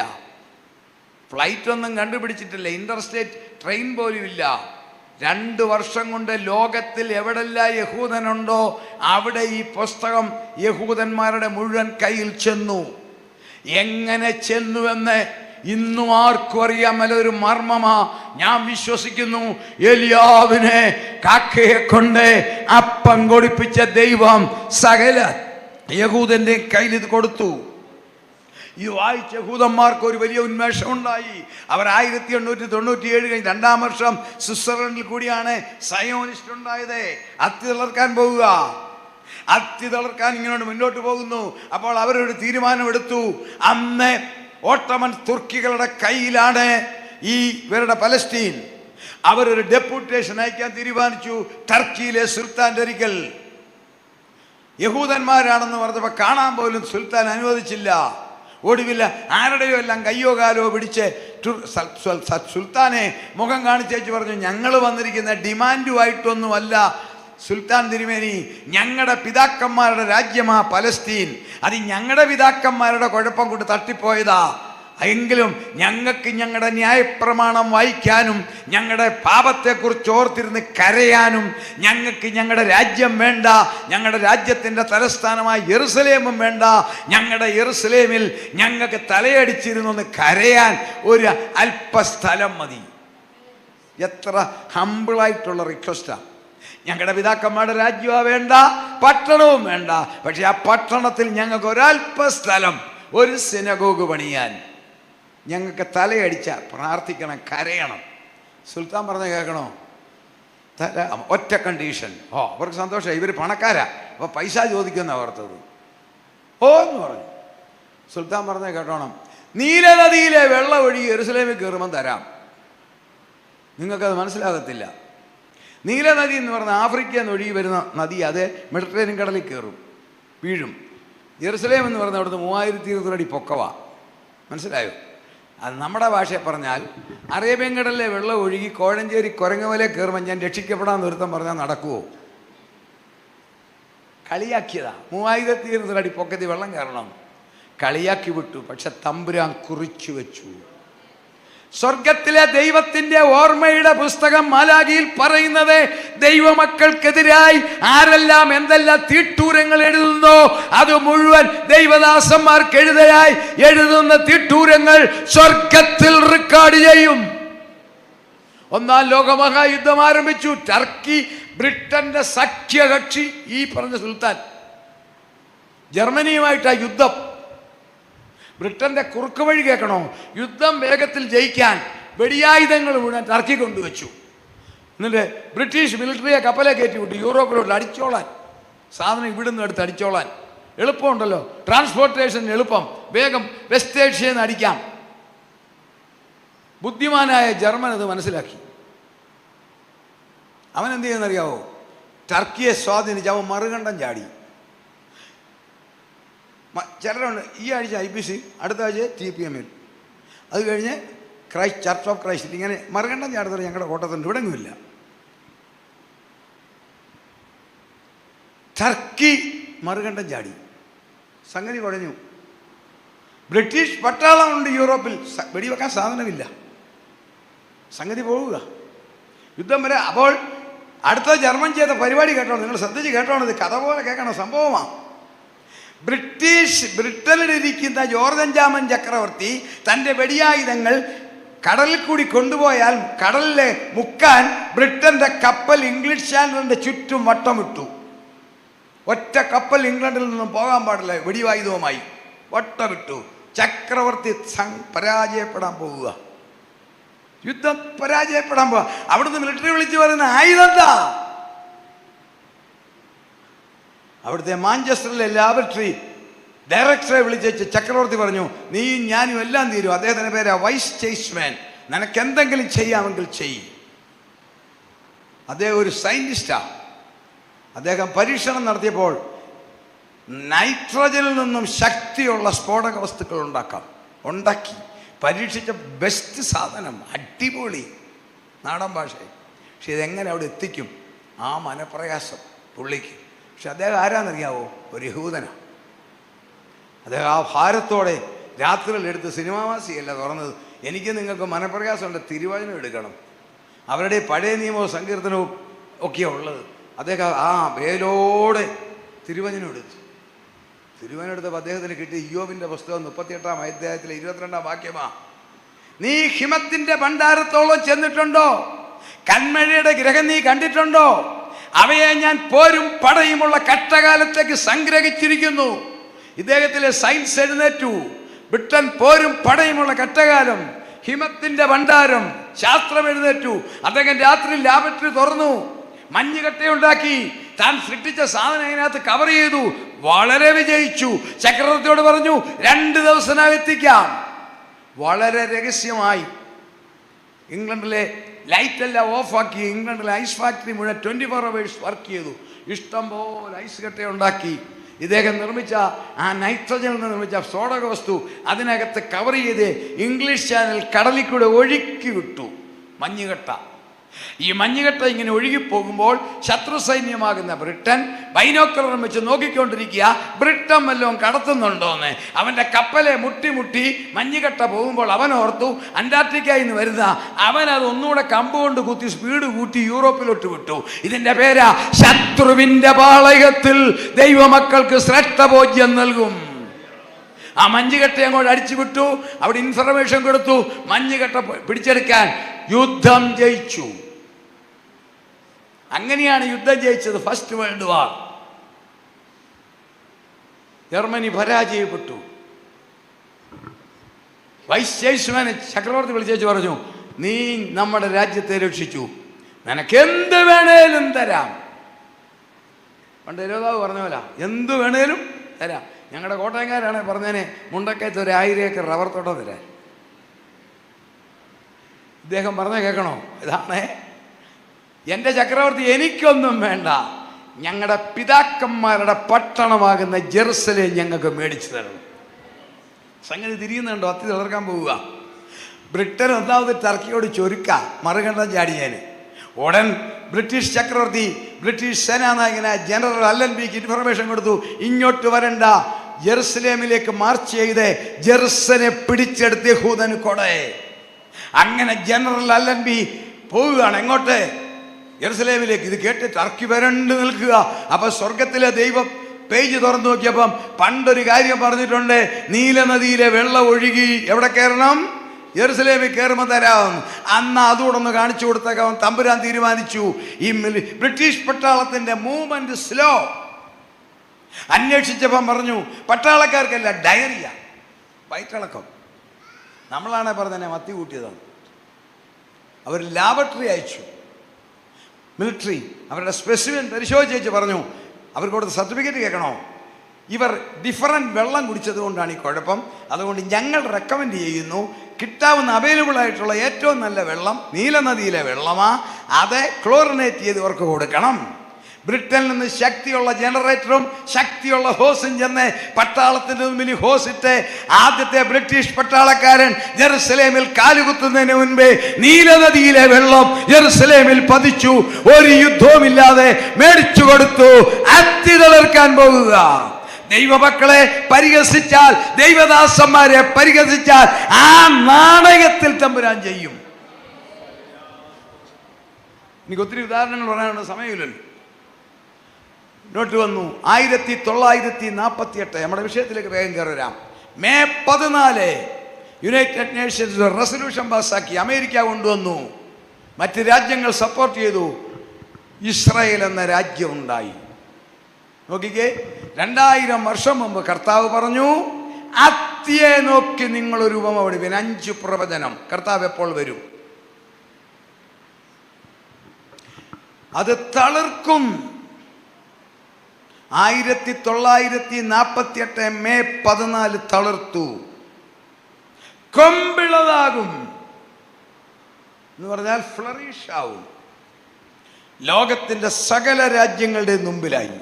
ഫ്ലൈറ്റ് ഒന്നും കണ്ടുപിടിച്ചിട്ടില്ല, ഇൻ്റർസ്റ്റേറ്റ് ട്രെയിൻ പോലും ഇല്ല. 2 വർഷം കൊണ്ട് ലോകത്തിൽ എവിടെല്ലാം യഹൂദനുണ്ടോ അവിടെ ഈ പുസ്തകം യഹൂദന്മാരുടെ മുഴുവൻ കയ്യിൽ ചെന്നു. എങ്ങനെ ചെന്നുവെന്ന് ഇന്നും ആർക്കും അറിയാമല്ല, ഒരു മർമ്മമാ. ഞാൻ വിശ്വസിക്കുന്നു എലിയാവിനെ കാക്കയെ കൊണ്ട് അപ്പം കൊടുപ്പിച്ച ദൈവം സകല യഹൂദന്റെ കയ്യിൽ ഇത് കൊടുത്തു. ഈ വായിച്ച യഹൂദന്മാർക്ക് ഒരു വലിയ ഉന്മേഷം ഉണ്ടായി. അവർ 1897 കഴിഞ്ഞ് 2-ാം വർഷം സ്വിറ്റ്സർലൻഡിൽ കൂടിയാണ് സയോനിസ്റ്റ് ഉണ്ടായത്. അത്തി തളർക്കാൻ പോവുക, അത്തി തളർക്കാൻ ഇങ്ങോട്ട് മുന്നോട്ട് പോകുന്നു. അപ്പോൾ അവരൊരു തീരുമാനമെടുത്തു. അന്ന് ഓട്ടോമൻ തുർക്കികളുടെ കയ്യിലാണ് ഈ ഇവരുടെ പലസ്തീൻ. അവരൊരു ഡെപ്യൂട്ടേഷൻ അയക്കാൻ തീരുമാനിച്ചു. ടർക്കിയിലെ സുൽത്താൻ്റെ അരികിൽ യഹൂദന്മാരാണെന്ന് പറഞ്ഞപ്പോൾ കാണാൻ പോലും സുൽത്താൻ അനുവദിച്ചില്ല. ഒടുവില്ല ആരുടെയോ എല്ലാം കയ്യോ കാലോ പിടിച്ച് സുൽത്താനെ മുഖം കാണിച്ചേച്ച് പറഞ്ഞു, ഞങ്ങൾ വന്നിരിക്കുന്ന ഡിമാൻഡുമായിട്ടൊന്നുമല്ല സുൽത്താൻ തിരുമേനി, ഞങ്ങളുടെ പിതാക്കന്മാരുടെ രാജ്യമാ പലസ്തീൻ, അത് ഞങ്ങളുടെ പിതാക്കന്മാരുടെ കുഴപ്പം കൊണ്ട് തട്ടിപ്പോയതാ. എങ്കിലും ഞങ്ങൾക്ക് ഞങ്ങളുടെ ന്യായപ്രമാണം വായിക്കാനും ഞങ്ങളുടെ പാപത്തെക്കുറിച്ച് ഓർത്തിരുന്ന് കരയാനും ഞങ്ങൾക്ക് ഞങ്ങളുടെ രാജ്യം വേണ്ട, ഞങ്ങളുടെ രാജ്യത്തിൻ്റെ തലസ്ഥാനമായ യെറുസലേമും വേണ്ട, ഞങ്ങളുടെ യെറുസലേമിൽ ഞങ്ങൾക്ക് തലയടിച്ചിരുന്നൊന്ന് കരയാൻ ഒരു അല്പസ്ഥലം മതി. എത്ര ഹമ്പിളായിട്ടുള്ള റിക്വസ്റ്റാണ്. ഞങ്ങളുടെ പിതാക്കന്മാരുടെ രാജ്യമാ വേണ്ട, പട്ടണവും വേണ്ട, പക്ഷെ ആ പട്ടണത്തിൽ ഞങ്ങൾക്ക് ഒരല്പസ്ഥലം, ഒരു സിനഗോഗ് പണിയാൻ, ഞങ്ങൾക്ക് തലയടിച്ച പ്രാർത്ഥിക്കണം, കരയണം. സുൽത്താൻ പറഞ്ഞ കേൾക്കണോ? ഒറ്റ കണ്ടീഷൻ. അവർക്ക് സന്തോഷമായി, ഇവർ പണക്കാരാ, അപ്പോൾ പൈസ ചോദിക്കുന്ന ഓർത്തത്. എന്ന് പറഞ്ഞു. സുൽത്താൻ പറഞ്ഞ കേട്ടോണം, നീലനദിയിലെ വെള്ളം ഒഴുകി യെരുസലേമിൽ കയറുമ്പം തരാം. നിങ്ങൾക്കത് മനസ്സിലാകത്തില്ല. നീലനദി എന്ന് പറഞ്ഞാൽ ആഫ്രിക്കയിൽ നിന്ന് ഒഴുകി വരുന്ന നദി, അത് മെഡിറ്ററേനിയൻ കടലിൽ കയറും, വീഴും. യെരുസലേം എന്ന് പറഞ്ഞാൽ അവിടുന്ന് 3200 അടി പൊക്കവാ. മനസ്സിലായോ? അത് നമ്മുടെ ഭാഷയെ പറഞ്ഞാൽ അറേബ്യൻ കടലിലെ വെള്ളം ഒഴുകി കോഴഞ്ചേരി കുരങ്ങമല കയറുമ്പോൾ ഞാൻ രക്ഷിക്കപ്പെടാൻ ഒരുത്തം പറഞ്ഞാൽ നടക്കുമോ? കളിയാക്കിയതാ. 3200 അടി പൊക്കത്തിൽ വെള്ളം കയറണം, കളിയാക്കി വിട്ടു. പക്ഷെ തമ്പുരാൻ കുറിച്ചു വെച്ചു. സ്വർഗത്തിലെ ദൈവത്തിന്റെ ഓർമ്മയുടെ പുസ്തകം മാലാഖിയിൽ പറയുന്നത്, ദൈവമക്കൾക്കെതിരായി ആരെല്ലാം എന്തെല്ലാം തീട്ടൂരങ്ങൾ എഴുതുന്നോ അത് മുഴുവൻ ദൈവദാസന്മാർക്ക് എഴുതയായി എഴുതുന്ന തീട്ടൂരങ്ങൾ സ്വർഗത്തിൽ റെക്കോർഡ് ചെയ്യും. 1-ാം ലോകമഹായുദ്ധം ആരംഭിച്ചു. ടർക്കി ബ്രിട്ടന്റെ സഖ്യകക്ഷി, ഈ പറഞ്ഞ സുൽത്താൻ, ജർമ്മനിയുമായിട്ടാ യുദ്ധം. ബ്രിട്ടന്റെ കുറുക്ക് വഴി കേൾക്കണോ? യുദ്ധം വേഗത്തിൽ ജയിക്കാൻ വെടിയായുധങ്ങൾ മുഴുവൻ ടർക്കി കൊണ്ടുവച്ചു. എന്നിട്ട് ബ്രിട്ടീഷ് മിലിറ്ററിയെ കപ്പലെ കയറ്റി വിട്ടു യൂറോപ്പിലോട്ട് അടിച്ചോളാൻ. സാധനം ഇവിടുന്ന് എടുത്ത് അടിച്ചോളാൻ എളുപ്പമുണ്ടല്ലോ, ട്രാൻസ്പോർട്ടേഷൻ എളുപ്പം, വേഗം വെസ്റ്റ് ഏഷ്യയിൽ നിന്ന് അടിക്കാം. ബുദ്ധിമാനായ ജർമ്മൻ അത് മനസ്സിലാക്കി. അവൻ എന്ത് ചെയ്യുന്നറിയാവോ? ടർക്കിയെ സ്വാധീനിച്ച് അവൻ മറുകണ്ഠം ചാടി. ചിലരുണ്ട് ഈ ആഴ്ച IPC, അടുത്ത ആഴ്ച TPM-ൽ, അത് കഴിഞ്ഞ് ചർച്ച് ഓഫ് ക്രൈസ്റ്റ്, ഇങ്ങനെ മറുകണ്ഠം ചാടുന്നത് ഞങ്ങളുടെ കോട്ടത്തുണ്ട്, ഇവിടെങ്ങുമില്ല. ടർക്കി മറുകണ്ഠം ചാടി, സംഗതി കുഴഞ്ഞു. ബ്രിട്ടീഷ് പട്ടാളമുണ്ട് യൂറോപ്പിൽ, വെടിവെക്കാൻ സാധനമില്ല, സംഗതി പോവുക, യുദ്ധം വരെ. അപ്പോൾ അടുത്ത ജർമ്മൻ ചെയ്ത പരിപാടി കേട്ടോ, നിങ്ങൾ ശ്രദ്ധിച്ച് കേട്ടോണത്, കഥ പോലെ കേൾക്കണം, സംഭവമാണ്. ബ്രിട്ടനിലിരിക്കുന്ന ജോർജ് അഞ്ചാമൻ ചക്രവർത്തി തൻ്റെ വെടിയായുധങ്ങൾ കടലിൽ കൂടി കൊണ്ടുപോയാൽ കടലിലെ മുക്കാൻ ബ്രിട്ടന്റെ കപ്പൽ ഇംഗ്ലീഷ് ചാനലിന്റെ ചുറ്റും വട്ടമിട്ടു. ഒറ്റ കപ്പൽ ഇംഗ്ലണ്ടിൽ നിന്നും പോകാൻ പാടില്ല, വെടിവായുധവുമായി വട്ടമിട്ടു. ചക്രവർത്തി പരാജയപ്പെടാൻ പോവുക, യുദ്ധം പരാജയപ്പെടാൻ പോവുക. അവിടുന്ന് മിലിറ്ററി വിളിച്ചു പറയുന്ന ആയുധം. അവിടുത്തെ മാഞ്ചസ്റ്ററിലെ ലാബറട്ടറി ഡയറക്ടറെ വിളിച്ച് ചക്രവർത്തി പറഞ്ഞു, നീ ഞാനും എല്ലാം തീരും. അദ്ദേഹത്തിൻ്റെ പേര് വൈസ് ചേസ്മാൻ. നിനക്ക് എന്തെങ്കിലും ചെയ്യാമെങ്കിൽ ചെയ്യും. അദ്ദേഹം ഒരു സയൻറ്റിസ്റ്റാണ്. അദ്ദേഹം പരീക്ഷണം നടത്തിയപ്പോൾ നൈട്രജനിൽ നിന്നും ശക്തിയുള്ള സ്ഫോടക വസ്തുക്കൾ ഉണ്ടാക്കി പരീക്ഷിച്ച ബെസ്റ്റ് സാധനം, അടിപൊളി നാടൻ ഭാഷയിൽ. പക്ഷെ ഇതെങ്ങനെ അവിടെ എത്തിക്കും? ആ മനപ്രയാസം പുള്ളിക്ക്. പക്ഷെ അദ്ദേഹം ആരാന്നറിയാവോ? ഒരു യഹൂദനാണ്. അദ്ദേഹം ആ ഭാരത്തോടെ രാത്രിയിൽ എടുത്ത് സിനിമാവാസിയല്ല തുറന്നത്. എനിക്ക് നിങ്ങൾക്ക് മനപ്രയാസമുണ്ട്, തിരുവചനം എടുക്കണം. അവരുടെ പഴയ നിയമവും സങ്കീർത്തനവും ഒക്കെയാണ് ഉള്ളത്. അദ്ദേഹം ആ വേലോടെ തിരുവചനം എടുത്തു. തിരുവചനം എടുത്തപ്പോൾ അദ്ദേഹത്തിന് കിട്ടിയ ഇയ്യോബിൻ്റെ പുസ്തകം 38-ാം അധ്യായത്തിലെ 22-ാം വാക്യമാ. നീ ഹിമത്തിൻ്റെ ഭണ്ഡാരത്തോളം ചെന്നിട്ടുണ്ടോ? കന്മഴയുടെ ഗ്രഹം നീ കണ്ടിട്ടുണ്ടോ? അവയെ ഞാൻ പോരും പടയുമുള്ള കഷ്ടകാലത്തേക്ക് സംഗ്രഹിച്ചിരിക്കുന്നു. ഇദ്ദേഹത്തിലെ സയൻസ് എഴുന്നേറ്റു. ബ്രിട്ടൻ പോരും പടയുമുള്ള കഷ്ടകാലം, ഹിമത്തിന്റെ ഭണ്ഡാരം, ശാസ്ത്രം എഴുന്നേറ്റു. അദ്ദേഹം രാത്രി ലാബറട്ടറി തുറന്നു, മഞ്ഞുകട്ടയുണ്ടാക്കി, താൻ സൃഷ്ടിച്ച സാധനം അതിനകത്ത് കവർ ചെയ്തു. വളരെ വിജയിച്ചു. ചക്രവർത്തിയോട് പറഞ്ഞു 2 ദിവസത്തിനകം എത്തിക്കാം. വളരെ രഹസ്യമായി ഇംഗ്ലണ്ടിലെ ലൈറ്റ് എല്ലാം ഓഫാക്കി ഇംഗ്ലണ്ടിലെ ഐസ് ഫാക്ടറി മുഴുവൻ 24 hours വർക്ക് ചെയ്തു. ഇഷ്ടംപോലെ ഐസ് കട്ടയുണ്ടാക്കി. ഇദ്ദേഹം നിർമ്മിച്ച ആ നൈട്രജനിൽ നിന്ന് നിർമ്മിച്ച സ്ഫോടക വസ്തു അതിനകത്ത് കവർ ചെയ്ത് ഇംഗ്ലീഷ് ചാനൽ കടലിൽ കൂടെ ഒഴുക്കി വിട്ടു. മഞ്ഞുകട്ട. ഈ മഞ്ഞുകട്ട ഇങ്ങനെ ഒഴുകിപ്പോകുമ്പോൾ ശത്രു സൈന്യമാകുന്ന ബ്രിട്ടൻ ബൈനോക്കുലറും വെച്ച് നോക്കിക്കൊണ്ടിരിക്കുക, ബ്രിട്ടൻ വല്ലതും കടത്തുന്നുണ്ടോന്ന്. അവൻ്റെ കപ്പലെ മുട്ടി മഞ്ഞുകട്ട പോകുമ്പോൾ അവൻ ഓർത്തു അന്റാർട്ടിക്കയിൽ നിന്ന് വരുന്ന അവനത് ഒന്നുകൂടെ കമ്പുകൊണ്ട് കുത്തി സ്പീഡ് കൂട്ടി യൂറോപ്പിലോട്ട് വിട്ടു. ഇതിൻ്റെ പേരാ ശത്രുവിൻ്റെ പാളയത്തിൽ ദൈവമക്കൾക്ക് ശ്രേഷ്ഠഭോജ്യം നൽകും. ആ മഞ്ഞുകട്ട അങ്ങോട്ട് അടിച്ചു വിട്ടു. അവിടെ ഇൻഫർമേഷൻ കൊടുത്തു. മഞ്ഞുകട്ട പിടിച്ചെടുക്കാൻ യുദ്ധം ജയിച്ചു. അങ്ങനെയാണ് യുദ്ധം ജയിച്ചത്. First world war. ജർമ്മനി പരാജയപ്പെട്ടു. വൈസ് ചേസ്മാനെ ചക്രവർത്തി വിളിച്ചു പറഞ്ഞു, നീ നമ്മുടെ രാജ്യത്തെ രക്ഷിച്ചു, നിനക്ക് എന്ത് വേണേലും തരാം. പണ്ട് രോതാവ് പറഞ്ഞ പോലെ എന്ത് വേണേലും തരാം. ഞങ്ങളുടെ കോട്ടയംകാരാണ് പറഞ്ഞേനെ മുണ്ടക്കയത്ത് ഒരു 1000 ഏക്കർ റബ്ബർ തോട്ടം തരാൻ. ഇദ്ദേഹം പറഞ്ഞ കേൾക്കണോ? ഇതാണ് എൻ്റെ ചക്രവർത്തി, എനിക്കൊന്നും വേണ്ട, ഞങ്ങളുടെ പിതാക്കന്മാരുടെ പട്ടണമാകുന്ന ജെറുസലേം ഞങ്ങൾക്ക് മേടിച്ചു തരണം. സംഗതി തിരിയുന്നുണ്ടോ? അത്തി തളർക്കാൻ പോവുക. ബ്രിട്ടൻ ഒന്നാമത് ടർക്കിയോട് ചൊരുക്ക മറുകണ്ഠം ചാടിയേന്. ഉടൻ ബ്രിട്ടീഷ് ചക്രവർത്തി ബ്രിട്ടീഷ് സേനാനായകനായ ജനറൽ അല്ലൻബിക്ക് ഇൻഫർമേഷൻ കൊടുത്തു, ഇങ്ങോട്ട് വരണ്ട, ജെറുസലേമിലേക്ക് മാർച്ച് ചെയ്ത് ജെറുസലേം പിടിച്ചെടുത്ത് യഹൂദന് കൊടേ. അങ്ങനെ ജനറൽ അല്ലൻബി പോവുകയാണ്. എങ്ങോട്ട്? ജെറുസലേമിലേക്ക്. ഇത് കേട്ട് ടർക്കി വരണ്ട് നിൽക്കുക. അപ്പൊ സ്വർഗത്തിലെ ദൈവം പേജ് തുറന്നു നോക്കിയപ്പം പണ്ടൊരു കാര്യം പറഞ്ഞിട്ടുണ്ട്, നീലനദിയിലെ വെള്ളം ഒഴുകി എവിടെ കയറണം? ജെറുസലേമിൽ കയറുമ്പോൾ തരാം. അന്ന് അതുകൂടെ ഒന്ന് കാണിച്ചു കൊടുത്തേക്കാൻ തമ്പുരാൻ തീരുമാനിച്ചു. ഈ ബ്രിട്ടീഷ് പട്ടാളത്തിന്റെ മൂവ്മെന്റ് സ്ലോ. അന്വേഷിച്ചപ്പം പറഞ്ഞു പട്ടാളക്കാർക്കല്ല ഡയറിയ, വയറ്റിളക്കം. നമ്മളാണെ പറഞ്ഞതന്നെ മത്തി കൂട്ടിയതാണ്. അവർ ലാബറട്ടറി അയച്ചു. മിലിറ്ററി അവരുടെ സ്പെസിമെൻ പരിശോധിച്ച് പറഞ്ഞു, അവർക്ക് കൊടുത്ത സർട്ടിഫിക്കറ്റ് കേൾക്കണോ? ഇവർ ഡിഫറൻറ്റ് വെള്ളം കുടിച്ചത് കൊണ്ടാണ് ഈ കുഴപ്പം. അതുകൊണ്ട് ഞങ്ങൾ റെക്കമെൻഡ് ചെയ്യുന്നു, കിട്ടാവുന്ന അവൈലബിൾ ആയിട്ടുള്ള ഏറ്റവും നല്ല വെള്ളം നീലനദിയിലെ വെള്ളമാ, അത് ക്ലോറിനേറ്റ് ചെയ്ത് ഇവർക്ക് കൊടുക്കണം. ബ്രിട്ടനിൽ നിന്ന് ശക്തിയുള്ള ജനറേറ്ററും ശക്തിയുള്ള ഹോസും ചെന്ന് പട്ടാളത്തിൻ്റെ മുമ്പിൽ ഹോസിട്ട് ആദ്യത്തെ ബ്രിട്ടീഷ് പട്ടാളക്കാരൻ ജെറുസലേമിൽ കാലുകുത്തുന്നതിന് മുൻപേ നീലനദിയിലെ വെള്ളം ജെറുസലേമിൽ പതിച്ചു. ഒരു യുദ്ധവുമില്ലാതെ മേടിച്ചു കൊടുത്തു. അത്തി തളർക്കാൻ പോകുക. ദൈവമക്കളെ പരിഹസിച്ചാൽ, ദൈവദാസന്മാരെ പരിഹസിച്ചാൽ ആ നാണയത്തിൽ തമ്പുരാൻ ചെയ്യും. എനിക്ക് ഒത്തിരി ഉദാഹരണങ്ങൾ പറയാനുള്ള സമയമില്ലല്ലോ. നോട്ട് വന്നു. 1948, നമ്മുടെ വിഷയത്തിലേക്ക് വേഗം കയറി വരാം. മെയ് 14 യുണൈറ്റഡ് നേഷൻസ് റെസൊല്യൂഷൻ പാസ്സാക്കി. അമേരിക്ക കൊണ്ടുവന്നു, മറ്റ് രാജ്യങ്ങൾ സപ്പോർട്ട് ചെയ്തു. ഇസ്രായേൽ എന്ന രാജ്യം ഉണ്ടായി. നോക്കിക്കേ, 2000 വർഷം മുമ്പ് കർത്താവ് പറഞ്ഞു, അത്തിയെ നോക്കി നിങ്ങളൊരു ഉപമ പഠിപ്പിൻ. 5 പ്രവചനം. കർത്താവ് എപ്പോൾ വരും? അത് തളിർക്കും. 1948 മെയ് 14 തളിർത്തു. കൊമ്പിളതാകും എന്ന് പറഞ്ഞാൽ ഫ്ലറിഷ് ആവും. ലോകത്തിന്റെ സകല രാജ്യങ്ങളുടെ മുമ്പിലായി.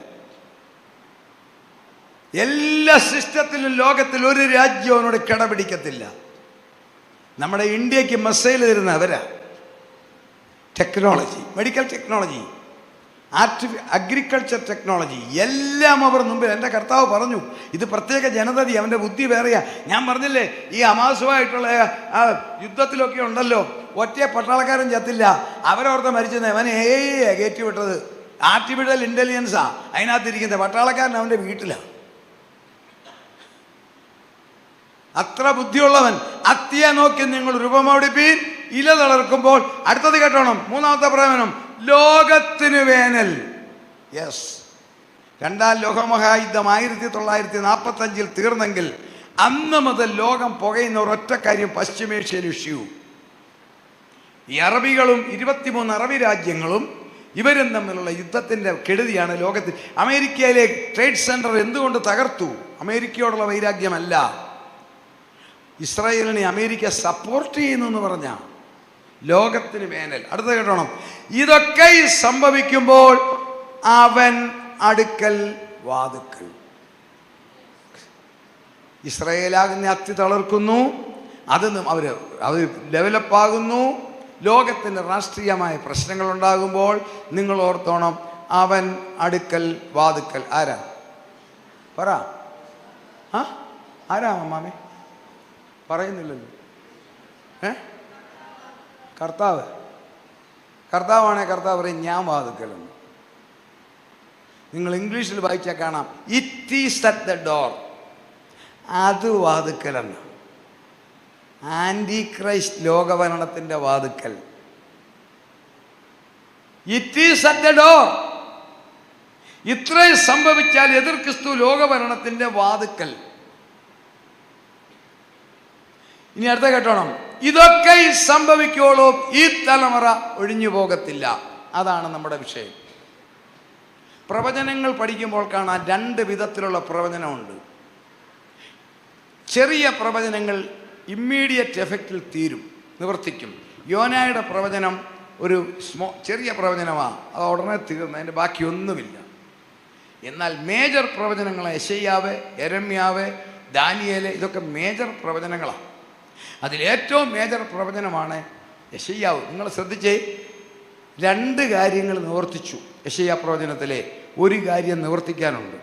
എല്ലാ സിസ്റ്റത്തിലും ലോകത്തിൽ ഒരു രാജ്യവും അവനോട് കിടപിടിക്കത്തില്ല. നമ്മുടെ ഇന്ത്യക്ക് മിസൈൽ തരുന്ന അവരാ. Technology, medical technology, agriculture technology, എല്ലാം അവർ മുമ്പിൽ. എൻ്റെ കർത്താവ് പറഞ്ഞു, ഇത് പ്രത്യേക ജനതതി, അവൻ്റെ ബുദ്ധി വേറെയാ. ഞാൻ പറഞ്ഞില്ലേ, ഈ ഹമാസുമായിട്ടുള്ള ആ യുദ്ധത്തിലൊക്കെ ഉണ്ടല്ലോ, ഒറ്റ പട്ടാളക്കാരൻ ചത്തില്ല. അവരോർത്ത് മരിച്ചത് അവൻ കയറ്റി വിട്ടത്. ആർട്ടിഫിഷ്യൽ ഇൻ്റലിജൻസാ അതിനകത്തിരിക്കുന്നത്. പട്ടാളക്കാരൻ അവൻ്റെ വീട്ടിലാണ്. അത്ര ബുദ്ധിയുള്ളവൻ. അത്തിയെ നോക്കി നിങ്ങൾ രൂപമോടിപ്പീൻ, ഇല തളർക്കുമ്പോൾ. അടുത്തത് കേട്ടോണം, 3ാമത്തെ പ്രവചനം, ലോകത്തിന് വേനൽ. യെസ്, 2ാം ലോകമഹായുദ്ധം 1945 തീർന്നെങ്കിൽ അന്ന് മുതൽ ലോകം പുകയുന്ന ഒരൊറ്റ കാര്യം, പശ്ചിമേഷ്യൻ ഇഷ്യൂ. ഈ അറബികളും 23 അറബി രാജ്യങ്ങളും ഇവരും തമ്മിലുള്ള യുദ്ധത്തിൻ്റെ കെടുതിയാണ് ലോകത്തിൽ. അമേരിക്കയിലെ ട്രേഡ് സെൻറ്റർ എന്തുകൊണ്ട് തകർത്തു? അമേരിക്കയോടുള്ള വൈരാഗ്യമല്ല, ഇസ്രായേലിനെ അമേരിക്ക സപ്പോർട്ട് ചെയ്യുന്നു എന്ന് പറഞ്ഞ ലോകത്തിന് വേനൽ. അടുത്ത കേട്ടോണം, ഇതൊക്കെ സംഭവിക്കുമ്പോൾ അവൻ അടുക്കൽ വാതുക്കൽ. ഇസ്രായേലാകുന്ന അത്തി തളർക്കുന്നു, അത് ഡെവലപ്പാകുന്നു. ലോകത്തിൻ്റെ രാഷ്ട്രീയമായ പ്രശ്നങ്ങൾ ഉണ്ടാകുമ്പോൾ നിങ്ങൾ ഓർത്തോണം, അവൻ അടുക്കൽ വാതുക്കൽ. ആരാ പറ? ആരാ അമ്മാമേ? പറയുന്നില്ലല്ലോ. കർത്താവാണേ കർത്താവ് പറയും, ഞാൻ വാതുക്കലെന്ന്. നിങ്ങൾ ഇംഗ്ലീഷിൽ വായിച്ചാൽ കാണാം, it is at the door. അത് വാതുക്കലെന്ന്. ആൻറ്റി ക്രൈസ്റ്റ് ലോകഭരണത്തിൻ്റെ വാതുക്കൽ. It is at the door. ഇത്രയും സംഭവിച്ചാൽ എതിർ ക്രിസ്തു ലോകഭരണത്തിൻ്റെ വാതുക്കൽ. ഇനി അടുത്ത കേട്ടോണം, ഇതൊക്കെ സംഭവിക്കുവോളൂ, ഈ തലമുറ ഒഴിഞ്ഞു പോകത്തില്ല. അതാണ് നമ്മുടെ വിഷയം. പ്രവചനങ്ങൾ പഠിക്കുമ്പോൾ കാണാൻ 2 വിധത്തിലുള്ള പ്രവചനമുണ്ട്. ചെറിയ പ്രവചനങ്ങൾ ഇമ്മീഡിയറ്റ് എഫക്റ്റിൽ തീരും, നിവർത്തിക്കും. യോനായുടെ പ്രവചനം ഒരു ചെറിയ പ്രവചനമാണ്, അത് ഉടനെ തീർന്നു, അതിൻ്റെ ബാക്കിയൊന്നുമില്ല. എന്നാൽ മേജർ പ്രവചനങ്ങൾ യെശയ്യാവ്, യെരമ്യാവ്, ദാനിയേല്, ഇതൊക്കെ മേജർ പ്രവചനങ്ങളാണ്. അതിലേറ്റവും മേജർ പ്രവചനമാണ് യെശയ്യാവ്. നിങ്ങൾ ശ്രദ്ധിച്ചേ, 2 കാര്യങ്ങൾ നിവർത്തിച്ചു യെശയ്യാ പ്രവചനത്തിലെ. ഒരു കാര്യം നിവർത്തിക്കാനുണ്ട്.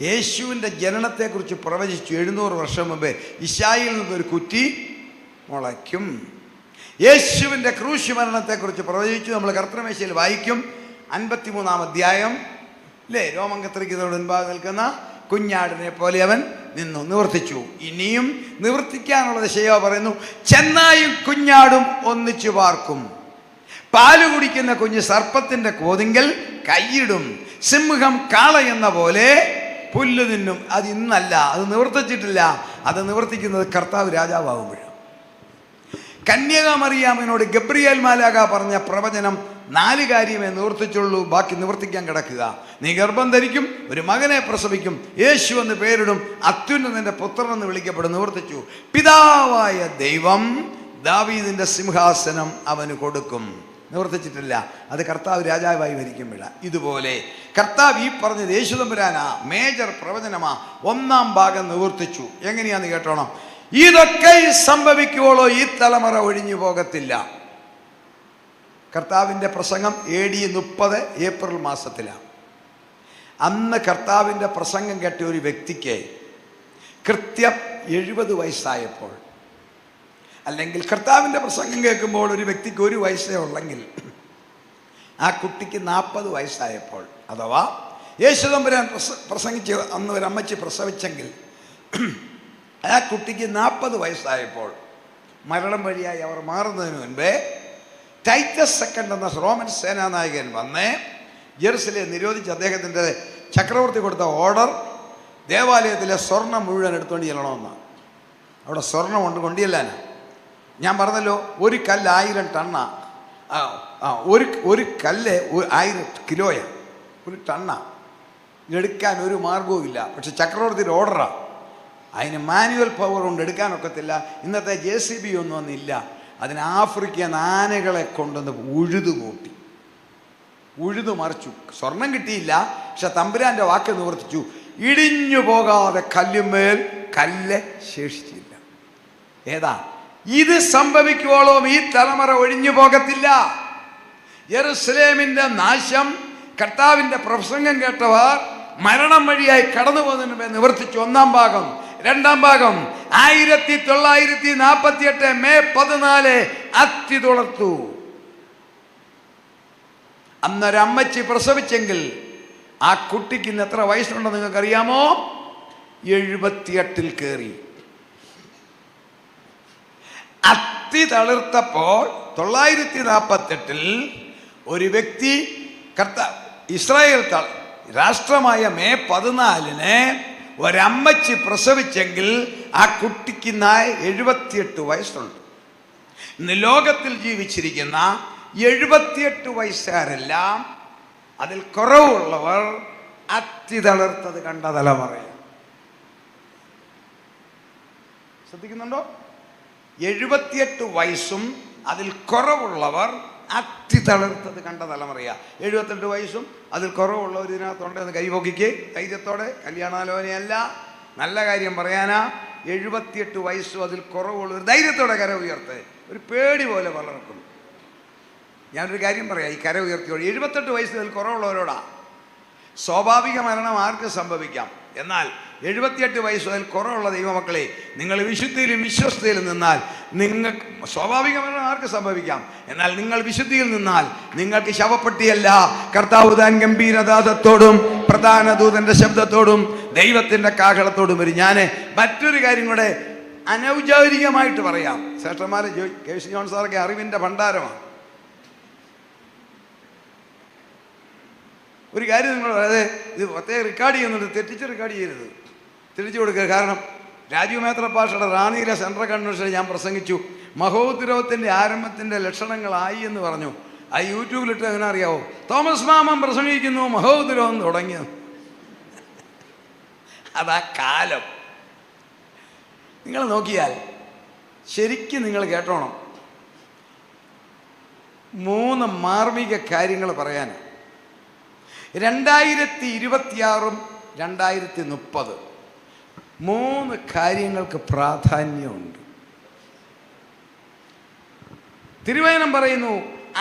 യേശുവിൻ്റെ ജനനത്തെക്കുറിച്ച് പ്രവചിച്ചു 700 വർഷം മുമ്പേ. ഇശായിയിൽ നിന്നൊരു കുറ്റി മുളയ്ക്കും. യേശുവിൻ്റെ ക്രൂശ് മരണത്തെക്കുറിച്ച് പ്രവചിച്ചു. നമ്മൾ കർത്തൃമേശയിൽ വായിക്കും, 53-ാം അധ്യായം അല്ലേ? രോമം കത്രിക്കുന്നതോട് മുൻപാകെ നിൽക്കുന്ന കുഞ്ഞാടിനെ പോലെ അവൻ നിന്നു. നിവർത്തിച്ചു. ഇനിയും നിവർത്തിക്കാനുള്ളത് യെശയ്യാ പറയുന്നു, ചെന്നായും കുഞ്ഞാടും ഒന്നിച്ചു പാർക്കും. പാല് കുടിക്കുന്ന കുഞ്ഞ് സർപ്പത്തിൻ്റെ കോതിങ്കൽ കൈയിടും. സിംഹം കാളയെന്ന പോലെ പുല്ല് തിന്നും. അത് ഇന്നല്ല, അത് നിവർത്തിച്ചിട്ടില്ല. അത് നിവർത്തിക്കുന്നത് കർത്താവ് രാജാവാകുമ്പോഴാണ്. കന്യകാമറിയാമിനോട് ഗബ്രിയേൽ മാലാഖ പറഞ്ഞ പ്രവചനം 4 കാര്യമേ നിവർത്തിച്ചുള്ളൂ, ബാക്കി നിവർത്തിക്കാൻ കിടക്കുക. നീ ഗർഭം ധരിക്കും, ഒരു മകനെ പ്രസവിക്കും, യേശു എന്ന് പേരിടും, അത്യുന്നതന്റെ പുത്രൻ എന്ന് വിളിക്കപ്പെടും. നിവർത്തിച്ചു. പിതാവായ ദൈവം ദാവീദിന്റെ സിംഹാസനം അവന് കൊടുക്കും. നിവർത്തിച്ചിട്ടില്ല, അത് കർത്താവ് രാജാവായി ഭരിക്കുമ്പോഴാണ്. ഇതുപോലെ കർത്താവ് ഈ പറഞ്ഞത് യേശു തമ്പുരാനാ, മേജർ പ്രവചനമാ. 1-ാം ഭാഗം നിവർത്തിച്ചു. എങ്ങനെയാന്ന് കേട്ടോണം, ഇതൊക്കെ സംഭവിക്കുവോളോ, ഈ തലമുറ ഒഴിഞ്ഞു പോകത്തില്ല. കർത്താവിൻ്റെ പ്രസംഗം AD 30 ഏപ്രിൽ മാസത്തിലാണ്. അന്ന് കർത്താവിൻ്റെ പ്രസംഗം കേട്ട ഒരു വ്യക്തിക്ക് കൃത്യം 70 വയസ്സായപ്പോൾ, അല്ലെങ്കിൽ കർത്താവിൻ്റെ പ്രസംഗം കേൾക്കുമ്പോൾ ഒരു വ്യക്തിക്ക് 1 വയസ്സേ ഉള്ളെങ്കിൽ ആ കുട്ടിക്ക് 40 വയസ്സായപ്പോൾ, അഥവാ യേശുദമ്പുരാൻ പ്രസംഗിച്ച് അന്ന് ഒരു അമ്മച്ചി പ്രസവിച്ചെങ്കിൽ ആ കുട്ടിക്ക് 40 വയസ്സായപ്പോൾ മരണം വഴിയായി അവർ മാറുന്നതിന് മുൻപേ ടൈറ്റസ് സെക്കൻഡ് എന്ന റോമൻ സേനാനായകൻ വന്ന് ജെറുസലേം നിരോധിച്ച് അദ്ദേഹത്തിൻ്റെ ചക്രവർത്തി കൊടുത്ത ഓർഡർ ദേവാലയത്തിലെ സ്വർണം മുഴുവൻ എടുത്തുകൊണ്ട് ചെല്ലണമെന്നാണ്. അവിടെ സ്വർണ്ണമുണ്ട്, കൊണ്ടില്ലാനാ. ഞാൻ പറഞ്ഞല്ലോ, ഒരു കല്ല് 1000 ടണ്ണാ. ഒരു കല്ല് 1000 കിലോയാണ്, ഒരു ടണ്ണാ. എടുക്കാൻ ഒരു മാർഗവും ഇല്ല. പക്ഷെ ചക്രവർത്തിയുടെ ഓർഡറാണ്. അതിന് മാനുവൽ പവർ കൊണ്ട് എടുക്കാനൊക്കത്തില്ല. ഇന്നത്തെ JCB ഒന്നും അന്നില്ല. അതിന് ആഫ്രിക്കൻ ആനകളെ കൊണ്ടുവന്ന് ഉഴുതു മറിച്ചു. സ്വർണം കിട്ടിയില്ല, പക്ഷെ തമ്പുരാൻ്റെ വാക്ക് നിവർത്തിച്ചു. ഇടിഞ്ഞു പോകാതെ കല്ലുമേൽ കല്ല് ശേഷിച്ചില്ല. ഏതാ ഇത്? സംഭവിക്കുവോളം ഈ തലമുറ ഒഴിഞ്ഞു പോകത്തില്ല. യെരുസലേമിന്റെ നാശം കർത്താവിന്റെ പ്രസംഗം കേട്ടവർ മരണം വഴിയായി കടന്നു പോകുന്നതിന് നിവർത്തിച്ചു. 1-ാം ഭാഗം. 2-ാം ഭാഗം 1948 മെയ് 14 അത്തി തുളർത്തു. അന്നൊരമ്മച്ചി പ്രസവിച്ചെങ്കിൽ ആ കുട്ടിക്ക് ഇന്ന് എത്ര വയസ്സുണ്ടെന്ന് നിങ്ങൾക്കറിയാമോ? 78 കയറി. അത്തി തളിർത്തപ്പോൾ 948 ഒരു വ്യക്തി ഇസ്രായേൽ രാഷ്ട്രമായ മെയ് 14 ഒരമ്മച്ചി പ്രസവിച്ചെങ്കിൽ ആ കുട്ടിക്ക് 78 വയസ്സുണ്ട്. ഇന്ന് ലോകത്തിൽ ജീവിച്ചിരിക്കുന്ന 78 വയസ്സുകാരെല്ലാം അതിൽ കുറവുള്ളവർ അത്തി തളിർത്തത് കണ്ട തലമുറയാണ്. ശ്രദ്ധിക്കുന്നുണ്ടോ? 78 വയസ്സും അതിൽ കുറവുള്ളവർ അത്തി തളിർത്തത് കണ്ട തലമുറയാ. 78 വയസ്സും അതിൽ കുറവുള്ളവർ ഇതിനകത്തുണ്ടെന്ന് കൈപോക്കിക്ക് ധൈര്യത്തോടെ. കല്യാണാലോചനയല്ല, നല്ല കാര്യം പറയാനാ. 78 വയസ്സും അതിൽ കുറവുള്ളവർ ധൈര്യത്തോടെ കര ഉയർത്ത്. ഒരു പേടി പോലെ വളർക്കും. ഞാനൊരു കാര്യം പറയാം, ഈ കര ഉയർത്തിയോട് 78 വയസ്സിൽ കുറവുള്ളവരോടാ. സ്വാഭാവിക മരണം ആർക്ക് സംഭവിക്കാം, എന്നാൽ 78 വയസ്സിൽ കുറവുള്ള ദൈവമക്കളെ, നിങ്ങൾ വിശുദ്ധിയിലും വിശ്വസ്തയിലും നിന്നാൽ നിങ്ങൾക്ക് സ്വാഭാവിക മരണം ആർക്ക് സംഭവിക്കാം, എന്നാൽ നിങ്ങൾ വിശുദ്ധിയിൽ നിന്നാൽ നിങ്ങൾക്ക് ശവപ്പെട്ടിയല്ല, കർത്താവ് താൻ ഗംഭീരനാദത്തോടും പ്രധാന ദൂതന്റെ ശബ്ദത്തോടും ദൈവത്തിന്റെ കാഹളത്തോടും വരും. ഞാൻ മറ്റൊരു കാര്യം കൂടെ അനൗചാരികമായിട്ട് പറയാം. ശ്രേഷ്ഠന്മാരെ KC ജോൺ സാറൊക്കെ അറിവിന്റെ ഭണ്ഡാരമാണ്. ഒരു കാര്യം നിങ്ങൾ അതായത് ഇത് പ്രത്യേകം റെക്കോർഡ് ചെയ്യുന്നുണ്ട്, തെറ്റിച്ച് റെക്കോർഡ് ചെയ്യരുത്, തിരിച്ചു കൊടുക്കുക. കാരണം രാജീവ് മേത്രപ്പാഷയുടെ റാന്നിയിലെ സെൻട്രൽ കൺവെൻഷനിൽ ഞാൻ പ്രസംഗിച്ചു. മഹോദ്രവത്തിൻ്റെ ആരംഭത്തിൻ്റെ ലക്ഷണങ്ങളായി എന്ന് പറഞ്ഞു. ആ യൂട്യൂബിലിട്ട് അങ്ങനെ അറിയാവോ, തോമസ് മാമൻ പ്രസംഗിക്കുന്നു മഹോദ്രവം തുടങ്ങിയത്. അതാ കാലം. നിങ്ങൾ നോക്കിയാൽ ശരിക്കും നിങ്ങൾ കേട്ടോണം. 3 മാർമിക കാര്യങ്ങൾ പറയാൻ. 2026 2030 3 കാര്യങ്ങൾക്ക് പ്രാധാന്യമുണ്ട്. തിരുവചനം പറയുന്നു,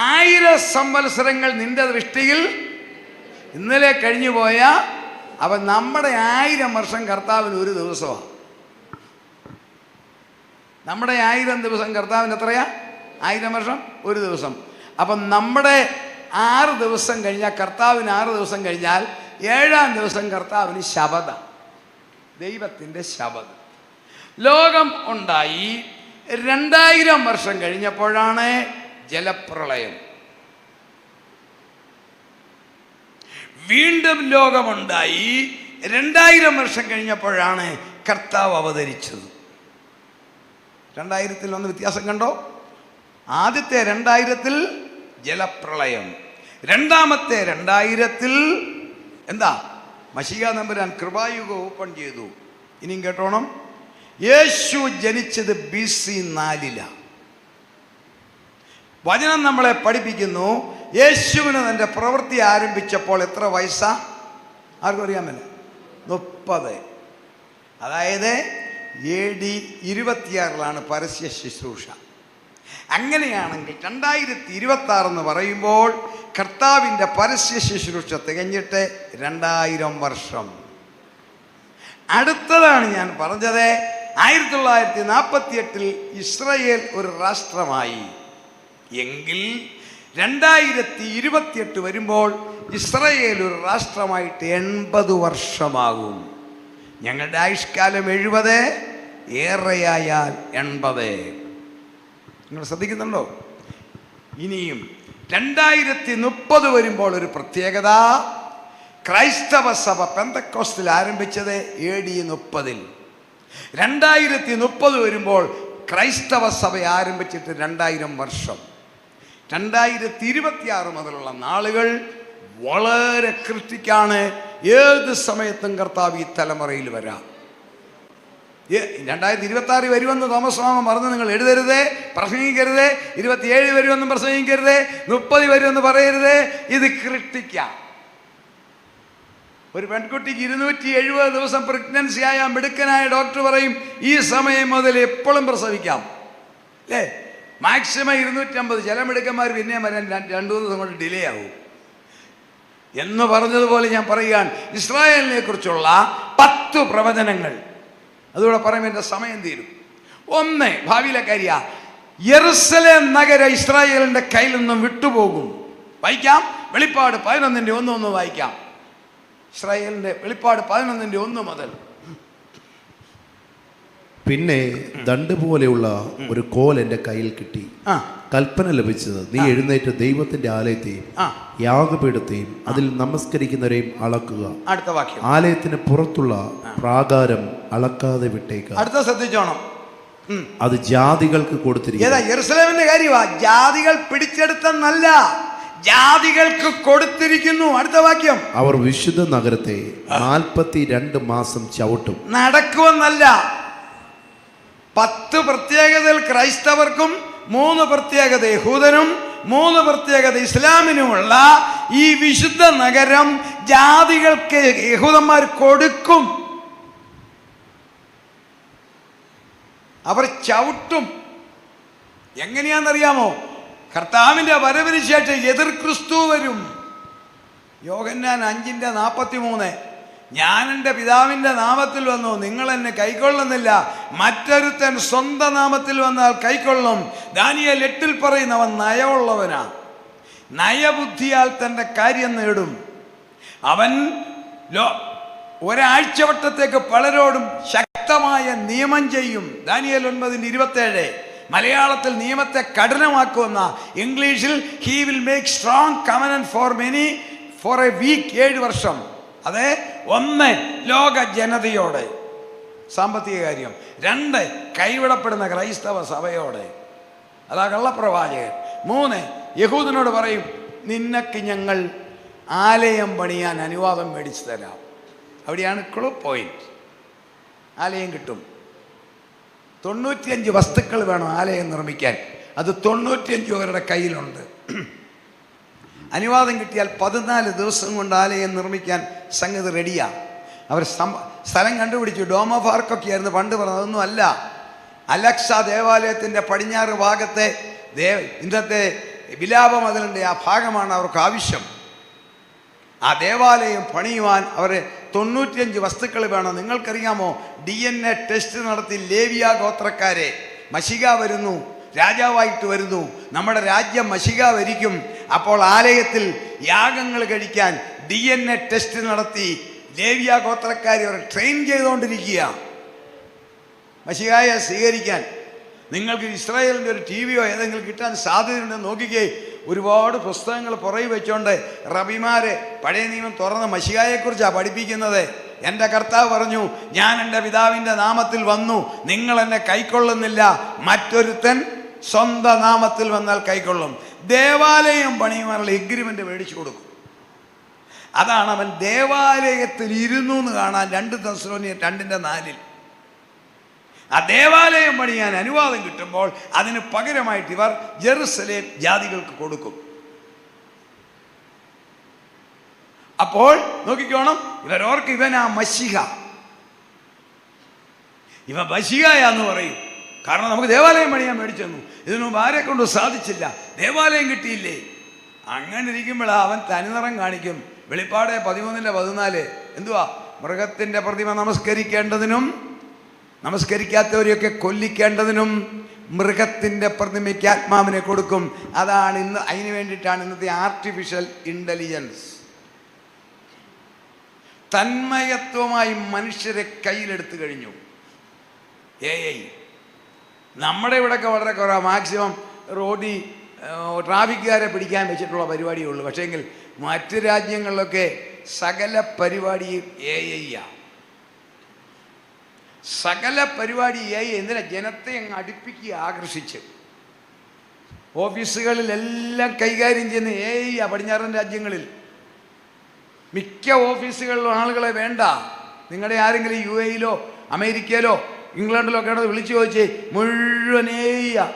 1000 സംവത്സരങ്ങൾ നിന്റെ ദൃഷ്ടിയിൽ ഇന്നലെ കഴിഞ്ഞു പോയ അവൻ നമ്മുടെ 1000 വർഷം കർത്താവിന് ഒരു ദിവസമാണ്. നമ്മുടെ 1000 ദിവസം കർത്താവിന് എത്രയാ? 1000 വർഷം ഒരു ദിവസം. അപ്പം നമ്മുടെ 6 ദിവസം കഴിഞ്ഞാൽ കർത്താവിന് 6 ദിവസം കഴിഞ്ഞാൽ 7-ാം ദിവസം കർത്താവിന് ശബദ, ദൈവത്തിൻ്റെ ശബദം. ലോകം ഉണ്ടായി 2000 വർഷം കഴിഞ്ഞപ്പോഴാണ് ജലപ്രളയം. വീണ്ടും ലോകമുണ്ടായി 2000 വർഷം കഴിഞ്ഞപ്പോഴാണ് കർത്താവ് അവതരിച്ചത്. 2000-ൽ ഒന്ന് വ്യത്യാസം കണ്ടോ? ആദ്യത്തെ 2000-ൽ ജലപ്രളയം, രണ്ടാമത്തെ 2000-ൽ എന്താ? മശിഹ തമ്പുരാൻ കൃപായുഗം ഓപ്പൺ ചെയ്തു. ഇനിയും കേട്ടോണം, യേശു ജനിച്ചത് BC 4-ലാണ്. വചനം നമ്മളെ പഠിപ്പിക്കുന്നു, യേശുവിന് തൻ്റെ പ്രവൃത്തി ആരംഭിച്ചപ്പോൾ എത്ര വയസ്സാ? ആർക്കും അറിയാമല്ലോ, 30. അതായത് AD 26-ലാണ് പരസ്യ ശുശ്രൂഷ. അങ്ങനെയാണെങ്കിൽ 2026 എന്ന് പറയുമ്പോൾ കർത്താവിൻ്റെ പരസ്യ ശുശ്രൂഷ തികഞ്ഞിട്ട് 2000 വർഷം. അടുത്തതാണ് ഞാൻ പറഞ്ഞത്, 1948-ൽ ഇസ്രായേൽ ഒരു രാഷ്ട്രമായി. എങ്കിൽ 2028 വരുമ്പോൾ ഇസ്രായേൽ ഒരു രാഷ്ട്രമായിട്ട് 80 വർഷമാകും. ഞങ്ങളുടെ ആയുഷ്കാലം 70, ഏറെയായാൽ 80. നിങ്ങൾ ശ്രദ്ധിക്കുന്നുണ്ടോ? ഇനിയും 2030 വരുമ്പോൾ ഒരു പ്രത്യേകത. ക്രൈസ്തവ സഭ പെന്തക്കോസ്തിൽ ആരംഭിച്ചത് AD 30. 2030 വരുമ്പോൾ ക്രൈസ്തവ സഭ ആരംഭിച്ചിട്ട് 2000 വർഷം. 2026 മുതലുള്ള നാളുകൾ വളരെ ക്രിട്ടിക്കാണ്. ഏത് സമയത്തും കർത്താവ് ഈ തലമുറയിൽ വരാം. 2026 വരുമെന്ന് തോമസ് മാമ പറഞ്ഞ് നിങ്ങൾ എഴുതരുതേ, പ്രസംഗിക്കരുതേ. 27 വരുമെന്നും പ്രസംഗിക്കരുതേ, 30 വരുമെന്ന് പറയരുതേ. ഇത് ക്രിട്ടിക്കാം. ഒരു പെൺകുട്ടിക്ക് 270 ദിവസം പ്രഗ്നൻസി ആയ മിടുക്കനായ ഡോക്ടർ പറയും ഈ സമയം മുതൽ എപ്പോഴും പ്രസവിക്കാം, അല്ലേ? മാക്സിമം 250. ചില മിടുക്കന്മാർ പിന്നെ വരാൻ 2 ദിവസം കൊണ്ട് ഡിലേ ആവും എന്ന് പറഞ്ഞതുപോലെ ഞാൻ പറയുകയാണ്. ഇസ്രായേലിനെ കുറിച്ചുള്ള 10 പ്രവചനങ്ങൾ അതുകൂടെ പറയുമ്പോൾ എൻ്റെ സമയം തീരും. 1, ഭാവിയിലെ കാര്യ, യെരുശലേം നഗര ഇസ്രായേലിന്റെ കയ്യിൽ നിന്നും വിട്ടുപോകും. വായിക്കാം, വെളിപ്പാട് 11:1 വായിക്കാം. ഇസ്രായേലിന്റെ വെളിപ്പാട് 11:1 മുതൽ. പിന്നെ ദണ്ട് പോലെയുള്ള ഒരു കോൽ എൻ്റെ കയ്യിൽ കിട്ടി. കൽപ്പന ലഭിച്ചത്, നീ എഴുന്നേറ്റ് ദൈവത്തിന്റെ ആലയത്തെയും യാഗപീഠത്തെയും അതിൽ നമസ്കരിക്കുന്നവരെയും അളക്കുക. അടുത്ത വാക്യം, ആലയത്തിന് പുറത്തുള്ള പ്രാകാരം അളക്കാതെ വിട്ടേക്കുക. അടുത്ത ശ്രദ്ധിച്ചോണം. അത് ജാതികൾക്ക് കൊടുത്തിരിക്കുന്നു. യെരുശലേമിന്റെ കാര്യമാ. ജാതികൾ പിടിച്ചെടുത്തെന്നല്ല, ജാതികൾക്ക് കൊടുത്തിരിക്കുന്നു. അടുത്ത വാക്യം, അവർ വിശുദ്ധ നഗരത്തെ 42 മാസം ചവിട്ടും. നടക്കുമെന്നല്ല. 10 പ്രത്യേകതകൾ ക്രൈസ്തവർക്കും 3 പ്രത്യേകത യഹൂദനും 3 പ്രത്യേകത ഇസ്ലാമിനുമുള്ള ഈ വിശുദ്ധ നഗരം ജാതികൾക്ക് യഹൂദന്മാർ കൊടുക്കും. അവർ ചവിട്ടും. എങ്ങനെയാണെന്നറിയാമോ? കർത്താവിന്റെ വരവിന് ശേഷം എതിർ ക്രിസ്തു വരും. യോഹന്നാൻ 5:43, ഞാൻ എൻ്റെ പിതാവിൻ്റെ നാമത്തിൽ വന്നു, നിങ്ങൾ എന്നെ കൈക്കൊള്ളുന്നില്ല, മറ്റൊരുത്തൻ സ്വന്തം നാമത്തിൽ വന്നാൽ കൈക്കൊള്ളും. ദാനിയേൽ 8 പറയുന്നവൻ നയമുള്ളവനാ. നയബുദ്ധിയാൽ തൻ്റെ കാര്യം നേടും. അവൻ ഒരാഴ്ചവട്ടത്തേക്ക് പലരോടും ശക്തമായ നിയമം ചെയ്യും. ദാനിയേൽ 9:27. മലയാളത്തിൽ നിയമത്തെ കഠിനമാക്കുമെന്ന, ഇംഗ്ലീഷിൽ he will make strong covenant for many for a week. 7 വർഷം. അതെ, 1 ലോക ജനതയോടെ സാമ്പത്തിക കാര്യം, 2 കൈവിടപ്പെടുന്ന ക്രൈസ്തവ സഭയോടെ, അതാ കള്ളപ്രവാചകൻ. 3 യഹൂദനോട് പറയും, നിനക്ക് ഞങ്ങൾ ആലയം പണിയാൻ അനുവാദം മേടിച്ചു തരാം. അവിടെയാണ് ക്ലൂ പോയിന്റ്. ആലയം കിട്ടും. 95 വസ്തുക്കൾ വേണം ആലയം നിർമ്മിക്കാൻ. അത് 95 അവരുടെ കയ്യിലുണ്ട്. അനുവാദം കിട്ടിയാൽ 14 ദിവസം കൊണ്ട് ആലയം നിർമ്മിക്കാൻ സംഗതി റെഡിയാണ്. അവർ സ്ഥലം കണ്ടുപിടിച്ചു. ഡോം ഓഫ് ആർക്കൊക്കെ ആയിരുന്നു പണ്ട് പറഞ്ഞത്. അതൊന്നും അല്ല. അലക്സ ദേവാലയത്തിൻ്റെ പടിഞ്ഞാറ് ഭാഗത്തെ ഇന്നത്തെ വിലാപ മതിലിൻ്റെ ആ ഭാഗമാണ് അവർക്ക് ആവശ്യം. ആ ദേവാലയം പണിയുവാൻ അവർ 95 വസ്തുക്കൾ വേണം. നിങ്ങൾക്കറിയാമോ, DNA ടെസ്റ്റ് നടത്തി ലേവിയ ഗോത്രക്കാരെ മശിക വരുന്നു, രാജാവായിട്ട് വരുന്നു, നമ്മുടെ രാജ്യം മശിക ഭരിക്കും. അപ്പോൾ ആലയത്തിൽ യാഗങ്ങൾ കഴിക്കാൻ DNA ടെസ്റ്റ് നടത്തി ലേവിയ ഗോത്രക്കാരെ അവർ ട്രെയിൻ ചെയ്തുകൊണ്ടിരിക്കുക മശികായെ സ്വീകരിക്കാൻ. നിങ്ങൾക്ക് ഇസ്രായേലിൻ്റെ ഒരു TV യോ ഏതെങ്കിലും കിട്ടാൻ സാധ്യതയുണ്ടെന്ന് നോക്കിക്കേ. ഒരുപാട് പുസ്തകങ്ങൾ പുറകെ വെച്ചോണ്ട് റബിമാരെ പഴയ നിയമം തുറന്ന് മശിഹായെക്കുറിച്ചാണ് പഠിപ്പിക്കുന്നത്. എൻ്റെ കർത്താവ് പറഞ്ഞു, ഞാൻ എൻ്റെ പിതാവിൻ്റെ നാമത്തിൽ വന്നു, നിങ്ങൾ എന്നെ കൈക്കൊള്ളുന്നില്ല, മറ്റൊരുത്തൻ സ്വന്തം നാമത്തിൽ വന്നാൽ കൈക്കൊള്ളും. ദേവാലയം പണിയുവാനുള്ള എഗ്രിമെൻ്റ് മേടിച്ചു കൊടുക്കും. അതാണ് അവൻ ദേവാലയത്തിൽ ഇരുന്നു എന്ന് കാണാൻ 2 തെസ്സലോനിയർ 2:4. ആ ദേവാലയം പണിയാൻ അനുവാദം കിട്ടുമ്പോൾ അതിന് പകരമായിട്ട് ഇവർ ജെറുസലേം ജാതികൾക്ക് കൊടുക്കും. അപ്പോൾ നോക്കിക്കോണം, ഇവരോർക്ക് ഇവനാ മശിഹ, ഇവ മശിഹയാന്ന് പറയും. കാരണം നമുക്ക് ദേവാലയം പണിയാൻ മേടിച്ചു തന്നു. ഇതിനു മുമ്പ് ആരെ കൊണ്ട് സാധിച്ചില്ല, ദേവാലയം കിട്ടിയില്ലേ. അങ്ങനെ ഇരിക്കുമ്പോൾ അവൻ തനിനിറം കാണിക്കും. വെളിപ്പാട് 13:14 എന്തുവാ? മൃഗത്തിൻ്റെ പ്രതിമ നമസ്കരിക്കേണ്ടതിനും നമസ്കരിക്കാത്തവരെയൊക്കെ കൊല്ലിക്കേണ്ടതിനും മൃഗത്തിൻ്റെ പ്രതിമയ്ക്ക് ആത്മാവിനെ കൊടുക്കും. അതാണ് ഇന്ന്, അതിന് വേണ്ടിയിട്ടാണ് ഇന്നത്തെ ആർട്ടിഫിഷ്യൽ ഇൻ്റലിജൻസ് തന്മയത്വമായി മനുഷ്യരെ കയ്യിലെടുത്തു കഴിഞ്ഞു. AI നമ്മുടെ ഇവിടെയൊക്കെ വളരെ കുറവാണ്. മാക്സിമം റോഡിൽ ട്രാഫിക്കുകാരെ പിടിക്കാൻ വെച്ചിട്ടുള്ള പരിപാടിയേ ഉള്ളൂ. പക്ഷേങ്കിൽ മറ്റ് രാജ്യങ്ങളിലൊക്കെ സകല പരിപാടിയും AI. സകല പരിപാടി AI. എന്തിനാ? ജനത്തെ അങ്ങ് അടുപ്പിക്കുക, ആകർഷിച്ച്. ഓഫീസുകളിലെല്ലാം കൈകാര്യം ചെയ്യുന്ന AI. പടിഞ്ഞാറൻ രാജ്യങ്ങളിൽ മിക്ക ഓഫീസുകളിലും ആളുകളെ വേണ്ട. നിങ്ങളുടെ ആരെങ്കിലും UAE-യിലോ അമേരിക്കയിലോ ഇംഗ്ലണ്ടിലോ ഒക്കെ ആണത് വിളിച്ചു ചോദിച്ചേ, മുഴുവൻ AI.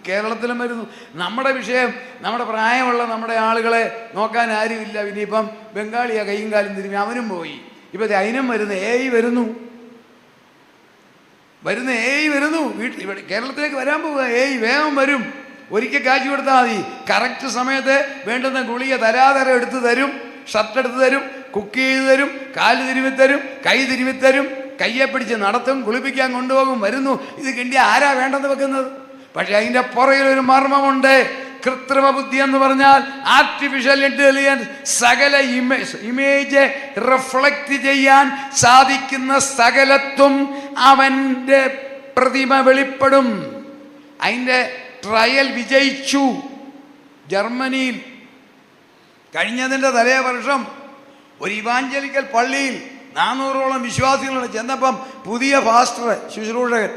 കേരളത്തിലും വരുന്നു. നമ്മുടെ വിഷയം, നമ്മുടെ പ്രായമുള്ള നമ്മുടെ ആളുകളെ നോക്കാൻ ആരുമില്ല. ഇനിയിപ്പം ബംഗാളിയാ കൈയും കാലും തിരുമ്പി അവനും പോയി. ഇപ്പം അതിനും വരുന്ന AI വരുന്നു. വീട്ടിൽ ഇവിടെ കേരളത്തിലേക്ക് വരാൻ പോവുക. വേഗം വരും. ഒരിക്കൽ കാശ് കൊടുത്താൽ മതി. കറക്റ്റ് സമയത്ത് വേണ്ടുന്ന ഗുളിക തരാതരം എടുത്തു തരും, ഷർട്ട് എടുത്തു തരും, കുക്ക് ചെയ്ത് തരും, കാല് തിരുമിത്തരും, കൈ തിരുമിത്തരും, കയ്യെ പിടിച്ച് നടത്തും, കുളിപ്പിക്കാൻ കൊണ്ടുപോകും, വരുന്നു. ഇത് കിട്ടിയ ആരാ വേണ്ടെന്ന് വെക്കുന്നത്? പക്ഷെ അതിൻ്റെ പുറകിൽ ഒരു മർമ്മമുണ്ട്. കൃത്രിമ ബുദ്ധി എന്ന് പറഞ്ഞാൽ ആർട്ടിഫിഷ്യൽ ഇൻ്റലിജൻസ് സകല ഇമേജ് റിഫ്ലക്റ്റ് ചെയ്യാൻ സാധിക്കുന്ന സകലത്തും അവൻ്റെ പ്രതിമ വെളിപ്പെടും. അതിൻ്റെ ട്രയൽ വിജയിച്ചു ജർമ്മനിയിൽ. കഴിഞ്ഞതിൻ്റെ തലേ വർഷം ഒരു ഇവാഞ്ചലിക്കൽ പള്ളിയിൽ 400ഓളം വിശ്വാസികളുടെ ചെന്നപ്പം പുതിയ പാസ്റ്റർ ശുശ്രൂഷകൻ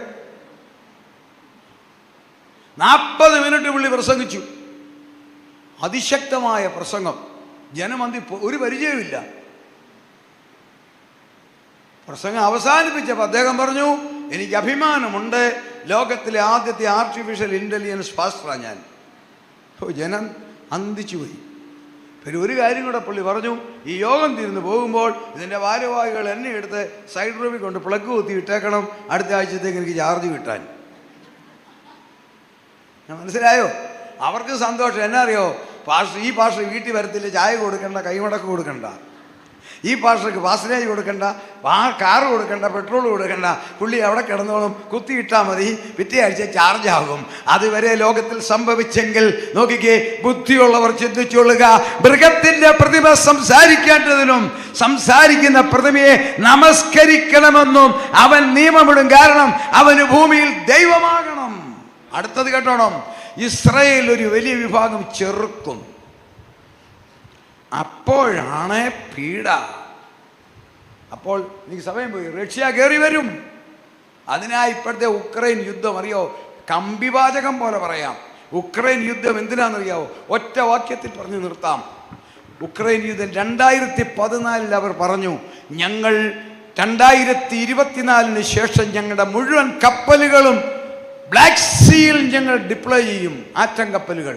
40 മിനിറ്റ് പുള്ളി പ്രസംഗിച്ചു. അതിശക്തമായ പ്രസംഗം. ജനമന്തി ഒരു പരിചയമില്ല. പ്രസംഗം അവസാനിപ്പിച്ചപ്പോൾ അദ്ദേഹം പറഞ്ഞു, എനിക്ക് അഭിമാനമുണ്ട്, ലോകത്തിലെ ആദ്യത്തെ ആർട്ടിഫിഷ്യൽ ഇൻ്റലിജൻസ് പാസ്റ്ററാണ് ഞാൻ. ജനം അന്തിച്ചു പോയി. പിന്നെ ഒരു കാര്യം കൂടെ പുള്ളി പറഞ്ഞു, ഈ യോഗം തീർന്നു പോകുമ്പോൾ ഇതിൻ്റെ ഭാരവാഹികൾ എന്നെ എടുത്ത് സൈഡ് റൂമിൽ കൊണ്ട് പ്ലഗ് കുത്തി ഇട്ടേക്കണം, അടുത്ത ആഴ്ചത്തേക്ക് എനിക്ക് ചാർജ് കിട്ടാൻ. മനസ്സിലായോ? അവർക്ക് സന്തോഷം. എന്നാ അറിയോ? ഈ പാസ്റ്റർ വീട്ടിൽ വരത്തില്ല, ചായ കൊടുക്കണ്ട, കൈമുടക്ക് കൊടുക്കണ്ട. ഈ പാസ്റ്റർക്ക് പാസനേജ് കൊടുക്കണ്ട, കാറ് കൊടുക്കണ്ട, പെട്രോൾ കൊടുക്കണ്ട. പുള്ളി അവിടെ കിടന്നോളും, കുത്തിയിട്ടാൽ മതി, പിറ്റേ ആഴ്ച ചാർജ് ആകും. അതുവരെ ലോകത്തിൽ സംഭവിച്ചെങ്കിൽ നോക്കിക്കേ, ബുദ്ധിയുള്ളവർ ചിന്തിച്ചുകൊള്ളുക. മൃഗത്തിൻ്റെ പ്രതിമ സംസാരിക്കേണ്ടതിനും സംസാരിക്കുന്ന പ്രതിമയെ നമസ്കരിക്കണമെന്നും അവൻ നിയമമിടും. കാരണം അവന് ഭൂമിയിൽ ദൈവമാകണം. അടുത്തത് കേട്ടോണം. ഇസ്രായേൽ ഒരു വലിയ വിഭാഗം ചെറുക്കും. അപ്പോഴാണ് പീഡ. അപ്പോൾ നീ സമയം പോയി, റഷ്യ കയറി വരും. അതിനായി ഇപ്പോഴത്തെ ഉക്രൈൻ യുദ്ധം അറിയോ? കമ്പിവാചകം പോലെ പറയാം. ഉക്രൈൻ യുദ്ധം എന്തിനാണെന്നറിയാവോ? ഒറ്റ വാക്യത്തിൽ പറഞ്ഞു നിർത്താം. ഉക്രൈൻ യുദ്ധം 2014 അവർ പറഞ്ഞു, ഞങ്ങൾ 2024 ശേഷം ഞങ്ങളുടെ മുഴുവൻ കപ്പലുകളും ബ്ലാക്ക് സീയിൽ ഞങ്ങൾ ഡിപ്ലോയ് ചെയ്യും, ആറ്റം കപ്പലുകൾ.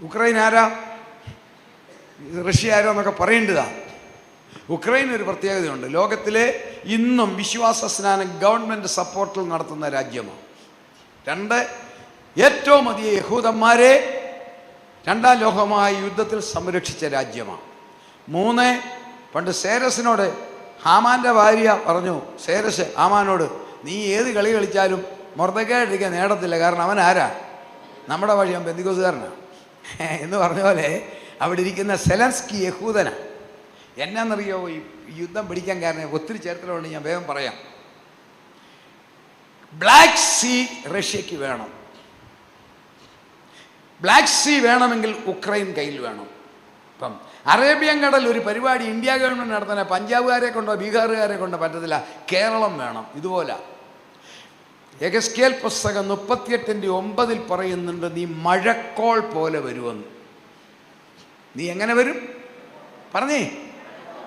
ഉക്രൈൻ ആരാ, റഷ്യ ആരോ എന്നൊക്കെ പറയേണ്ടതാണ്. ഉക്രൈൻ ഒരു പ്രത്യേകതയുണ്ട്. ലോകത്തിലെ ഇന്നും വിശ്വാസ സ്നാനം ഗവൺമെൻറ് സപ്പോർട്ടിൽ നടത്തുന്ന രാജ്യമാണ്. 2, ഏറ്റവും അധികം യഹൂദന്മാരെ 2ാം ലോകമായ യുദ്ധത്തിൽ സംരക്ഷിച്ച രാജ്യമാണ്. 3, പണ്ട് സേരസിനോട് ഹാമാൻ്റെ ഭാര്യ പറഞ്ഞു, സേരസ് ഹാമാനോട്, നീ ഏത് കളി കളിച്ചാലും മൊർദെഖായിട്ടിരിക്കാൻ നേടത്തില്ല, കാരണം അവൻ ആരാ? നമ്മുടെ വഴിയാൻ പെന്തിക്കോസുകാരനാണ് എന്ന് പറഞ്ഞ പോലെ അവിടെ ഇരിക്കുന്ന സെലൻസ്കി യഹൂദനാണ്. എന്നാന്നറിയോ ഈ യുദ്ധം പിടിക്കാൻ കാരണം? ഒത്തിരി ചരിത്രമുണ്ട്, ഞാൻ വേഗം പറയാം. ബ്ലാക്ക് സീ റഷ്യക്ക് വേണം. ബ്ലാക്ക് സീ വേണമെങ്കിൽ ഉക്രൈൻ കയ്യിൽ വേണം. ഇപ്പം അറേബ്യൻ കടൽ ഒരു പരിപാടി ഇന്ത്യ ഗവൺമെൻറ് നടത്താൻ പഞ്ചാബുകാരെ കൊണ്ടോ ബീഹാറുകാരെ കൊണ്ടോ പറ്റത്തില്ല, കേരളം വേണം. ഇതുപോലെ യെഹെസ്കേൽ പുസ്തകം 38:9 പറയുന്നുണ്ട്, നീ മഴക്കോൾ പോലെ വരുമെന്ന്. നീ എങ്ങനെ വരും പറഞ്ഞേ?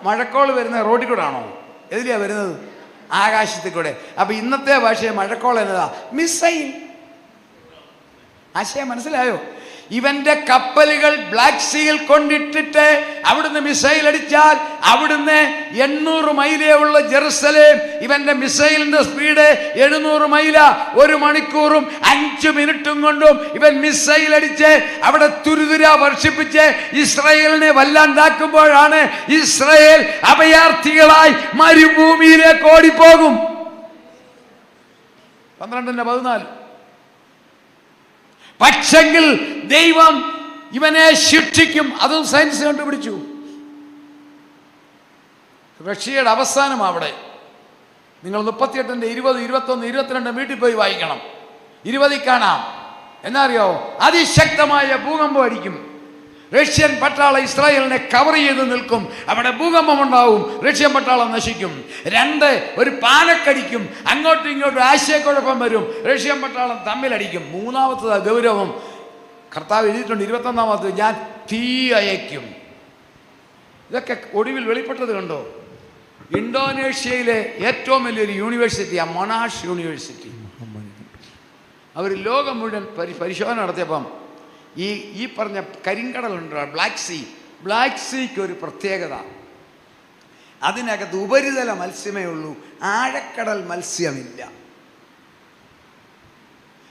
മഴക്കോൾ വരുന്ന റോഡിൽ കൂടെ ആണോ? എതിലെയാണ് വരുന്നത്? ആകാശത്തിൽ കൂടെ. അപ്പം ഇന്നത്തെ ഭാഷയെ മഴക്കോൾ എന്നതാ മിസൈൽ. ആശയം മനസ്സിലായോ? ഇവന്റെ കപ്പലുകൾ ബ്ലാക്ക് സീയിൽ കൊണ്ടിട്ടിട്ട് അവിടുന്ന് മിസൈൽ അടിച്ചാൽ അവിടുന്ന് 800 മൈലേ ഉള്ള ജെറുസലേം, ഇവന്റെ മിസൈലിന്റെ സ്പീഡ് 700 മൈല. 1 മണിക്കൂറും 5 മിനിറ്റും കൊണ്ടും ഇവൻ മിസൈൽ അടിച്ച് അവിടെ തുരുതുര വർഷിപ്പിച്ച് ഇസ്രായേലിനെ വല്ലാണ്ടാക്കുമ്പോഴാണ് ഇസ്രായേൽ അഭയാർത്ഥികളായി മരുഭൂമിയിലേക്ക് ഓടിപ്പോകും. 12:14 പക്ഷെങ്കിൽ ദൈവം ഇവനെ ശിക്ഷിക്കും. അതും സയൻസ് കണ്ടുപിടിച്ചു. റഷ്യയുടെ അവസാനം അവിടെ നിങ്ങൾ 38, 20, 21, 22 വീട്ടിൽ പോയി വായിക്കണം. 20 കാണാം. എന്നറിയോ? അതിശക്തമായ ഭൂകമ്പം അടിക്കും. റഷ്യൻ പട്ടാളം ഇസ്രായേലിനെ കവർ ചെയ്ത് നിൽക്കും. അവിടെ ഭൂകമ്പം ഉണ്ടാവും. റഷ്യൻ പട്ടാളം നശിക്കും. 2, ഒരു പാലക്കടിക്കും. അങ്ങോട്ടും ഇങ്ങോട്ടും ആശയക്കുഴപ്പം വരും. റഷ്യൻ പട്ടാളം തമ്മിലടിക്കും. 3-ാമത്തത് ഗൗരവം. കർത്താവ് എഴുതിയിട്ടുണ്ട് 21-ാമത്, ഞാൻ തീ അയക്കും. ഇതൊക്കെ ഒടുവിൽ വെളിപ്പെട്ടത് കണ്ടോ? ഇന്തോനേഷ്യയിലെ ഏറ്റവും വലിയൊരു യൂണിവേഴ്സിറ്റിയാണ് മൊനാഷ് യൂണിവേഴ്സിറ്റി. അവർ ലോകം മുഴുവൻ പരിശോധന നടത്തിയപ്പം ഈ പറഞ്ഞ കരിങ്കടലുണ്ടോ, ബ്ലാക്ക് സീക്ക് ഒരു പ്രത്യേകത. അതിനകത്ത് ഉപരിതല മത്സ്യമേ ഉള്ളൂ, ആഴക്കടൽ മത്സ്യമില്ല.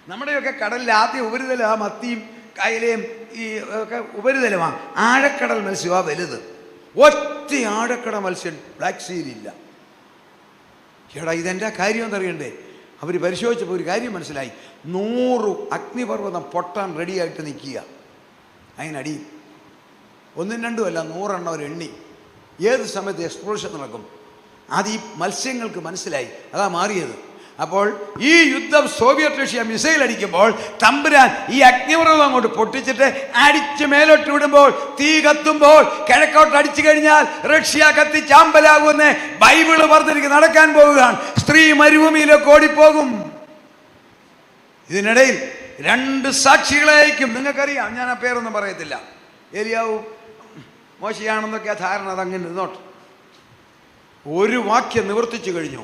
നമ്മുടെയൊക്കെ കടലിൽ ആദ്യം ഉപരിതല മത്തിയും കയലയും ഈ ഒക്കെ ഉപരിതലമാണ്. ആഴക്കടൽ മത്സ്യമാണ് വലുത്. ഒറ്റ ആഴക്കടൽ മത്സ്യം ബ്ലാക്ക് സീയിലില്ല. എടാ, ഇതെൻ്റെ കാര്യം എന്നറിയണ്ടേ? അവർ പരിശോധിച്ചപ്പോൾ ഒരു കാര്യം മനസ്സിലായി. 100 അഗ്നിപർവ്വതം പൊട്ടാൻ റെഡിയായിട്ട് നിൽക്കുക. അതിനടി 1, 2 അല്ല, 100 എണ്ണം അവർ എണ്ണി. ഏത് സമയത്ത് എക്സ്പ്ലോഷൻ നടക്കും അത് ഈ മത്സ്യങ്ങൾക്ക് മനസ്സിലായി. അതാ മാറിയത്. അപ്പോൾ ഈ യുദ്ധം സോവിയറ്റ് റഷ്യ മിസൈൽ അടിക്കുമ്പോൾ തമ്പുരാൻ ഈ അഗ്നിപർവ്വതം അങ്ങോട്ട് പൊട്ടിച്ചിട്ട് അടിച്ച് മേലോട്ട് വിടുമ്പോൾ, തീ കത്തുമ്പോൾ കിഴക്കോട്ട് അടിച്ചു കഴിഞ്ഞാൽ റഷ്യ കത്തി ചാമ്പലാകുമെന്ന് ബൈബിള് പറഞ്ഞിരിക്കും. നടക്കാൻ പോവുകയാണ്. സ്ത്രീ മരുഭൂമിയിലേക്ക് ഓടിപ്പോകും. ഇതിനിടയിൽ 2 സാക്ഷികളായിരിക്കും. നിങ്ങൾക്കറിയാം, ഞാൻ ആ പേരൊന്നും പറയത്തില്ല. ഏലിയാവും മോശയാണെന്നൊക്കെ ആ ധാരണ അതങ്ങനെ ഇരുന്നോട്ട്. ഒരു വാക്യം നിവർത്തിച്ചു കഴിഞ്ഞു.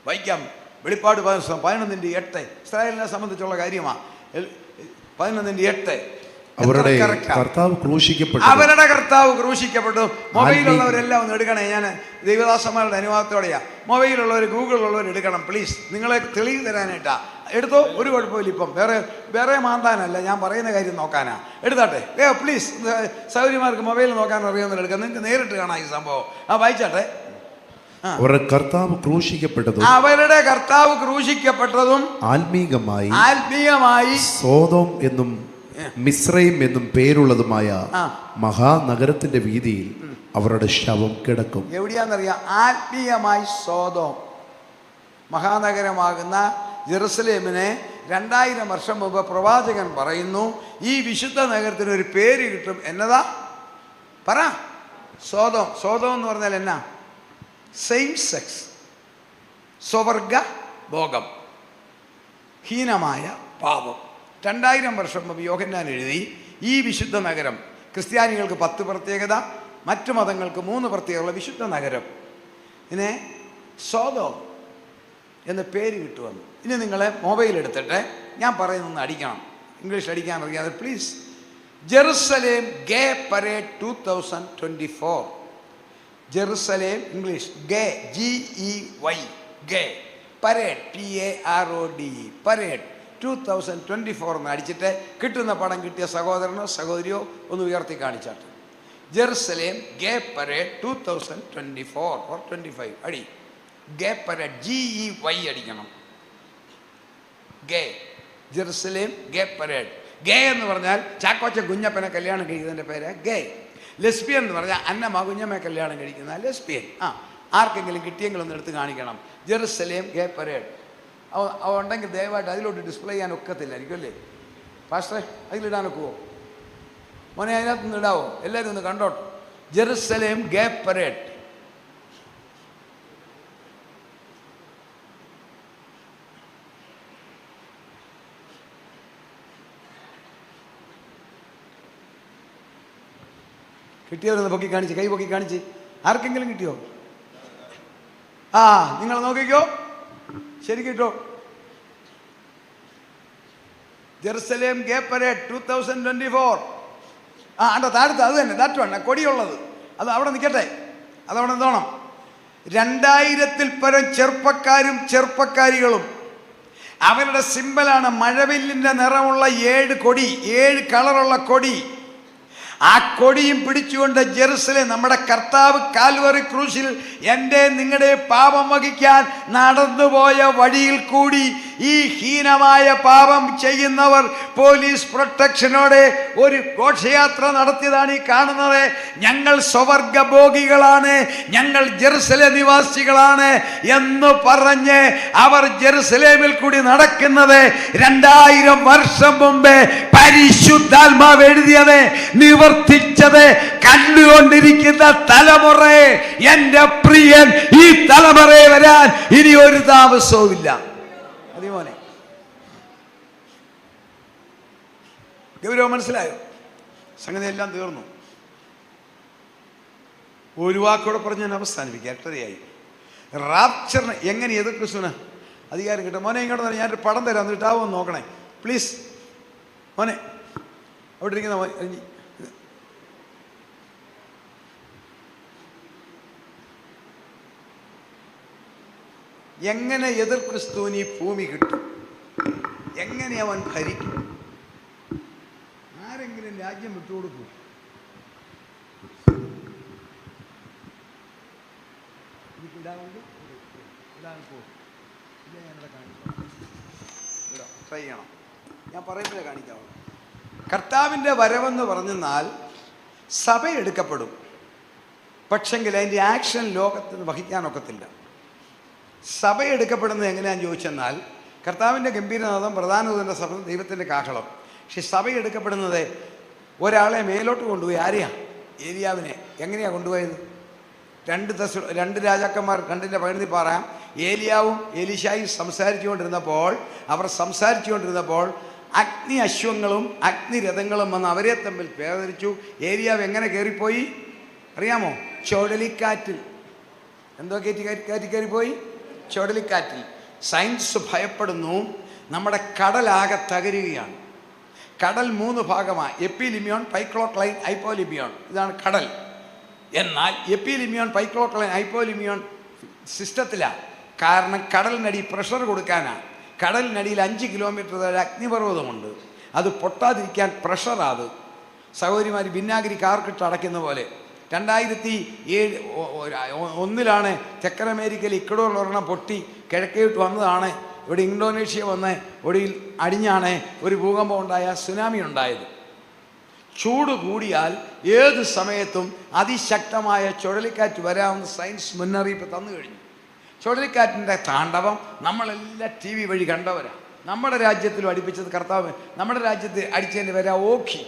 വായിക്കാം. വെളിപ്പാട് 11:8 ഇസ്രായേലിനെ സംബന്ധിച്ചുള്ള കാര്യമാണ്. 11:8 അവരുടെ കർത്താവ് ക്രൂശിക്കപ്പെട്ടു. അവരുടെ കർത്താവ് ക്രൂശിക്കപ്പെട്ടു. മൊബൈലുള്ളവരെല്ലാം ഒന്ന് എടുക്കണേ. ഞാൻ ദൈവദാസന്മാരുടെ അനുവാദത്തോടെയാ. മൊബൈലുള്ളവർ, ഗൂഗിളുള്ളവർ എടുക്കണം പ്ലീസ്. നിങ്ങളെ തെളിവ് തരാനായിട്ടാ. എടുത്തോ, ഒരു കുഴപ്പമില്ല. ഇപ്പം വേറെ മാന്താനല്ല, ഞാൻ പറയുന്ന കാര്യം നോക്കാനാ. എടുത്താട്ടെ പ്ലീസ്. സൗകര്യമാർക്ക് മൊബൈൽ നോക്കാൻ അറിയാവുന്ന എടുക്കാം. നിങ്ങൾക്ക് നേരിട്ട് കാണാം ഈ സംഭവം. വായിച്ചാട്ടെ. അവരുടെ കർത്താവ് ക്രൂശിക്കപ്പെട്ടതും ആത്മീകമായി സോദോം എന്നും മിസ്രൈം എന്നും പേരുള്ളതുമായ മഹാനഗരത്തിന്റെ വീതിയിൽ അവരുടെ ശവം കിടക്കും. എവിടെയാണെന്നറിയാം? ആത്മീയമായി സോദോം, മഹാനഗരമാകുന്ന ജെറുസലേമിനെ 2000 വർഷം മുമ്പ് പ്രവാചകൻ പറയുന്നു, ഈ വിശുദ്ധ നഗരത്തിന് ഒരു പേര് കിട്ടും. എന്നതാ? പറ. സോദോം. സോദോം എന്ന് പറഞ്ഞാൽ എന്നാ? സെയിം സെക്സ്, സ്വവർഗ ഭോഗം, ഹീനമായ പാപം. 2000 വർഷം മുമ്പ് യോഹന്നാൻ എഴുതി, ഈ വിശുദ്ധ നഗരം, ക്രിസ്ത്യാനികൾക്ക് 10 പ്രത്യേകത, മറ്റു മതങ്ങൾക്ക് 3 പ്രത്യേകതയുള്ള വിശുദ്ധ നഗരം, ഇതിനെ സോദോം എന്ന പേര് കിട്ടുമെന്ന്. ഇനി നിങ്ങളെ മൊബൈൽ എടുത്തിട്ട് ഞാൻ പറയുന്നൊന്ന് അടിക്കണം. ഇംഗ്ലീഷ് അടിക്കാൻ അറിയാതെ please. Jerusalem gay parade 2024. Jerusalem English gay, GEY, gay, parade PAROD, parade 2024 എന്ന് അടിച്ചിട്ട് കിട്ടുന്ന പടം കിട്ടിയ സഹോദരനോ സഹോദരിയോ ഒന്ന് ഉയർത്തി കാണിച്ചാട്ടെ. ജെറുസലേം ഗേ പരേഡ് 2024 or 25 അടി. ഗേ പരേഡ് GEY അടിക്കണം. ഗേ, ജെറുസലേം ഗേ പരേഡ്. ഗേ എന്ന് പറഞ്ഞാൽ ചാക്കോച്ച കുഞ്ഞപ്പനെ കല്യാണം കഴിക്കുന്നതിൻ്റെ പേര് ഗേ. ലെസ്ബിയൻ എന്ന് പറഞ്ഞാൽ അന്നമ്മ കുഞ്ഞമ്മയെ കല്യാണം കഴിക്കുന്ന ലെസ്ബിയൻ. ആർക്കെങ്കിലും കിട്ടിയെങ്കിലും എടുത്ത് കാണിക്കണം. Jerusalem gay parade. അവ ഉണ്ടെങ്കിൽ ദയവായിട്ട് അതിലോട്ട് ഡിസ്പ്ലേ ചെയ്യാൻ ഒക്കത്തില്ലായിരിക്കും അല്ലേ പാസ്റ്ററെ? അതിലിടാനൊക്കുവോ മോനെ? അതിനകത്തുനിന്ന് ഇടാവോ? എല്ലാവരും ഒന്ന് കണ്ടോട്ടെ. Jerusalem gay parade. കിട്ടിയവരൊന്ന് പൊക്കി കാണിച്ച്, കൈ പൊക്കി കാണിച്ച്. ആർക്കെങ്കിലും കിട്ടിയോ? നിങ്ങൾ നോക്കിക്കോ, ശരി കിട്ടോ. Jerusalem gay parade 2024. താഴത്ത് അത് തന്നെ, ദാറ്റ് വൺ, കൊടിയുള്ളത്. അത് അവിടെ നിൽക്കട്ടെ, അതവിടെ നിന്നോണം. 2000-ൽ പരം ചെറുപ്പക്കാരും ചെറുപ്പക്കാരികളും. അവരുടെ സിമ്പലാണ് മഴവില്ലിൻ്റെ നിറമുള്ള 7 കൊടി, 7 കളറുള്ള കൊടി. ആ കൊടിയും പിടിച്ചുകൊണ്ട് ജെറുസലേം, നമ്മുടെ കർത്താവ് കാൽവറി ക്രൂശിൽ എൻ്റെ നിങ്ങളുടെ പാപം വഹിക്കാൻ നടന്നുപോയ വഴിയിൽ കൂടി ഈ ഹീനമായ പാപം ചെയ്യുന്നവർ പോലീസ് പ്രൊട്ടക്ഷനോടെ ഒരു ഘോഷയാത്ര നടത്തിയതാണ് ഈ കാണുന്നത്. ഞങ്ങൾ സ്വവർഗഭോഗികളാണ്, ഞങ്ങൾ ജെറുസലേം നിവാസികളാണ് എന്ന് പറഞ്ഞ് അവർ ജെറുസലേമിൽ കൂടി നടക്കുന്നത് 2000 വർഷം മുമ്പേ പരിശുദ്ധാത്മാവ് എഴുതിയത് നിവർത്തിച്ചത് കണ്ടുകൊണ്ടിരിക്കുന്ന തലമുറയെ, എന്റെ പ്രിയൻ, ഈ തലമുറയെ വരാൻ ഇനി ഒരു താമസവുമില്ല. അതിമോനെ ഗൗരവം മനസ്സിലായോ? സംഗതി എല്ലാം തീർന്നു. ഒരു വാക്കോടെ പറഞ്ഞ് ഞാൻ അവസാനിപ്പിക്കുക. 8:30 റാപ്ചറിന് എങ്ങനെ എതിർ ക്രിസ്തുവിന് അധികാരം കിട്ടും? മോനെ ഇങ്ങോട്ട് തന്നെ ഞാനൊരു പടം തരാം, എന്നിട്ടാവുമെന്ന് നോക്കണേ പ്ലീസ്. മോനെ അവിടെ ഇരിക്കുന്ന എങ്ങനെ എതിർ ക്രിസ്തുവിന് ഈ ഭൂമി കിട്ടും? എങ്ങനെ അവൻ ഭരിക്കും? ആരെങ്കിലും രാജ്യം വിട്ടുകൊടുക്കും? ട്രൈ ചെയ്യണം, ഞാൻ പറയുമ്പോഴേ കാണിക്കാവൂ. കർത്താവിൻ്റെ വരവെന്ന് പറഞ്ഞാൽ സഭ എടുക്കപ്പെടും, പക്ഷെങ്കിൽ അതിൻ്റെ ആക്ഷൻ ലോകത്തിന് വഹിക്കാനൊക്കത്തില്ല. സഭ എടുക്കപ്പെടുന്നത് എങ്ങനെയാണെന്ന് ചോദിച്ചെന്നാൽ കർത്താവിൻ്റെ ഗംഭീരനാഥം, പ്രധാനദൂതൻ്റെ സഭ, ദൈവത്തിൻ്റെ കാഹളം. പക്ഷെ സഭ എടുക്കപ്പെടുന്നത് ഒരാളെ മേലോട്ട് കൊണ്ടുപോയി. ആരെയാ? ഏലിയാവിനെ. എങ്ങനെയാണ് കൊണ്ടുപോയത്? 2 രാജാക്കന്മാർ 2:15 പറയാം. ഏലിയാവും എലീശായും സംസാരിച്ചുകൊണ്ടിരുന്നപ്പോൾ അഗ്നി അശ്വങ്ങളും അഗ്നിരഥങ്ങളും വന്ന് അവരെ തമ്മിൽ വേർതിരിച്ചു. ഏലിയാവ് എങ്ങനെ കയറിപ്പോയി അറിയാമോ? ചുഴലിക്കാറ്റിൽ. എന്തോ കയറിപ്പോയി? ചുഴലിക്കാറ്റിൽ. സയൻസ് ഭയപ്പെടുന്നു, നമ്മുടെ കടലാകെ തകരുകയാണ്. കടൽ 3 ഭാഗമാണ്: എപ്പിലിമിയോൺ, പൈക്ലോക്ലൈൻ, ഹൈപ്പോലിമിയോൺ. ഇതാണ് കടൽ. എന്നാൽ എപ്പിലിമിയോൺ, പൈക്ലോക്ലൈൻ, ഹൈപ്പോലിമിയോൺ സിസ്റ്റത്തിലാണ്. കാരണം കടലിനടി പ്രഷർ കൊടുക്കാനാണ്. കടലിനടിയിൽ 5 കിലോമീറ്റർ വരെ അഗ്നിപർവ്വതമുണ്ട്. അത് പൊട്ടാതിരിക്കാൻ പ്രഷറാത് സഹോദരിമാർ വിനാഗിരി കാർക്കിട്ട് അടയ്ക്കുന്ന പോലെ. 2001 തെക്കൻ അമേരിക്കയിൽ ഇക്വഡോറിൽ ഒരെണ്ണം പൊട്ടി കിഴക്കേട്ട് വന്നതാണ്. ഇവിടെ ഇന്തോനേഷ്യ വന്ന് ഒടുവിൽ അടിഞ്ഞാണ് ഒരു ഭൂകമ്പം ഉണ്ടായ, സുനാമി ഉണ്ടായത്. ചൂട് കൂടിയാൽ ഏത് സമയത്തും അതിശക്തമായ ചുഴലിക്കാറ്റ് വരാമെന്ന് സയൻസ് മുന്നറിയിപ്പ് തന്നു കഴിഞ്ഞു. ചുഴലിക്കാറ്റിൻ്റെ താണ്ഡവം നമ്മളെല്ലാം TV വഴി കണ്ടവരാണ്. നമ്മുടെ രാജ്യത്തിലും അടുപ്പിച്ചത് കർത്താവ്. നമ്മുടെ രാജ്യത്ത് അടിച്ചതിൻ്റെ വരാ ഓഖി.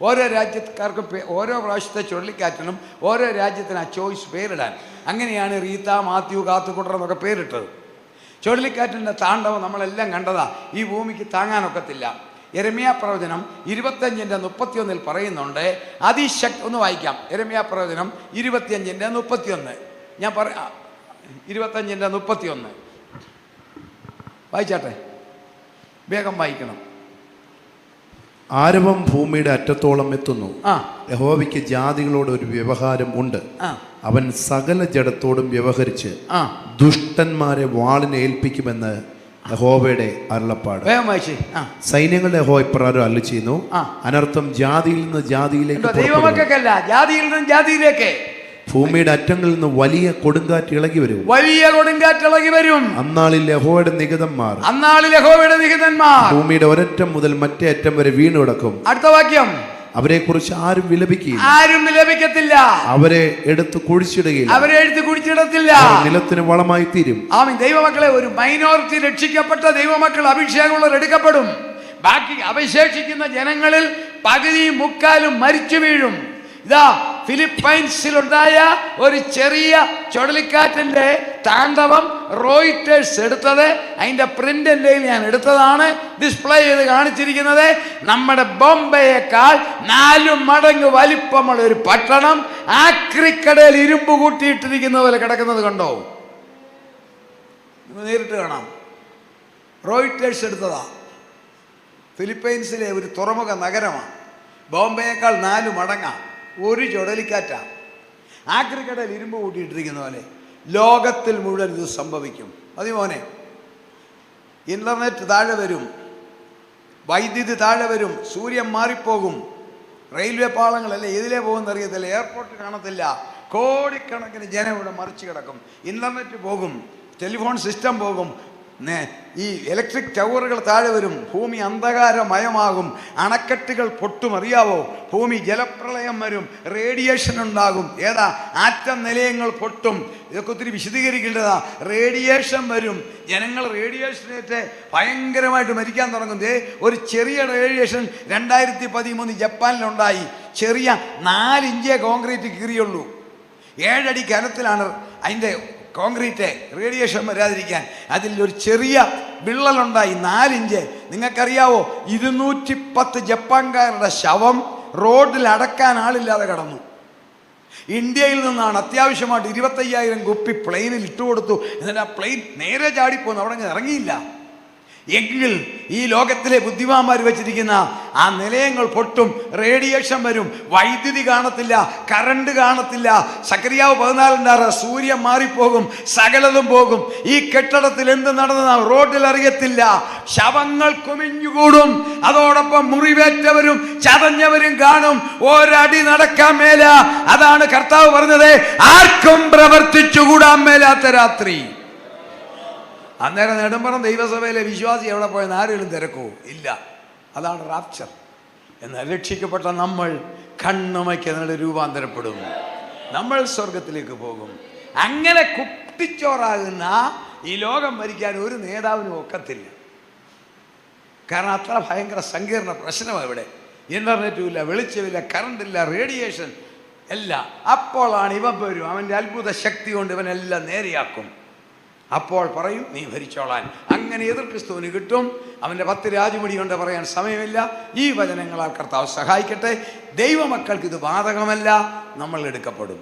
ഓരോ രാജ്യക്കാർക്കും ഓരോ പ്രാവശ്യത്തെ ചുഴലിക്കാറ്റിനും ഓരോ രാജ്യത്തിന് ആ ചോയ്സ് പേരിടാൻ. അങ്ങനെയാണ് റീത്ത, മാത്യു, കാത്തുകുട്ടർ എന്നൊക്കെ പേരിട്ടത്. ചുഴലിക്കാറ്റിൻ്റെ താണ്ഡവം നമ്മളെല്ലാം കണ്ടതാ. ഈ ഭൂമിക്ക് താങ്ങാനൊക്കത്തില്ല. യെരമ്യാ പ്രവചനം 25:31 പറയുന്നുണ്ട് ഒന്ന് വായിക്കാം. യെരമ്യാ പ്രവചനം 25:31. ഞാൻ 25:31 വായിച്ചാട്ടെ, വേഗം വായിക്കണം. ആരവം ഭൂമിയുടെ അറ്റത്തോളം എത്തുന്നു. യഹോവയ്ക്ക് ജാതികളോട് ഒരു വ്യവഹാരം ഉണ്ട്. അവൻ സകല ജഡത്തോടും വ്യവഹരിച്ച് ദുഷ്ടന്മാരെ വാളിനെ ഏൽപ്പിക്കുമെന്ന് യഹോവയുടെ അരുളപ്പാട്. സൈന്യങ്ങളുടെ യഹോവ ഇപ്രകാരം അരുളി ചെയ്യുന്നു, അനർത്ഥം ജാതിയിൽ നിന്ന് ജാതിയിലേക്ക്, ജാതിയിലേക്ക്, ഭൂമിയുടെ അറ്റങ്ങളിൽ നിന്ന് വലിയ കൊടുങ്കാറ്റ് ഇളകി വരും. അന്നാളിൽ യഹോവയുടെ നിഗതന്മാർ ഭൂമിയുടെ ഒരറ്റം മുതൽ മറ്റേ അറ്റം വരെ വീണു കിടക്കും. അടുത്ത വാക്യം, അവരെ കുറിച്ച് ആരും വിലപിക്കുകയില്ല, ആരും വിലപിക്കത്തില്ല. അവരെ എടുത്ത് കുഴിച്ചിടുകയില്ല, നിലത്തിന് വളമായി തീരും. ആമീൻ. ദൈവമക്കളെ, ഒരു മൈനോറിറ്റി രക്ഷിക്കപ്പെട്ട ദൈവമക്കൾ അഭിഷേകമുള്ളവർ എടുക്കപ്പെടും. ബാക്കി അവശേഷിക്കുന്ന ജനങ്ങളിൽ പകുതിയും മുക്കാലും മരിച്ചു വീഴും. ഇതാ ഫിലിപ്പൈൻസിലുണ്ടായ ഒരു ചെറിയ ചുഴലിക്കാറ്റിന്റെ താണ്ഡവം റോയിറ്റേഴ്സ് എടുത്തത്. അതിന്റെ പ്രിന്റ് എൻ്റെ ഞാൻ എടുത്തതാണ്, ഡിസ്പ്ലേ ചെയ്ത് കാണിച്ചിരിക്കുന്നത്. നമ്മുടെ ബോംബെയേക്കാൾ 4 മടങ്ങ് വലിപ്പമുള്ള ഒരു പട്ടണം ആക്രിക്കടയിൽ ഇരുമ്പ് കൂട്ടിയിട്ടിരിക്കുന്ന പോലെ കിടക്കുന്നത് കണ്ടോ? നേരിട്ട് കാണാം. റോയിറ്റേഴ്സ് എടുത്തതാ. ഫിലിപ്പൈൻസിലെ ഒരു തുറമുഖ നഗരമാണ്. ബോംബെയേക്കാൾ 4 മടങ്ങാണ്. ഒരു ചുഴലിക്കാറ്റാണ്. ആക്രിക്കടയിൽ ഇരുമ്പ് കൂട്ടിയിട്ടിരിക്കുന്ന പോലെ ലോകത്തിൽ മുഴുവൻ ഇത് സംഭവിക്കും. മോനെ, ഇന്റർനെറ്റ് താഴെ വരും, വൈദ്യുതി താഴെ വരും, സൂര്യൻ മാറിപ്പോകും, റെയിൽവേ പാളങ്ങളല്ലേ ഇതിലേ പോകുന്ന അറിയത്തില്ല, എയർപോർട്ട് കാണത്തില്ല, കോടിക്കണക്കിന് ജനം ഇവിടെ മറിച്ച് കിടക്കും. ഇന്റർനെറ്റ് പോകും, ടെലിഫോൺ സിസ്റ്റം പോകും, ഈ ഇലക്ട്രിക് ടവറുകൾ താഴെ വരും, ഭൂമി അന്ധകാരമയമാകും, അണക്കെട്ടുകൾ പൊട്ടും, അറിയാവോ? ഭൂമി ജലപ്രളയം വരും, റേഡിയേഷൻ ഉണ്ടാകും. ഏതാ? ആറ്റം നിലയങ്ങൾ പൊട്ടും. ഇതൊക്കെ ഒത്തിരി വിശദീകരിക്കേണ്ടതാ. റേഡിയേഷൻ വരും, ജനങ്ങൾ റേഡിയേഷനേറ്റ് ഭയങ്കരമായിട്ട് മരിക്കാൻ തുടങ്ങും. ഒരു ചെറിയ റേഡിയേഷൻ 2013 ജപ്പാനിലുണ്ടായി. ചെറിയ 4 ഇഞ്ചേ കോൺക്രീറ്റ് കീറിയുള്ളൂ. 7 അടി കനത്തിലാണ് അതിൻ്റെ കോൺക്രീറ്റ്, റേഡിയേഷൻ വരാതിരിക്കാൻ. അതിൽ ഒരു ചെറിയ വിള്ളലുണ്ടായി 4 ഇഞ്ച്. നിങ്ങൾക്കറിയാവോ, 210 ജപ്പാൻകാരുടെ ശവം റോഡിൽ അടക്കാൻ ആളില്ലാതെ കിടന്നു. ഇന്ത്യയിൽ നിന്നാണ് അത്യാവശ്യമായിട്ട് 25,000 കുപ്പി പ്ലെയിനിൽ ഇട്ടുകൊടുത്തു. എന്നിട്ട് ആ പ്ലെയിൻ നേരെ ചാടിപ്പോന്നു, അവിടെ ഇറങ്ങിയില്ല. എങ്കിൽ ഈ ലോകത്തിലെ ബുദ്ധിമാന്മാർ വെച്ചിരിക്കുന്ന ആ നിലയങ്ങൾ പൊട്ടും, റേഡിയേഷൻ വരും, വൈദ്യുതി കാണത്തില്ല, കറണ്ട് കാണത്തില്ല. സക്കറിയാവ് 14:6 സൂര്യൻ മാറിപ്പോകും, സകലതും പോകും. ഈ കെട്ടിടത്തിൽ എന്ത് നടന്ന റോഡിൽ അറിയത്തില്ല. ശവങ്ങൾ കുമിഞ്ഞുകൂടും, അതോടൊപ്പം മുറിവേറ്റവരും ചതഞ്ഞവരും കാണും. ഒരടി നടക്കാൻ മേല. അതാണ് കർത്താവ് പറഞ്ഞത്, ആർക്കും പ്രവർത്തിച്ചുകൂടാൻ മേലാത്ത രാത്രി. അന്നേരം നെടുമ്പറം ദൈവസഭയിലെ വിശ്വാസി എവിടെ പോയെന്ന് ആരെങ്കിലും തിരക്കോ? ഇല്ല. അതാണ് റാപ്ചർ. എന്നാൽ രക്ഷിക്കപ്പെട്ട നമ്മൾ കണ്ണുമയ്ക്ക് രൂപാന്തരപ്പെടും, നമ്മൾ സ്വർഗത്തിലേക്ക് പോകും. അങ്ങനെ കുട്ടിച്ചോറാകുന്ന ഈ ലോകം ഭരിക്കാൻ ഒരു നേതാവിനും ഒക്കത്തില്ല. കാരണം അത്ര ഭയങ്കര സങ്കീർണ പ്രശ്നമാണ് ഇവിടെ. ഇന്റർനെറ്റും ഇല്ല, വെളിച്ചമില്ല, കറണ്ടില്ല, റേഡിയേഷൻ എല്ലാം. അപ്പോഴാണ് ഇവൻ വരും, അവൻ്റെ അത്ഭുത ശക്തി കൊണ്ട് ഇവനെല്ലാം നേരെയാക്കും. അപ്പോൾ പറയും, നീ ഭരിച്ചോളാൻ. അങ്ങനെ എതിർ ക്രിസ്തുവിന് കിട്ടും. അവൻ്റെ 10 രാജുമണി കൊണ്ട് പറയാൻ സമയമില്ല. ഈ വചനങ്ങളാൽ കർത്താവ് സഹായിക്കട്ടെ. ദൈവമക്കൾക്ക് ഇത് ബാധകമല്ല, നമ്മൾ എടുക്കപ്പെടും.